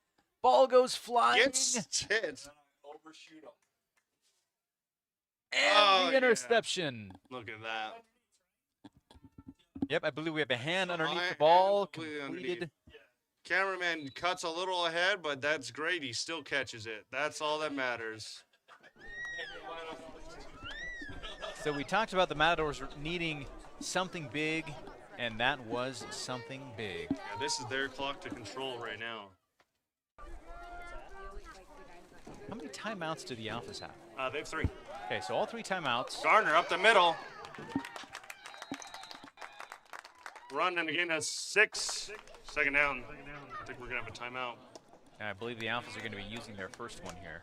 Ball goes flying. Gets hit. And the interception. Look at that. Yep, I believe we have a hand underneath the ball. Completely Completed. underneath. Cameraman cuts a little ahead, but that's great. He still catches it. That's all that matters. So we talked about the Matadors needing something big, and that was something big. Yeah, this is their clock to control right now. How many timeouts do the Alphas have? They have 3. Okay, so all 3 timeouts. Garner up the middle. Run and again a 6. Second down. I think we're going to have a timeout. And I believe the Alphas are going to be using their first one here.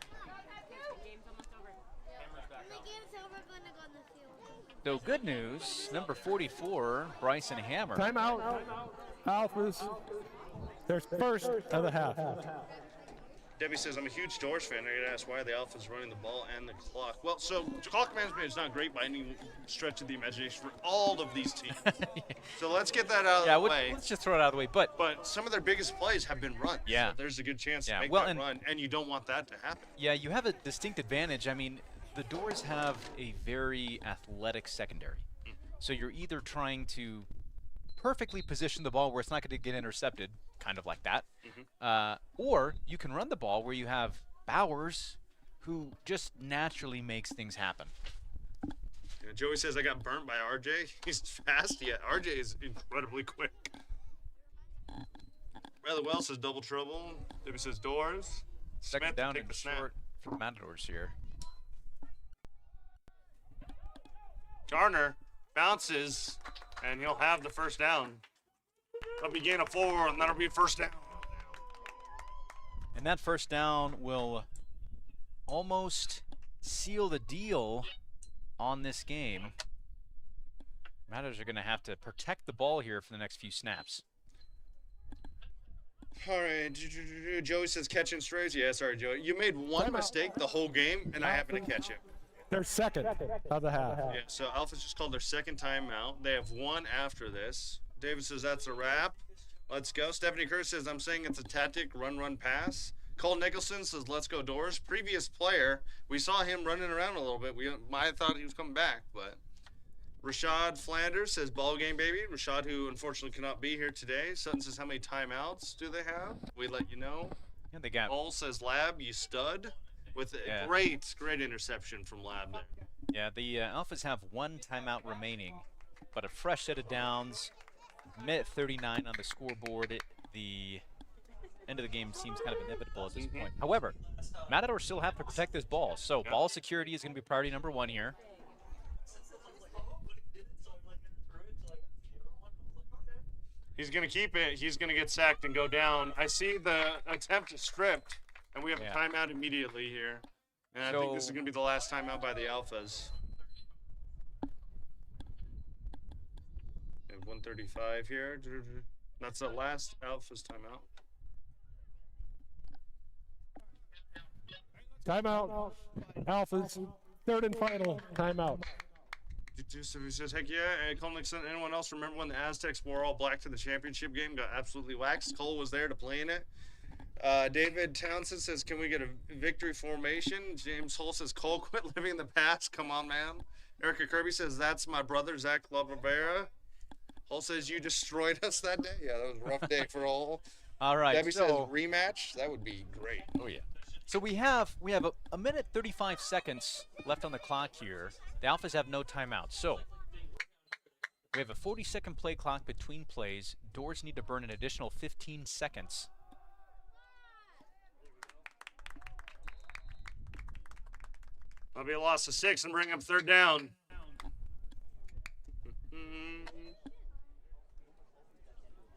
So good news, number 44, Bryson Hammer. Timeout. Alphas. Their first of the half. Debbie says, I'm a huge Doors fan. I get asked why the Alphas running the ball and the clock. Well, so clock management is not great by any stretch of the imagination for all of these teams. So let's get that out of the way. Let's just throw it out of the way. But some of their biggest plays have been runs. Yeah. So there's a good chance to Yeah, make well, that and- run, and you don't want that to happen. yeah, you have a distinct advantage. I mean, the Doors have a very athletic secondary. So you're either trying to perfectly position the ball where it's not going to get intercepted, kind of like that, or you can run the ball where you have Bowers, who just naturally makes things happen. Yeah, Joey says, I got burnt by RJ. He's fast. Yeah, RJ is incredibly quick. Rather well says double trouble. Debbie says Doors. Second Smith down take and the snap. short for the Matadors here. Garner bounces, and he'll have the first down. That'll be gain of 4, and that'll be first down. And that first down will almost seal the deal on this game. Matadors are going to have to protect the ball here for the next few snaps. All right, Joey says catching strays. Yeah, sorry, Joey. You made one mistake the whole game, and I happened to catch it. Their second of the half. Yeah, so Alpha's just called their second timeout. They have one after this. David says that's a wrap. Let's go. Stephanie Kerr says, I'm saying it's a tactic, run, pass. Cole Nicholson says, let's go Doors. Previous player, we saw him running around a little bit. I thought he was coming back, but Rashad Flanders says, ball game, baby. Rashad, who unfortunately cannot be here today. Sutton says, how many timeouts do they have? We let you know. Yeah, they got. Paul says, Lab, you stud. With a great interception from Lab there. Yeah, the Alphas have 1 timeout remaining, but a fresh set of downs. Minute 39 on the scoreboard. The end of the game seems kind of inevitable at this point. However, Matadors still have to protect this ball, so ball security is going to be priority number 1 here. He's going to keep it. He's going to get sacked and go down. I see the attempt stripped, and we have a timeout immediately here. And I think this is going to be the last timeout by the Alphas. 135 here. That's the last Alphas timeout. Timeout. Alphas. Third and final timeout. So he says, heck yeah. And Cole Nixon, anyone else remember when the Aztecs wore all black to the championship game? Got absolutely waxed. Cole was there to play in it. David Townsend says, can we get a victory formation? James Hull says, Cole, quit living in the past. Come on, man. Erica Kirby says, that's my brother, Zach Lavera. Hull says, you destroyed us that day. Yeah, that was a rough day for Hull. All right. Debbie says, rematch. That would be great. Oh, yeah. So we have a minute 35 seconds left on the clock here. The Alphas have no timeouts. So we have a 40-second play clock between plays. Doors need to burn an additional 15 seconds. That'll be a loss of 6 and bring up third down.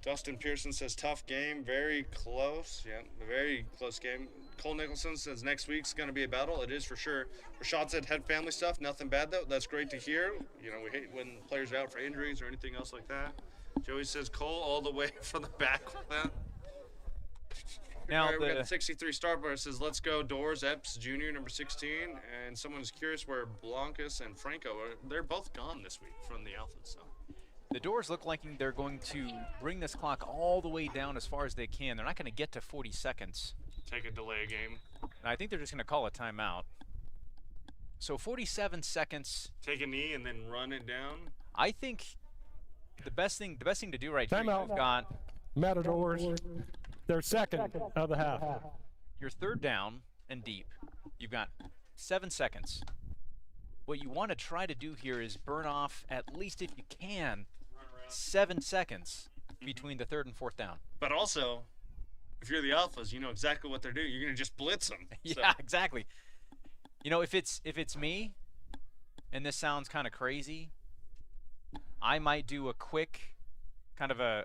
Dustin Pearson says, tough game, very close. Yeah, a very close game. Cole Nicholson says, next week's going to be a battle. It is for sure. Rashad said, had family stuff. Nothing bad, though. That's great to hear. You know, we hate when players are out for injuries or anything else like that. Joey says, Cole all the way from the back with that. Now, we got 63 star bar says, let's go Doors, Epps Jr., number 16. And someone's curious where Blancas and Franco are. They're both gone this week from the Alphas, so. The Doors look like they're going to bring this clock all the way down as far as they can. They're not going to get to 40 seconds. Take a delay game. And I think they're just going to call a timeout. So 47 seconds. Take a knee and then run it down. I think the best thing to do right Timeout. here, you've got Matadors. Their second of the half. your third down and deep. You've got 7 seconds. What you want to try to do here is burn off, at least if you can, 7 seconds between the third and fourth down. But also, if you're the Alphas, you know exactly what they're doing. You're gonna just blitz them. Yeah, exactly. You know, if it's me, and this sounds kind of crazy, I might do a quick, kind of a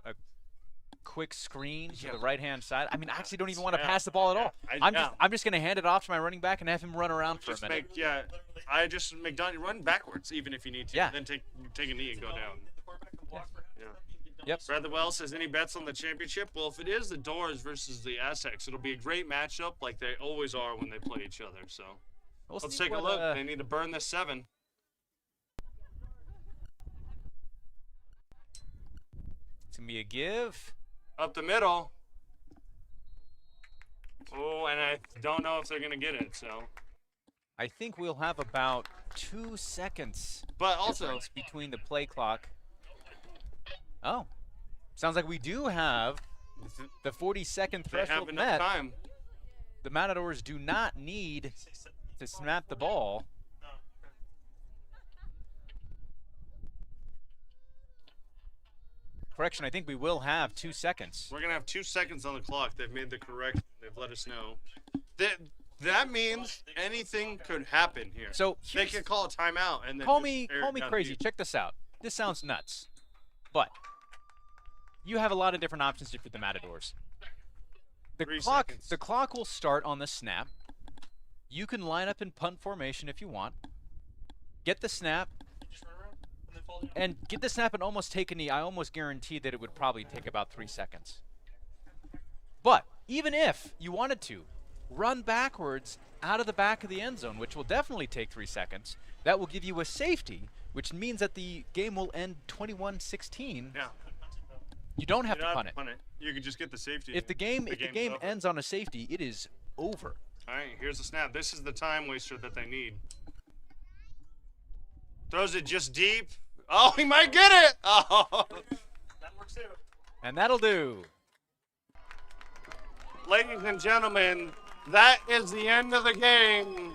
quick screen to the right-hand side. I mean, I actually don't even want to pass the ball at all. I'm just going to hand it off to my running back and have him run around for a minute. I just make Donnie run backwards even if you need to. Yeah. Then take a knee and go down. Yep. Bradley Wells says, any bets on the championship? Well, if it is the Doors versus the Aztecs, it'll be a great matchup like they always are when they play each other. So let's take a look. They need to burn this 7. It's going to be a give. Up the middle. Oh, and I don't know if they're going to get it, so. I think we'll have about 2 seconds But also difference between the play clock. Oh, sounds like we do have the 40-second they have threshold enough met. time. The Matadors do not need to snap the ball. Correction, I think we will have 2 seconds. We're going to have 2 seconds on the clock. They've made the correction. They've let us know. That means anything could happen here. So they can call a timeout and then call just me air it down crazy. deep. Check this out. This sounds nuts, but you have a lot of different options for the Matadors. The 3 clock seconds. will start on the snap. You can line up in punt formation if you want. Get the snap. And get the snap and almost take a knee. I almost guarantee that it would probably take about 3 seconds. But even if you wanted to, run backwards out of the back of the end zone, which will definitely take 3 seconds. That will give you a safety, which means that the game will end 21-16. Yeah. You don't have You to don't punt have to punt it. You can just get the safety. it. If the game game's over. ends on a safety, it is over. All right, here's the snap. This is the time waster that they need. Throws it just deep. Oh, he might get it. Oh. That works too. And that'll do. Ladies and gentlemen, that is the end of the game.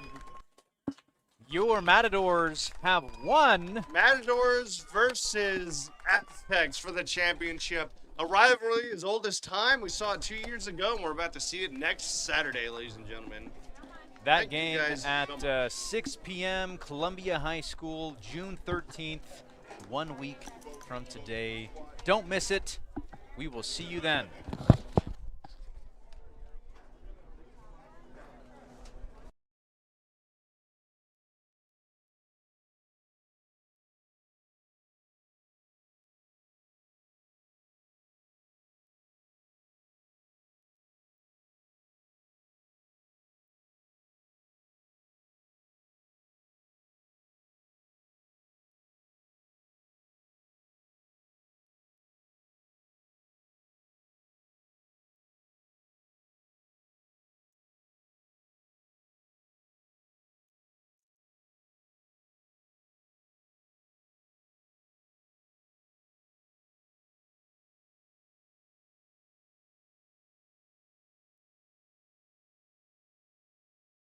Your Matadors have won. Matadors versus Aztecs for the championship. A rivalry as old as time. We saw it 2 years ago, and we're about to see it next Saturday, ladies and gentlemen. That Thank you game guys so at 6 p.m. Columbia High School, June 13th, 1 week from today. Don't miss it. We will see you then.